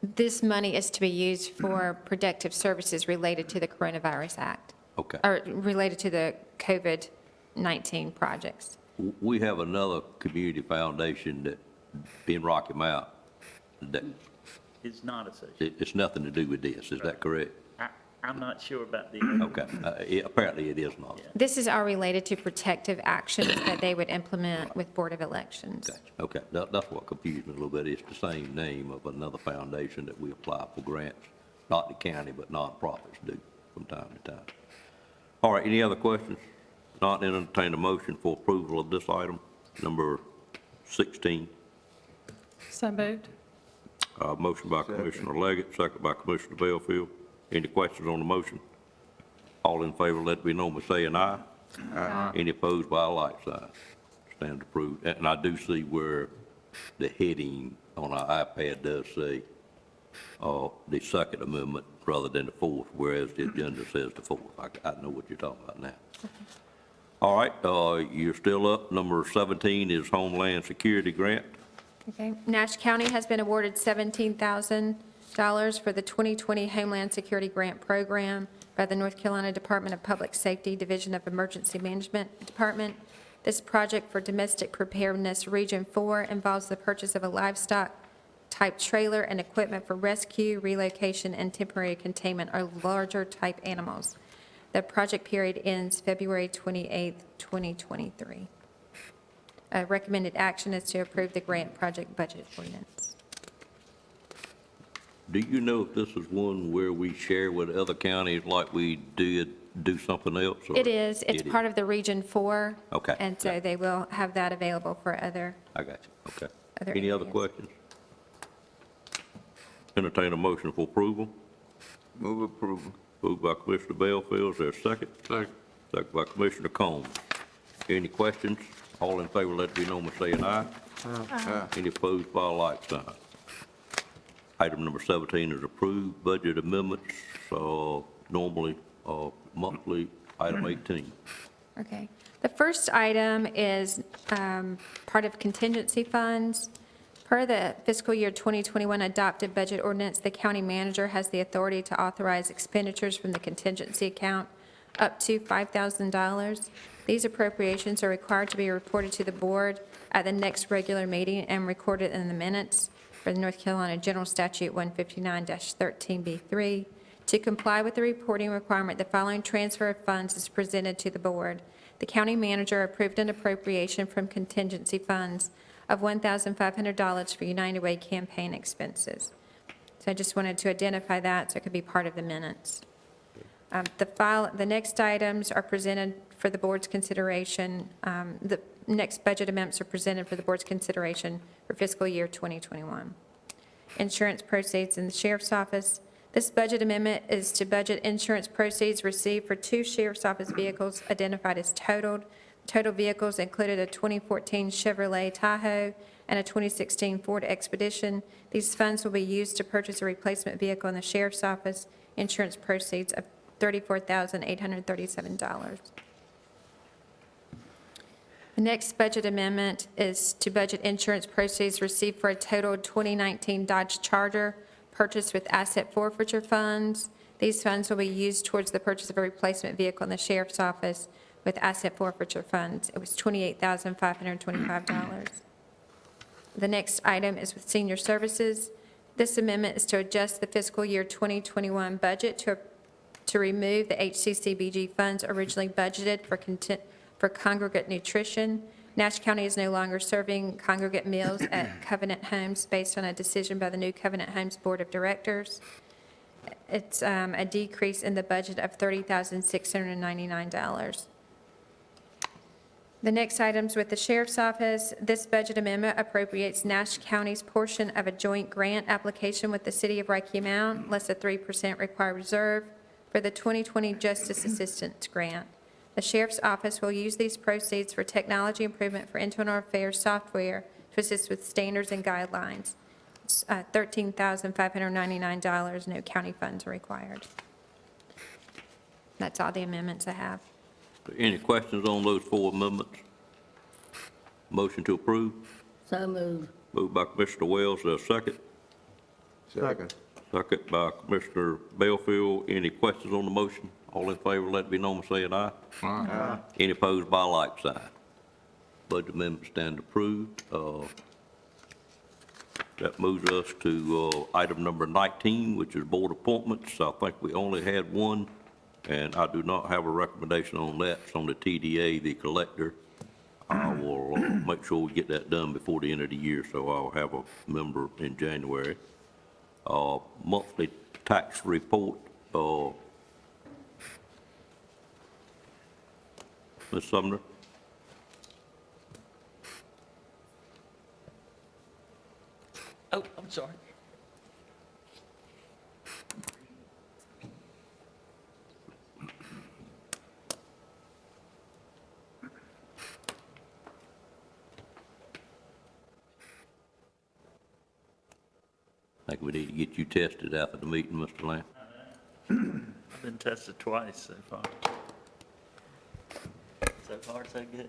This money is to be used for protective services related to the Coronavirus Act, Okay. or related to the COVID-19 projects. We have another community foundation that, in Rocky Mount, that It's not associated. it's nothing to do with this, is that correct? I'm not sure about the. Okay, apparently it is not. This is all related to protective actions that they would implement with Board of Elections. Okay, that's what confused me a little bit. It's the same name of another foundation that we apply for grants, not the county, but nonprofits do from time to time. All right, any other questions? Not entertain a motion for approval of this item, number 16. So moved. Motion by Commissioner Leggett, second by Commissioner Bellfield. Any questions on the motion? All in favor, let it be known by saying aye. Aye. Any opposed by a like sign? Stand approved. And I do see where the heading on our iPad does say the second amendment rather than the fourth, whereas the agenda says the fourth. I know what you're talking about now. All right, you're still up. Number 17 is Homeland Security Grant. Okay. Nash County has been awarded $17,000 for the 2020 Homeland Security Grant Program by the North Carolina Department of Public Safety, Division of Emergency Management Department. This project for domestic preparedness Region 4 involves the purchase of a livestock-type trailer and equipment for rescue, relocation, and temporary containment of larger type animals. The project period ends February 28, 2023. Recommended action is to approve the grant project budget ordinance. Do you know if this is one where we share with other counties like we did do something else? or- It is. It's It is. part of the Region 4. Okay. And so they will have that available for other. I got you, okay. Other Any other areas. questions? Entertain a motion for approval. Move approval. Moved by Commissioner Bellfield, is there a second? Second. Second by Commissioner Combs. Any questions? All in favor, let it be known by saying aye. Aye. Any opposed by a like sign? Item number 17 is approved. Budget amendments, normally monthly, item 18. Okay. The first item is part of contingency funds. Per the fiscal year 2021 adopted budget ordinance, the county manager has the authority to authorize expenditures from the contingency account up to $5,000. These appropriations are required to be reported to the board at the next regular meeting and recorded in the minutes for the North Carolina General Statute 159-13B3. To comply with the reporting requirement, the following transfer of funds is presented to the board. The county manager approved an appropriation from contingency funds of $1,500 for United Way campaign expenses. So I just wanted to identify that so it could be part of the minutes. The next items are presented for the board's consideration. The next budget amendments are presented for the board's consideration for fiscal year 2021. Insurance proceeds in the sheriff's office. This budget amendment is to budget insurance proceeds received for 2 sheriff's office vehicles identified as totaled. Total vehicles included a 2014 Chevrolet Tahoe and a 2016 Ford Expedition. These funds will be used to purchase a replacement vehicle in the sheriff's office. Insurance proceeds of $34,837. The next budget amendment is to budget insurance proceeds received for a totaled 2019 Dodge Charger purchased with asset forfeiture funds. These funds will be used towards the purchase of a replacement vehicle in the sheriff's office with asset forfeiture funds. It was $28,525. The next item is with senior services. This amendment is to adjust the fiscal year 2021 budget to remove the HCCBG funds originally budgeted for congregate nutrition. Nash County is no longer serving congregate meals at Covenant Homes based on a decision by the new Covenant Homes Board of Directors. It's a decrease in the budget of $30,699. The next items with the Sheriff's Office. This budget amendment appropriates Nash County's portion of a joint grant application with the City of Rocky Mount, less a 3% required reserve for the 2020 Justice Assistance Grant. The Sheriff's Office will use these proceeds for technology improvement for internal affairs software to assist with standards and guidelines. It's $13,599, no county funds are required. That's all the amendments I have. Any questions on those 4 amendments? Motion to approve. So moved. Moved by Commissioner Wells, there a second? Second. Second by Commissioner Belfield. Any questions on the motion? All in favor, let it be known by saying aye. Aye. Any opposed by like sign. Budget amendment stand approved. That moves us to item number 19, which is board appointments. I think we only had one, and I do not have a recommendation on that. It's on the TDA, the collector. I will make sure we get that done before the end of the year, so I'll have a member in January. Monthly tax report, Ms. Sumner? Oh, I'm sorry. I think we need to get you tested after the meeting, Mr. Lamb. I've been tested twice so far. So far, so good.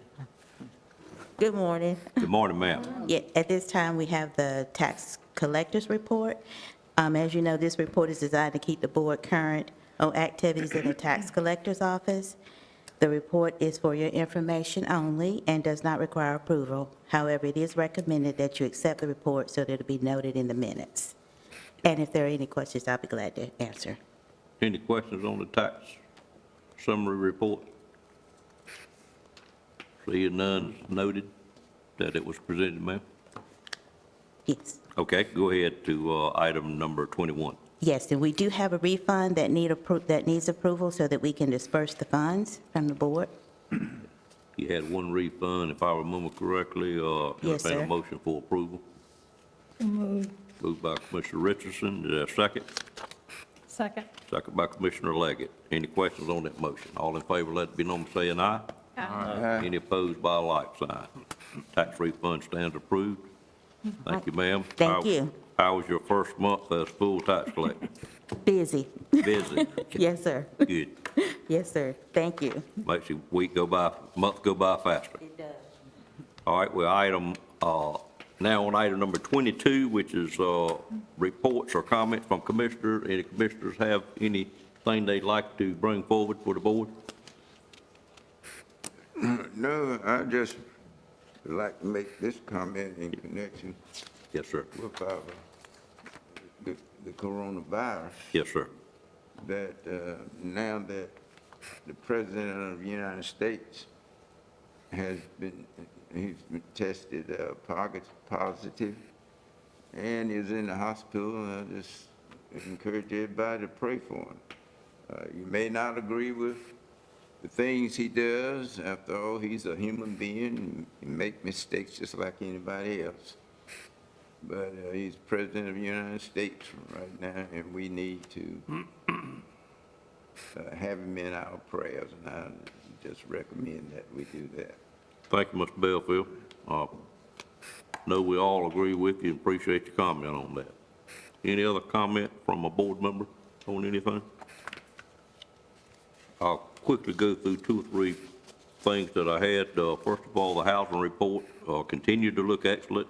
Good morning. Good morning, ma'am. Yeah, at this time, we have the tax collector's report. As you know, this report is designed to keep the board current on activities in the tax collector's office. The report is for your information only and does not require approval. However, it is recommended that you accept the report so that it'll be noted in the minutes. And if there are any questions, I'll be glad to answer. Any questions on the tax summary report? Seeing none, noted that it was presented, ma'am. Yes. Okay, go ahead to item number 21. Yes, and we do have a refund that needs approval so that we can disperse the funds from the board. You had one refund, if I remember correctly. Yes, Entertain sir. a motion for approval. Moved. Moved by Commissioner Richardson. Is there a second? Second. Second by Commissioner Leggett. Any questions on that motion? All in favor, let it be known by saying aye. Aye. Any opposed by a like sign. Tax refund stands approved. Thank you, ma'am. Thank you. How was your first month as full tax collector? Busy. Busy? Yes, sir. Good. Yes, sir. Thank you. Makes the week go by, month go by faster. It does. All right, well, now on item number 22, which is reports or comments from commissioners. Any commissioners have anything they'd like to bring forward for the board? No, I just would like to make this comment in connection Yes, sir. with the coronavirus, Yes, sir. that now that the President of the United States he's been tested positive and is in the hospital, and I just encourage everybody to pray for him. You may not agree with the things he does. After all, he's a human being. He make mistakes just like anybody else. But he's President of the United States right now, and we need to have him in our prayers, and I just recommend that we do that. Thank you, Mr. Belfield. Know we all agree with you and appreciate your comment on that. Any other comment from a board member on anything? I'll quickly go through 2 or 3 things that I had. First of all, the housing report continued to look excellent.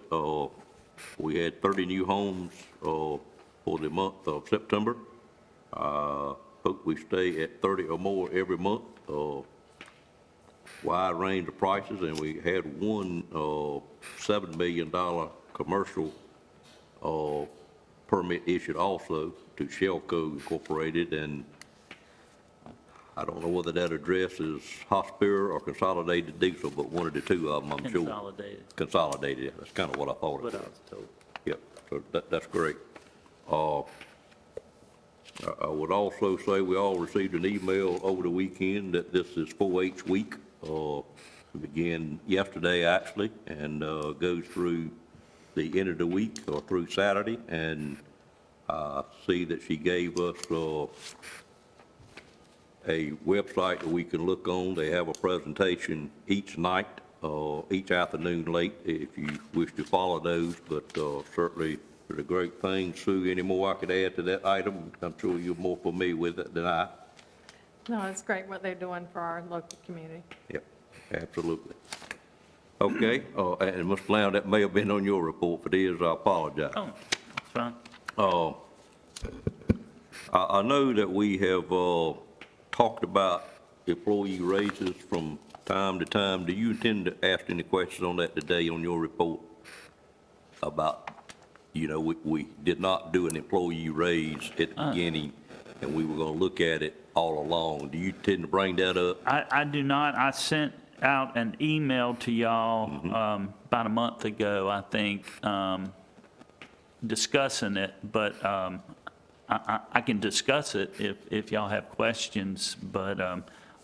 We had 30 new homes for the month of September. Hope we stay at 30 or more every month. Wide range of prices, and we had one $7 million commercial permit issued also to Shellco Incorporated, and I don't know whether that address is Hospier or Consolidated Diesel, but one of the 2 of them, I'm sure. Consolidated. Consolidated, that's kind of what I thought it What I was. was told. Yep, so that's great. I would also say we all received an email over the weekend that this is 4-H week. It began yesterday, actually, and goes through the end of the week or through Saturday. And I see that she gave us a website that we can look on. They have a presentation each night, each afternoon late, if you wish to follow those, but certainly it's a great thing. Sue, any more I could add to that item? I'm sure you're more familiar with it than I. No, it's great what they're doing for our local community. Yep, absolutely. Okay, and Mr. Lamb, that may have been on your report. If it is, I apologize. Oh, that's fine. I know that we have talked about employee raises from time to time. Do you intend to ask any questions on that today on your report? About, we did not do an employee raise at the beginning, and we were going to look at it all along. Do you intend to bring that up? I do not. I sent out an email to y'all about a month ago, I think, discussing it, but I can discuss it if y'all have questions, but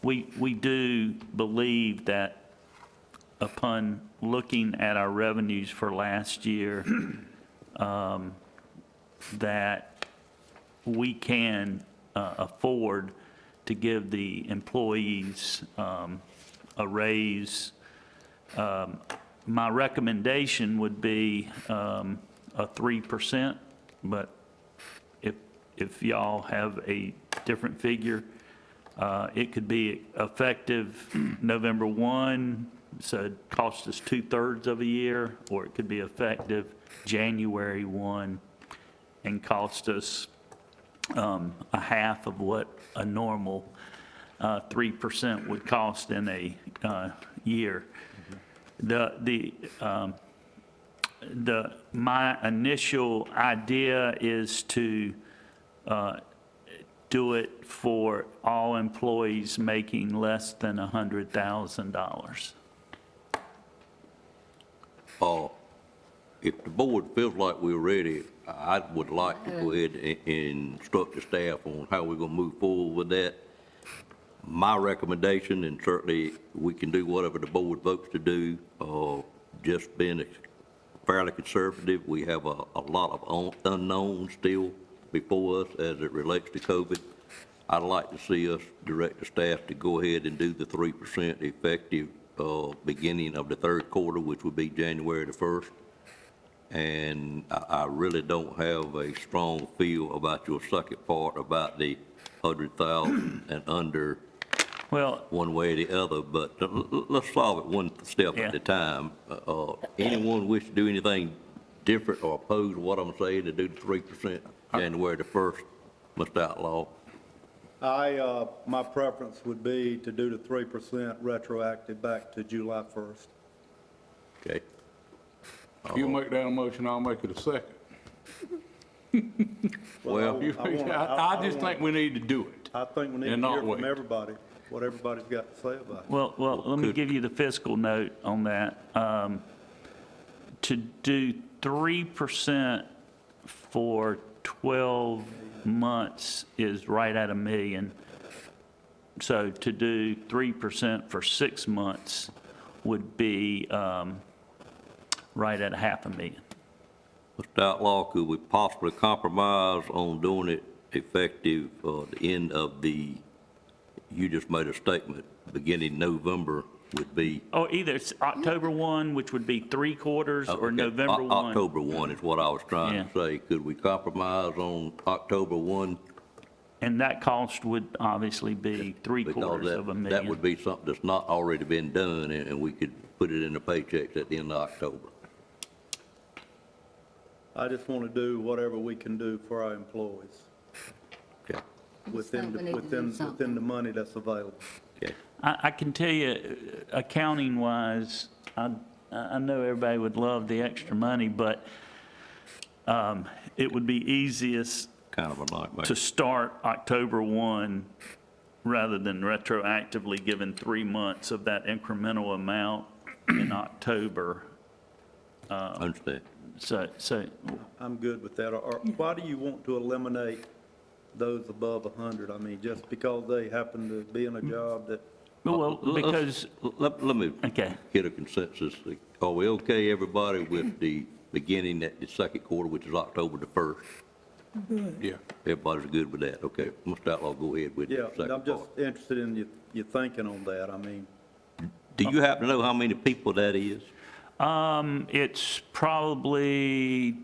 we do believe that upon looking at our revenues for last year, that we can afford to give the employees a raise. My recommendation would be a 3%, but if y'all have a different figure, it could be effective November 1, so it costs us 2/3 of a year, or it could be effective January 1 and cost us a half of what a normal 3% would cost in a year. My initial idea is to do it for all employees making less than $100,000. If the board feels like we're ready, I would like to go ahead and instruct the staff on how we're going to move forward with that. My recommendation, and certainly we can do whatever the board votes to do, just being fairly conservative, we have a lot of unknowns still before us as it relates to COVID. I'd like to see us direct the staff to go ahead and do the 3% effective beginning of the third quarter, which would be January the 1st. And I really don't have a strong feel about your second part about the 100,000 and under, well, one way or the other, but let's solve it one step at a time. Anyone wish to do anything different or oppose what I'm saying to do the 3% January the 1st, Mr. Outlaw? My preference would be to do the 3% retroactive back to July 1st. Okay. If you make that a motion, I'll make it a second. Well, I just think we need to do it. I think we need to hear from everybody, what everybody's got to say about it. Well, let me give you the fiscal note on that. To do 3% for 12 months is right at $1 million. So to do 3% for 6 months would be right at $500,000. Mr. Outlaw, could we possibly compromise on doing it effective the end of you just made a statement, beginning November would be? Oh, either it's October 1, which would be 3 quarters, or November 1. October 1 is what I was trying to say. Could we compromise on October 1? And that cost would obviously be 3/4 of $1 million. That would be something that's not already been done, and we could put it in the paychecks at the end of October. I just want to do whatever we can do for our employees. Okay. Within the money that's available. Okay. I can tell you, accounting-wise, I know everybody would love the extra money, but it would be easiest kind of a nightmare to start October 1 rather than retroactively giving 3 months of that incremental amount in October. Understand. So I'm good with that. Or why do you want to eliminate those above 100? I mean, just because they happen to be in a job that... Well, because... Let me get a consensus. Are we okay, everybody, with the beginning at the second quarter, which is October the 1st? Yeah. Everybody's good with that, okay. Mr. Outlaw, go ahead with the Yeah, second I'm just part. interested in your thinking on that. I mean, Do you happen to know how many people that is? It's probably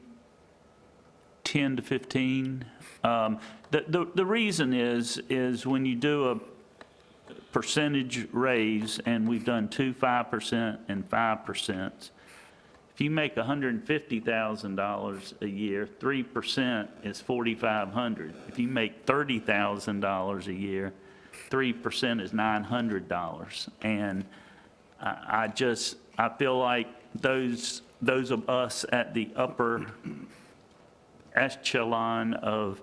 10 to 15. The reason is when you do a percentage raise, and we've done 2 5% and 5%, if you make $150,000 a year, 3% is $4,500. If you make $30,000 a year, 3% is $900. And I feel like those of us at the upper echelon of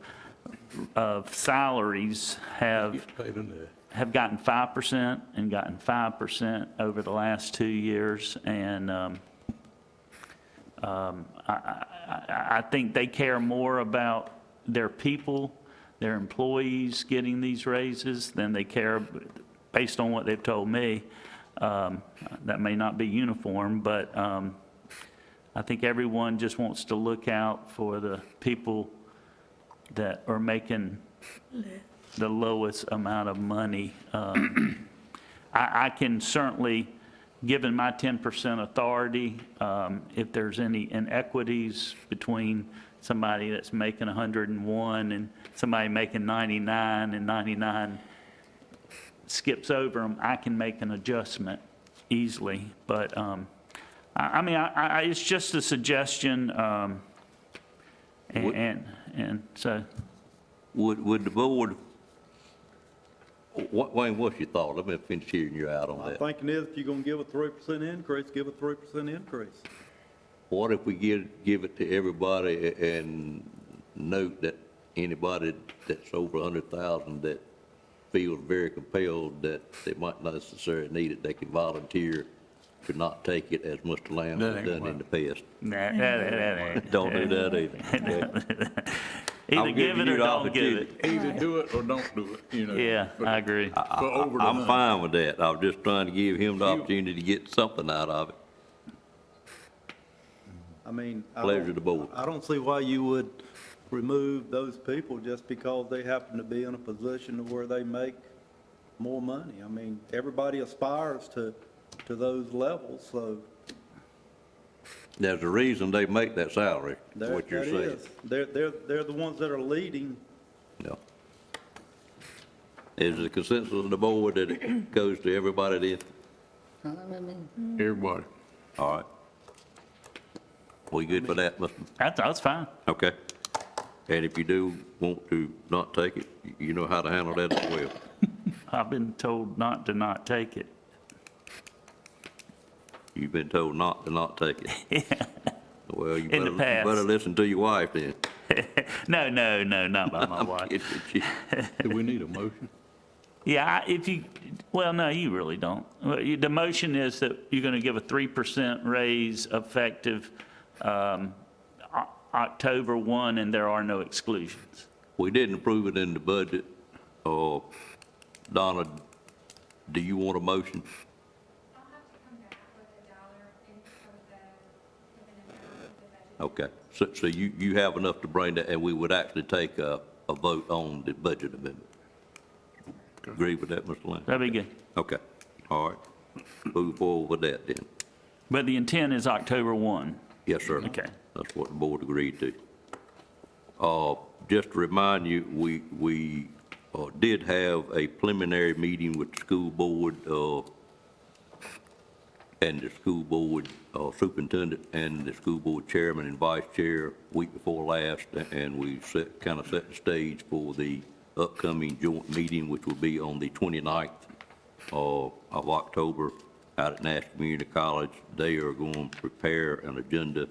salaries have gotten 5% and gotten 5% over the last 2 years. And I think they care more about their people, their employees getting these raises than they care, based on what they've told me. That may not be uniform, but I think everyone just wants to look out for the people that are making the lowest amount of money. I can certainly, given my 10% authority, if there's any inequities between somebody that's making 101 and somebody making 99 and 99 skips over them, I can make an adjustment easily. But I mean, it's just a suggestion, and so. Would the board, Wayne, what's your thought? Let me finish hearing you out on my that. thinking is if you're going to give a 3% increase, give a 3% increase. What if we give it to everybody and note that anybody that's over 100,000 that feels very compelled that they might not necessarily need it, they can volunteer to not take it, as Mr. Lamb has done in the past? Nah, that ain't. Don't do that either. Okay. Either I'm give giving it you or the don't give it. Either do it or don't do it, you know. Yeah, I agree. I'm fine with that. I was just trying to give him the opportunity to get something out of it. I mean, Pleasure to the board. I don't see why you would remove those people just because they happen to be in a position to where they make more money. I mean, everybody aspires to those levels, so. There's a reason they make that salary, is what you're that saying. is. They're the ones that are leading. No. Is the consensus of the board that it goes to everybody then? Everybody. All right. We good for that, Mr.? That's fine. Okay. And if you do want to not take it, you know how to handle that as well. I've been told not to take it. You've been told not to not take it. Yeah. Well, you In the past. better listen to your wife then. No, not by my wife. Do we need a motion? Yeah, well, no, you really don't. The motion is that you're going to give a 3% raise effective October 1, and there are no exclusions. We didn't approve it in the budget. Donna, do you want a motion? Okay, so you have enough to bring that, and we would actually take a vote on the budget amendment. Agree with that, Mr. Lane? That'd be good. Okay, all right. Move forward with that then. But the intent is October 1. Yes, sir. Okay. That's what the board agreed to. Just to remind you, we did have a preliminary meeting with the school board, and the school board superintendent and the school board chairman and vice chair week before last, and we kind of set the stage for the upcoming joint meeting, which will be on the 29th of October out at Nash Community College. They are going to prepare an agenda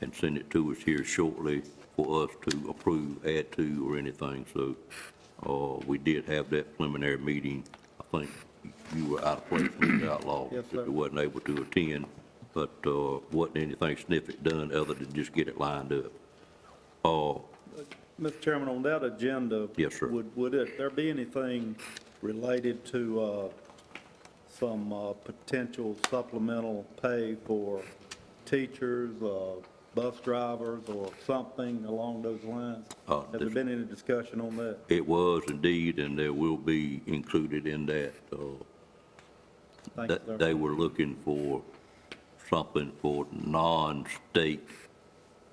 and send it to us here shortly for us to approve, add to, or anything. So we did have that preliminary meeting. I think you were out of place, Mr. Outlaw. Yes, sir. You wasn't able to attend, but wasn't anything significant done other than just get it lined up. Mr. Chairman, on that agenda. Yes, sir. Would there be anything related to some potential supplemental pay for teachers, bus drivers or something along those lines? Has there been any discussion on that? It was indeed, and there will be included in that. Thank you, sir. They were looking for something for non-state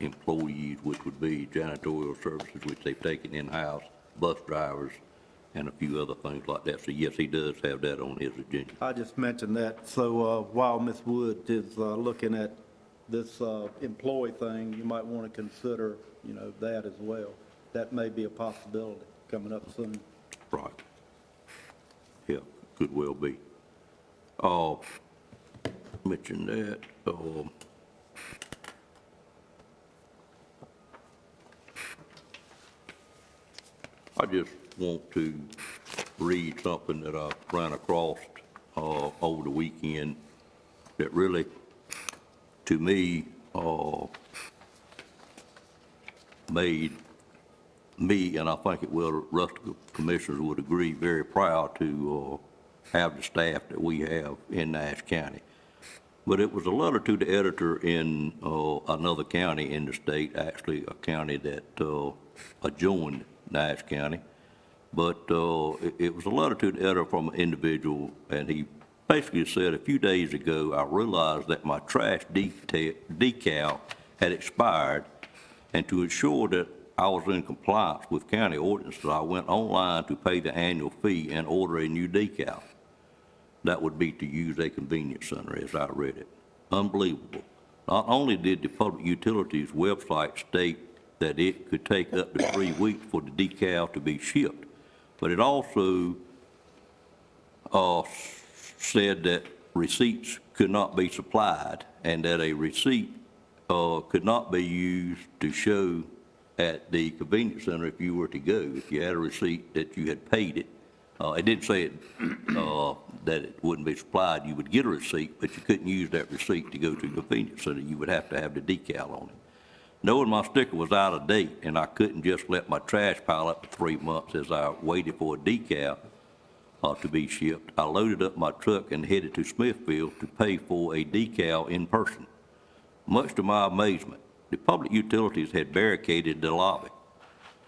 employees, which would be janitorial services, which they've taken in-house, bus drivers, and a few other things like that. So yes, he does have that on his agenda. I just mentioned that, so while Ms. Wood is looking at this employee thing, you might want to consider, you know, that as well. That may be a possibility coming up soon. Right. Yeah, could well be. Mention that. I just want to read something that I ran across over the weekend that really, to me, made me, and I think it will, rest of the commissioners would agree, very proud to have the staff that we have in Nash County. But it was a letter to the editor in another county in the state, actually a county that adjoined Nash County. But it was a letter to the editor from an individual, and he basically said, a few days ago, I realized that my trash decal had expired, and to ensure that I was in compliance with county ordinances, I went online to pay the annual fee and order a new decal. That would be to use a convenience center, as I read it. Unbelievable. Not only did the Public Utilities website state that it could take up to 3 weeks for the decal to be shipped, but it also said that receipts could not be supplied and that a receipt could not be used to show at the convenience center if you were to go. If you had a receipt that you had paid it, it didn't say that it wouldn't be supplied. You would get a receipt, but you couldn't use that receipt to go to the convenience center. You would have to have the decal on it. Knowing my sticker was out of date and I couldn't just let my trash pile up for 3 months as I waited for a decal to be shipped, I loaded up my truck and headed to Smithfield to pay for a decal in person. Much to my amazement, the Public Utilities had barricaded the lobby.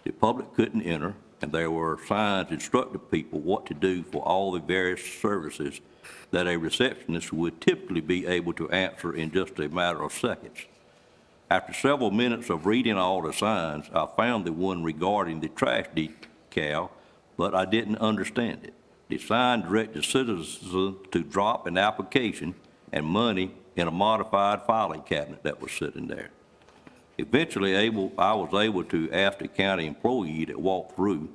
The public couldn't enter, and there were signs instructing people what to do for all the various services that a receptionist would typically be able to answer in just a matter of seconds. After several minutes of reading all the signs, I found the one regarding the trash decal, but I didn't understand it. The sign directed citizens to drop an application and money in a modified filing cabinet that was sitting there. Eventually, I was able to ask the county employee that walked through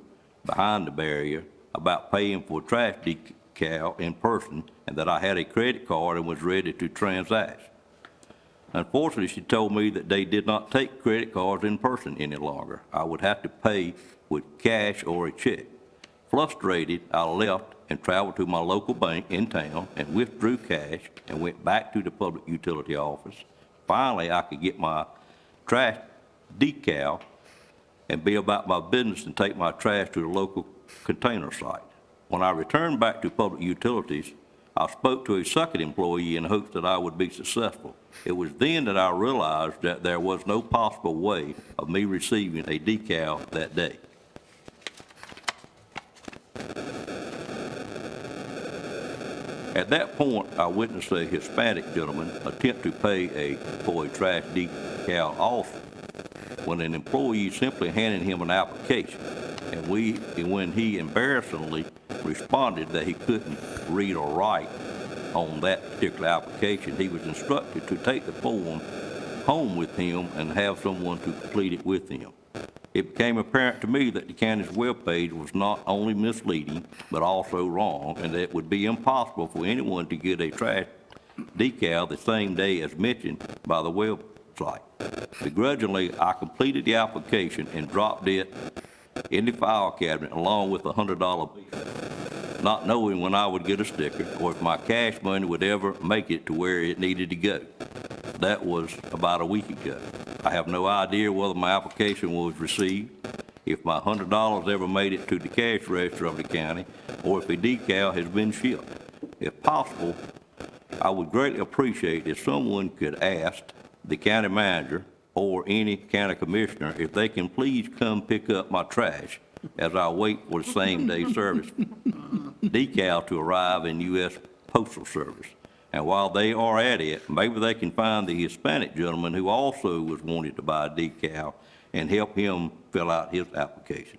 behind the barrier about paying for a trash decal in person and that I had a credit card and was ready to transact. Unfortunately, she told me that they did not take credit cards in person any longer. I would have to pay with cash or a check. Frustrated, I left and traveled to my local bank in town and withdrew cash and went back to the public utility office. Finally, I could get my trash decal and be about my business and take my trash to the local container site. When I returned back to public utilities, I spoke to a second employee in hopes that I would be successful. It was then that I realized that there was no possible way of me receiving a decal that day. At that point, I witnessed a Hispanic gentleman attempt to pay for a trash decal also when an employee simply handed him an application, and when he embarrassingly responded that he couldn't read or write on that particular application, he was instructed to take the form home with him and have someone to complete it with him. It became apparent to me that the county's webpage was not only misleading, but also wrong, and that it would be impossible for anyone to get a trash decal the same day as mentioned by the website. Begrudgingly, I completed the application and dropped it in the file cabinet along with a $100 bill, not knowing when I would get a sticker or if my cash money would ever make it to where it needed to go. That was about a week ago. I have no idea whether my application was received, if my $100 ever made it to the cash register of the county, or if a decal has been shipped. If possible, I would greatly appreciate if someone could ask the county manager or any county commissioner if they can please come pick up my trash as I wait for the same-day service decal to arrive in U.S. Postal Service. And while they are at it, maybe they can find the Hispanic gentleman who also was wanting to buy a decal and help him fill out his application.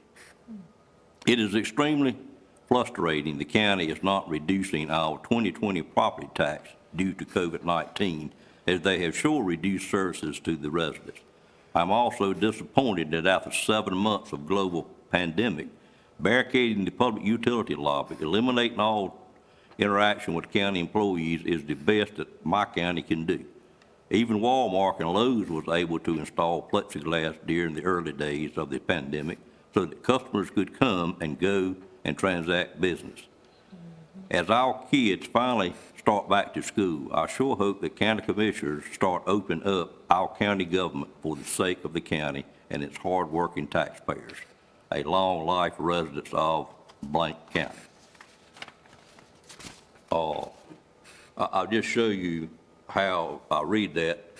It is extremely frustrating the county is not reducing our 2020 property tax due to COVID-19, as they have sure reduced services to the residents. I'm also disappointed that after 7 months of global pandemic, barricading the public utility lobby, eliminating all interaction with county employees is the best that my county can do. Even Walmart and Lowe's was able to install plexiglass during the early days of the pandemic so that customers could come and go and transact business. As our kids finally start back to school, I sure hope that county commissioners start opening up our county government for the sake of the county and its hard-working taxpayers. A long life residents of blank county. I'll just show you how I read that,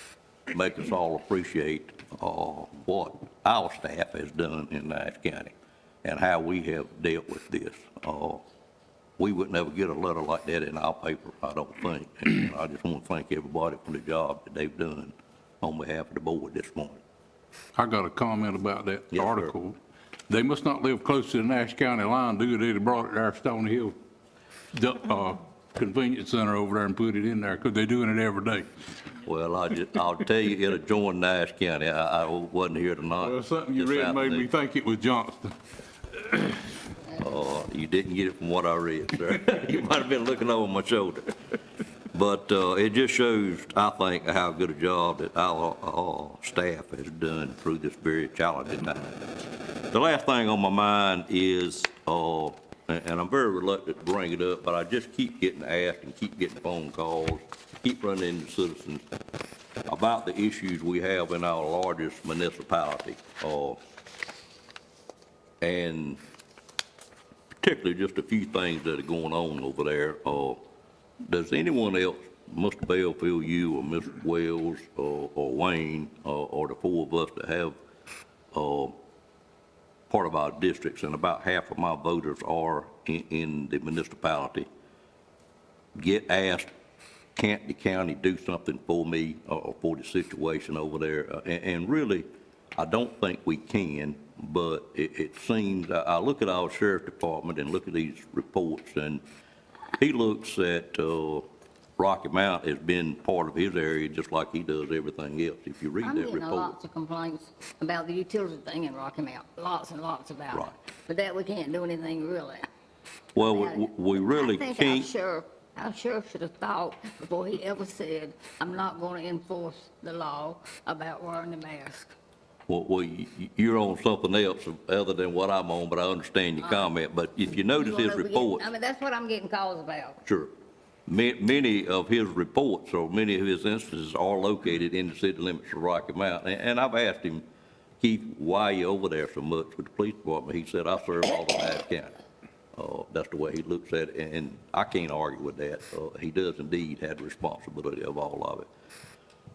make us all appreciate what our staff has done in Nash County and how we have dealt with this. We would never get a letter like that in our paper, I don't think. And I just want to thank everybody for the job that they've done on behalf of the board this morning. I got a comment about that Yes, sir. article. They must not live close to the Nash County line, do they? They brought it there, Stony Hill Convenience Center over there and put it in there, because they're doing it every day. Well, I'll tell you, it'll join Nash County. I wasn't here tonight. Well, something you this read made me afternoon. think it was Johnston. You didn't get it from what I read, sir. You might have been looking over my shoulder. But it just shows, I think, how good a job that our staff has done through this very challenging time. The last thing on my mind is, and I'm very reluctant to bring it up, but I just keep getting asked and keep getting phone calls, keep running into citizens about the issues we have in our largest municipality. And particularly just a few things that are going on over there. Does anyone else, Mr. Bellfield, you or Mr. Wells or Wayne or the four of us that have part of our districts, and about half of my voters are in the municipality, get asked, can't the county do something for me or for the situation over there? And really, I don't think we can, but it seems, I look at our sheriff's department and look at these reports, and he looks at Rocky Mount as being part of his area, just like he does everything else. If you read I'm that getting report. lots of complaints about the utility thing in Rocky Mount, lots and lots about it. Right. But that we can't do anything really. Well, about it. we really I think can't. our sheriff should have thought before he ever said, I'm not going to enforce the law about wearing the mask. Well, you're on something else other than what I'm on, but I understand your comment. But if you notice his reports, I mean, that's what I'm getting calls about. sure, many of his reports or many of his instances are located in the city limits of Rocky Mount. And I've asked him, Keith, why are you over there so much with the police department? He said, I serve all of Nash County. That's the way he looks at it, and I can't argue with that. He does indeed have the responsibility of all of it.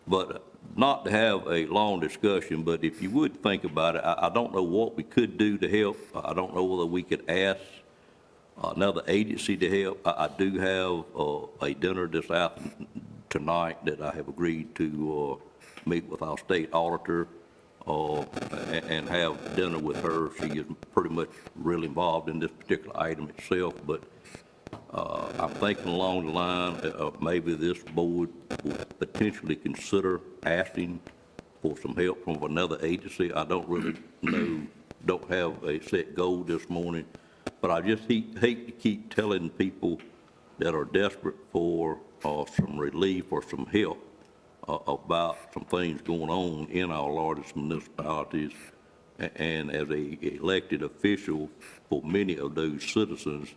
But not to have a long discussion, but if you would think about it, I don't know what we could do to help. I don't know whether we could ask another agency to help. I do have a dinner tonight that I have agreed to meet with our state auditor and have dinner with her. She is pretty much really involved in this particular item itself, but I'm thinking along the line of maybe this board would potentially consider asking for some help from another agency. I don't really know, don't have a set goal this morning, but I just hate to keep telling people that are desperate for some relief or some help about some things going on in our largest municipalities. And as a elected official for many of those citizens,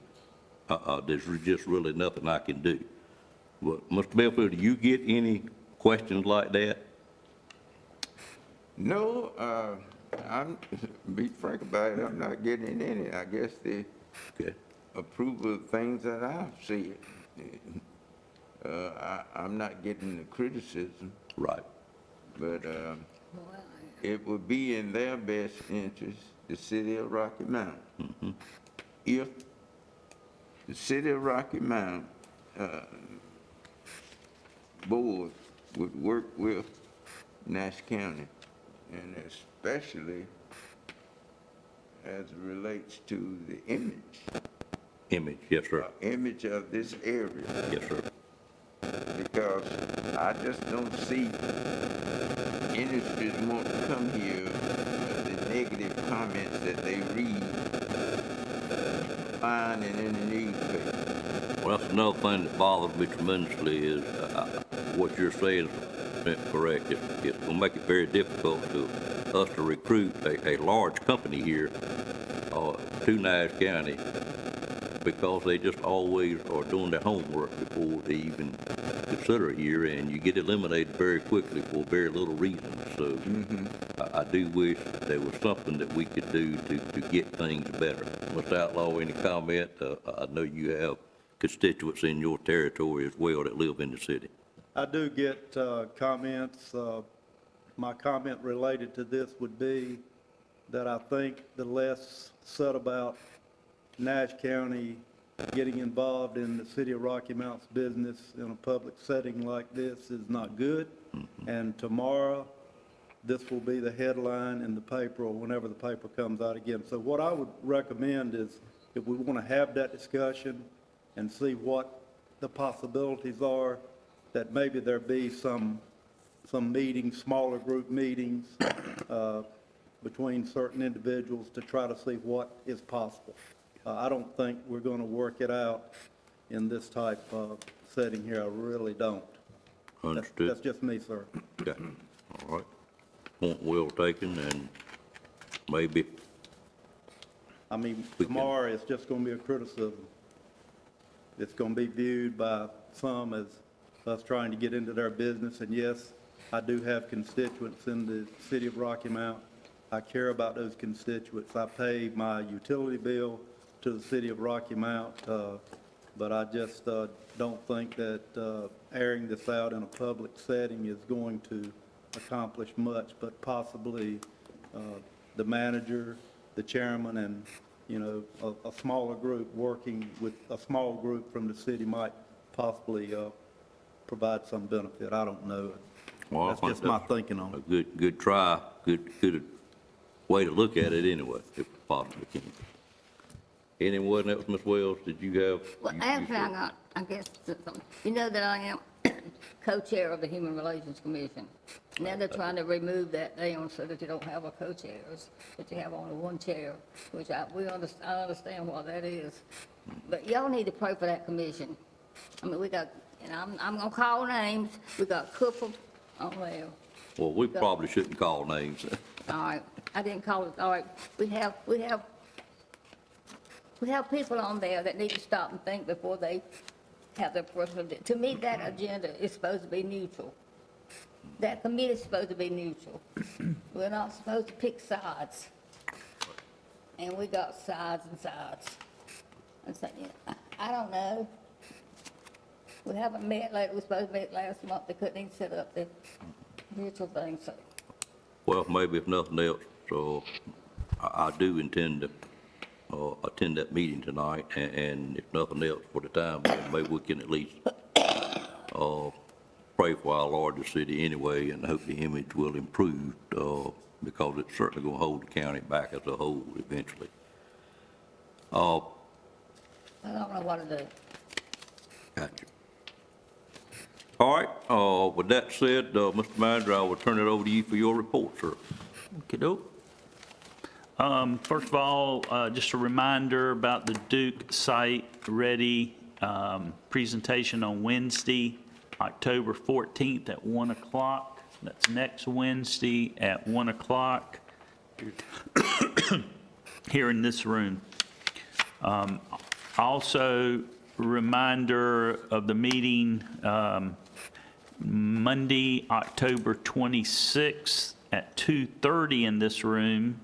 there's just really nothing I can do. But Mr. Belfield, do you get any questions like that? No, be frank about it, I'm not getting any. I guess they approve of things that I see. I'm not getting the criticism. Right. But it would be in their best interest, the city of Rocky Mount. If the city of Rocky Mount board would work with Nash County, and especially as it relates to the Image, yes, sir. image of this area. Yes, sir. Because I just don't see industries want to come here with the negative comments that they read, find and in the newspaper. Well, that's another thing that bothers me tremendously is what you're saying is correct. It's going to make it very difficult to us to recruit a large company here to Nash County because they just always are doing their homework before they even consider it here, and you get eliminated very quickly for very little reason. So I do wish there was something that we could do to get things better. Mr. Outlaw, any comment? I know you have constituents in your territory as well that live in the city. I do get comments. My comment related to this would be that I think the less said about Nash County getting involved in the city of Rocky Mount's business in a public setting like this is not good. And tomorrow, this will be the headline in the paper or whenever the paper comes out again. So what I would recommend is if we want to have that discussion and see what the possibilities are, that maybe there be some meetings, smaller group meetings between certain individuals to try to see what is possible. I don't think we're going to work it out in this type of setting here. I really don't. Understood. That's just me, sir. Okay, all right. Point well taken, and maybe. I mean, tomorrow it's just going to be a criticism. It's going to be viewed by some as us trying to get into their business. And yes, I do have constituents in the city of Rocky Mount. I care about those constituents. I pay my utility bill to the city of Rocky Mount, but I just don't think that airing this out in a public setting is going to accomplish much, but possibly the manager, the chairman, and, you know, a smaller group working with a small group from the city might possibly provide some benefit. I don't know. Well, That's just my thinking on it. A good try, good way to look at it anyway, if possible. Anyone else, Ms. Wells, did you have? Well, actually, I got, I guess, something. You know that I am co-chair of the Human Relations Commission. Now they're trying to remove that down so that you don't have a co-chairs, that you have only one chair, which I understand what that is. But y'all need to pray for that commission. I mean, we got, and I'm gonna call names. We got couple on there. Well, we probably shouldn't call names. All right, I didn't call it, all right. We have people on there that need to stop and think before they have their personal, to me, that agenda is supposed to be neutral. That committee is supposed to be neutral. We're not supposed to pick sides. And we got sides and sides. And so, yeah, I don't know. We haven't met lately. We were supposed to meet last month. They couldn't even set up the virtual thing, so. Well, maybe if nothing else, so I do intend to attend that meeting tonight, and if nothing else for the time, maybe we can at least pray for our larger city anyway, and hope the image will improve, because it's certainly going to hold the county back as a whole eventually. I don't know what to do. Gotcha. All right, with that said, Mr. Manager, I will turn it over to you for your report, sir. Okey-doke. First of all, just a reminder about the Duke Site Ready presentation on Wednesday, October 14th at 1 o'clock. That's next Wednesday at 1 o'clock here in this room. Also, reminder of the meeting Monday, October 26th at 2:30 in this room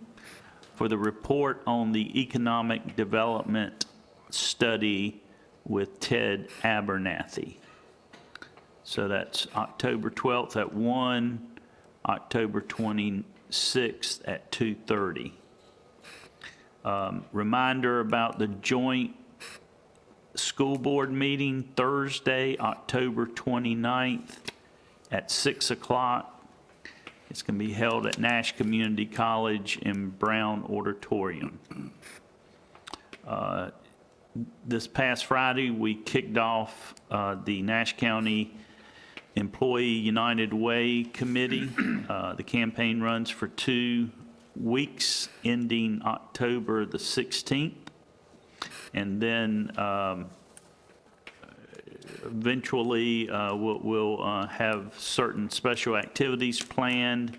for the report on the economic development study with Ted Abernathy. So that's October 12th at 1, October 26th at 2:30. Reminder about the joint school board meeting Thursday, October 29th at 6 o'clock. It's going to be held at Nash Community College in Brown Auditorium. This past Friday, we kicked off the Nash County Employee United Way Committee. The campaign runs for 2 weeks, ending October the 16th. And then eventually, we'll have certain special activities planned,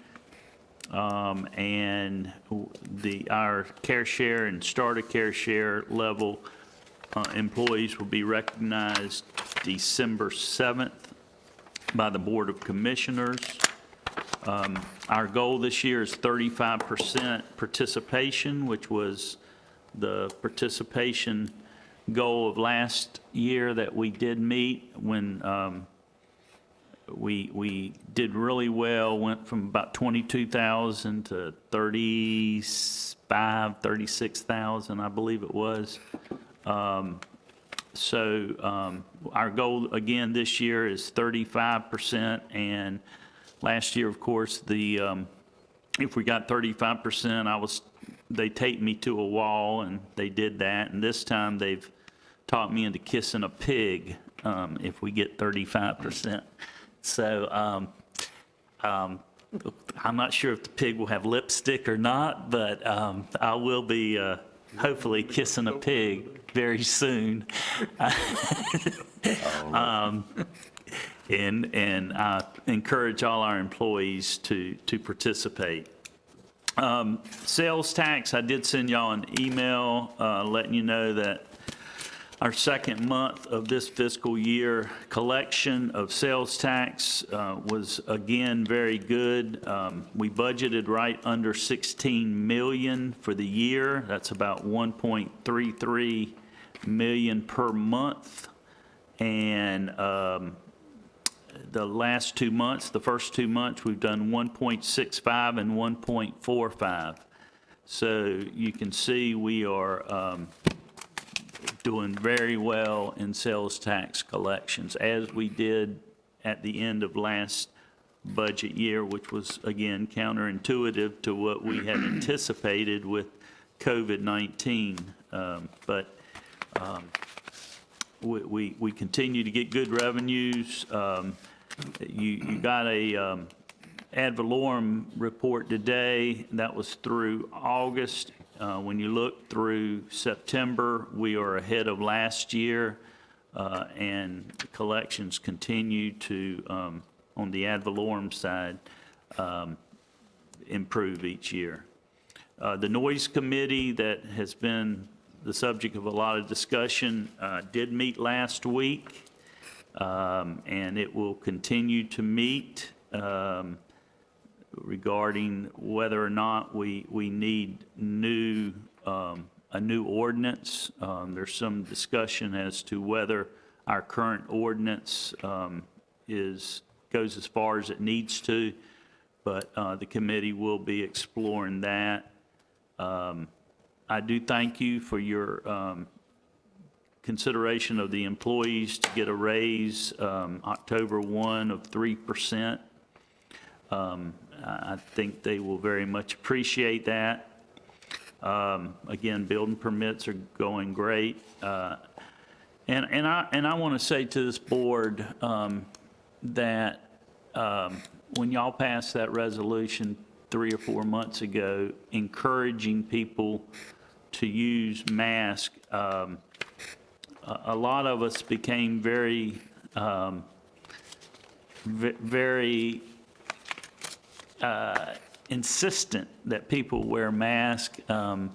and our care share and starter care share level employees will be recognized December 7th by the Board of Commissioners. Our goal this year is 35% participation, which was the participation goal of last year that we did meet when we did really well, went from about 22,000 to 36,000, I believe it was. So our goal again this year is 35%, and last year, of course, if we got 35%, they taped me to a wall, and they did that. And this time, they've talked me into kissing a pig if we get 35%. So I'm not sure if the pig will have lipstick or not, but I will be hopefully kissing a pig very soon. And I encourage all our employees to participate. Sales tax, I did send y'all an email letting you know that our second month of this fiscal year collection of sales tax was again very good. We budgeted right under 16 million for the year. That's about 1.33 million per month. And the last 2 months, the first 2 months, we've done 1.65 and 1.45. So you can see we are doing very well in sales tax collections, as we did at the end of last budget year, which was, again, counterintuitive to what we had anticipated with COVID-19. But we continue to get good revenues. You got a ad valorem report today. That was through August. When you look through September, we are ahead of last year, and collections continue to, on the ad valorem side, improve each year. The noise committee that has been the subject of a lot of discussion did meet last week, and it will continue to meet regarding whether or not we need a new ordinance. There's some discussion as to whether our current ordinance goes as far as it needs to, but the committee will be exploring that. I do thank you for your consideration of the employees to get a raise October 1 of 3%. I think they will very much appreciate that. Again, building permits are going great. And I want to say to this board that when y'all passed that resolution 3 or 4 months ago, encouraging people to use masks, a lot of us became very insistent that people wear masks.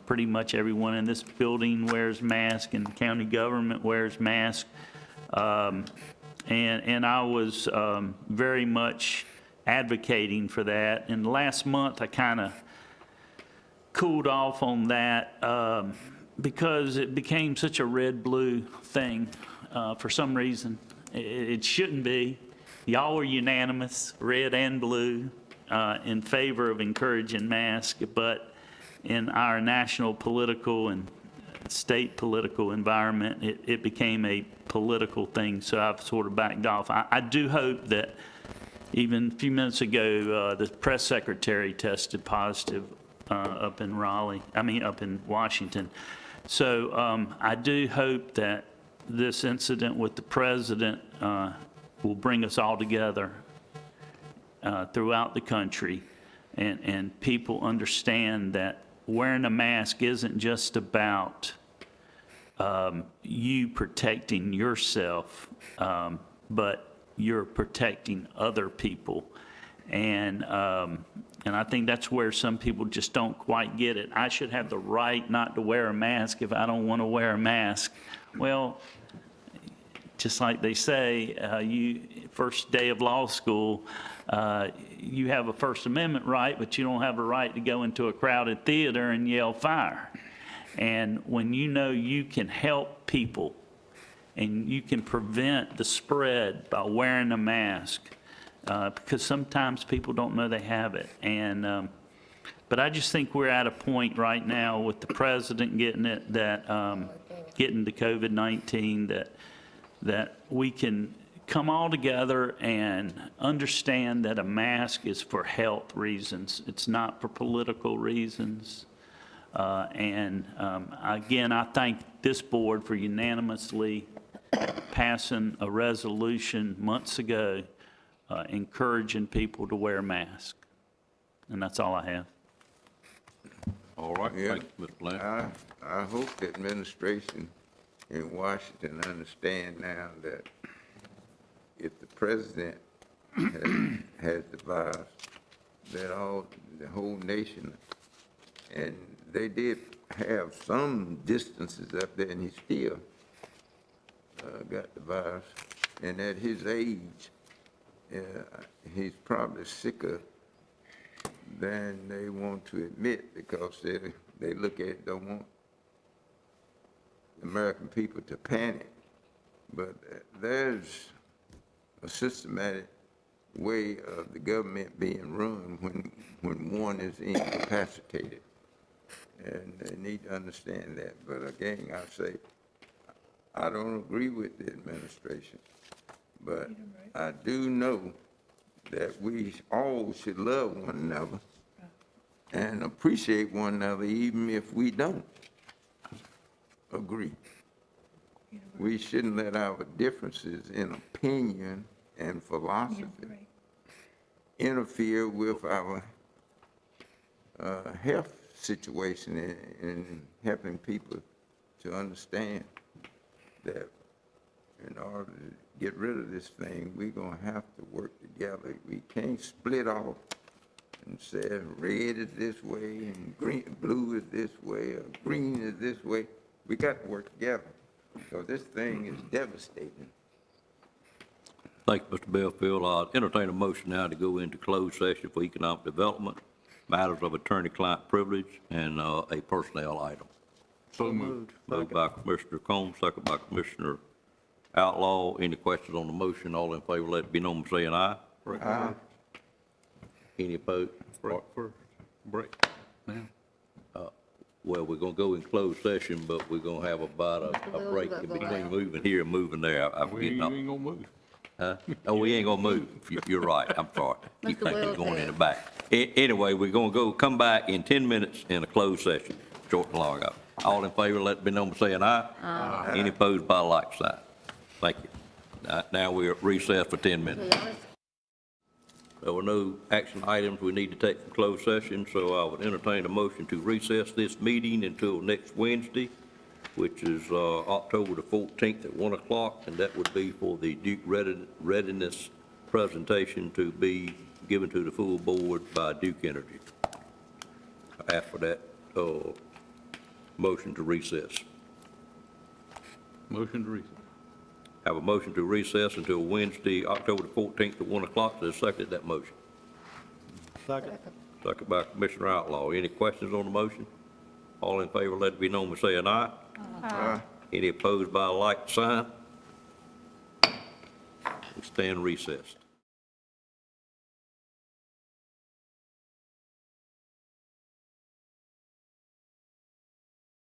Pretty much everyone in this building wears masks, and county government wears masks. And I was very much advocating for that. And last month, I kind of cooled off on that because it became such a red-blue thing for some reason. It shouldn't be. Y'all were unanimous, red and blue. in favor of encouraging masks, but in our national political and state political environment, it became a political thing, so I've sort of backed off. I do hope that even a few minutes ago, the press secretary tested positive up in Washington. So I do hope that this incident with the president will bring us all together throughout the country, and people understand that wearing a mask isn't just about you protecting yourself, but you're protecting other people. And I think that's where some people just don't quite get it. I should have the right not to wear a mask if I don't want to wear a mask. Well, just like they say, first day of law school, you have a First Amendment right, but you don't have a right to go into a crowded theater and yell fire. And when you know you can help people and you can prevent the spread by wearing a mask, because sometimes people don't know they have it. And but I just think we're at a point right now with the president getting it, that getting the COVID-19, that we can come all together and understand that a mask is for health reasons. It's not for political reasons. Again, I thank this board for unanimously passing a resolution months ago encouraging people to wear masks. And that's all I have. All right, Yeah, thank you, Mr. Bland. I hope the administration in Washington understand now that if the president has the virus, that the whole nation, and they did have some distances up there, and he still got the virus. And at his age, he's probably sicker than they want to admit, because they look at it, don't want American people to panic. But there's a systematic way of the government being run when one is incapacitated. And they need to understand that. But again, I say, I don't agree with the administration, but I do know that we all should love one another and appreciate one another, even if we don't agree. We shouldn't let our differences in opinion and philosophy interfere with our health situation in helping people to understand that in order to get rid of this thing, we're going to have to work together. We can't split off and say red is this way and blue is this way or green is this way. We got to work together, because this thing is devastating. Thank you, Mr. Belfield. I'll entertain a motion now to go into closed session for economic development, matters of attorney-client privilege, and a personnel item. So moved. Moved by Commissioner Combs, second by Commissioner Outlaw. Any questions on the motion? All in favor, let it be known by saying aye. Aye. Any opposed? Break now. Well, we're going to go in closed session, but we're going to have about a break in between moving here and moving there. I'm You getting ain't up. gonna move. Huh? Oh, we ain't gonna move. You're right. I'm sorry. Keep Mr. thinking Wells going in has- the back. Anyway, we're gonna come back in 10 minutes in a closed session, short and long up. All in favor, let it be known by saying aye. Aye. Any opposed by a like sign. Thank you. Now we're at recess for 10 minutes. There were no action items we need to take from closed session, so I would entertain a motion to recess this meeting until next Wednesday, which is October the 14th at 1 o'clock, and that would be for the Duke readiness presentation to be given to the full board by Duke Energy. I ask for that motion to recess. Motion to recess. Have a motion to recess until Wednesday, October the 14th at 1 o'clock. There's a second to that motion. Second. Second by Commissioner Outlaw. Any questions on the motion? All in favor, let it be known by saying aye. Aye. Any opposed by a like sign? We stand recessed.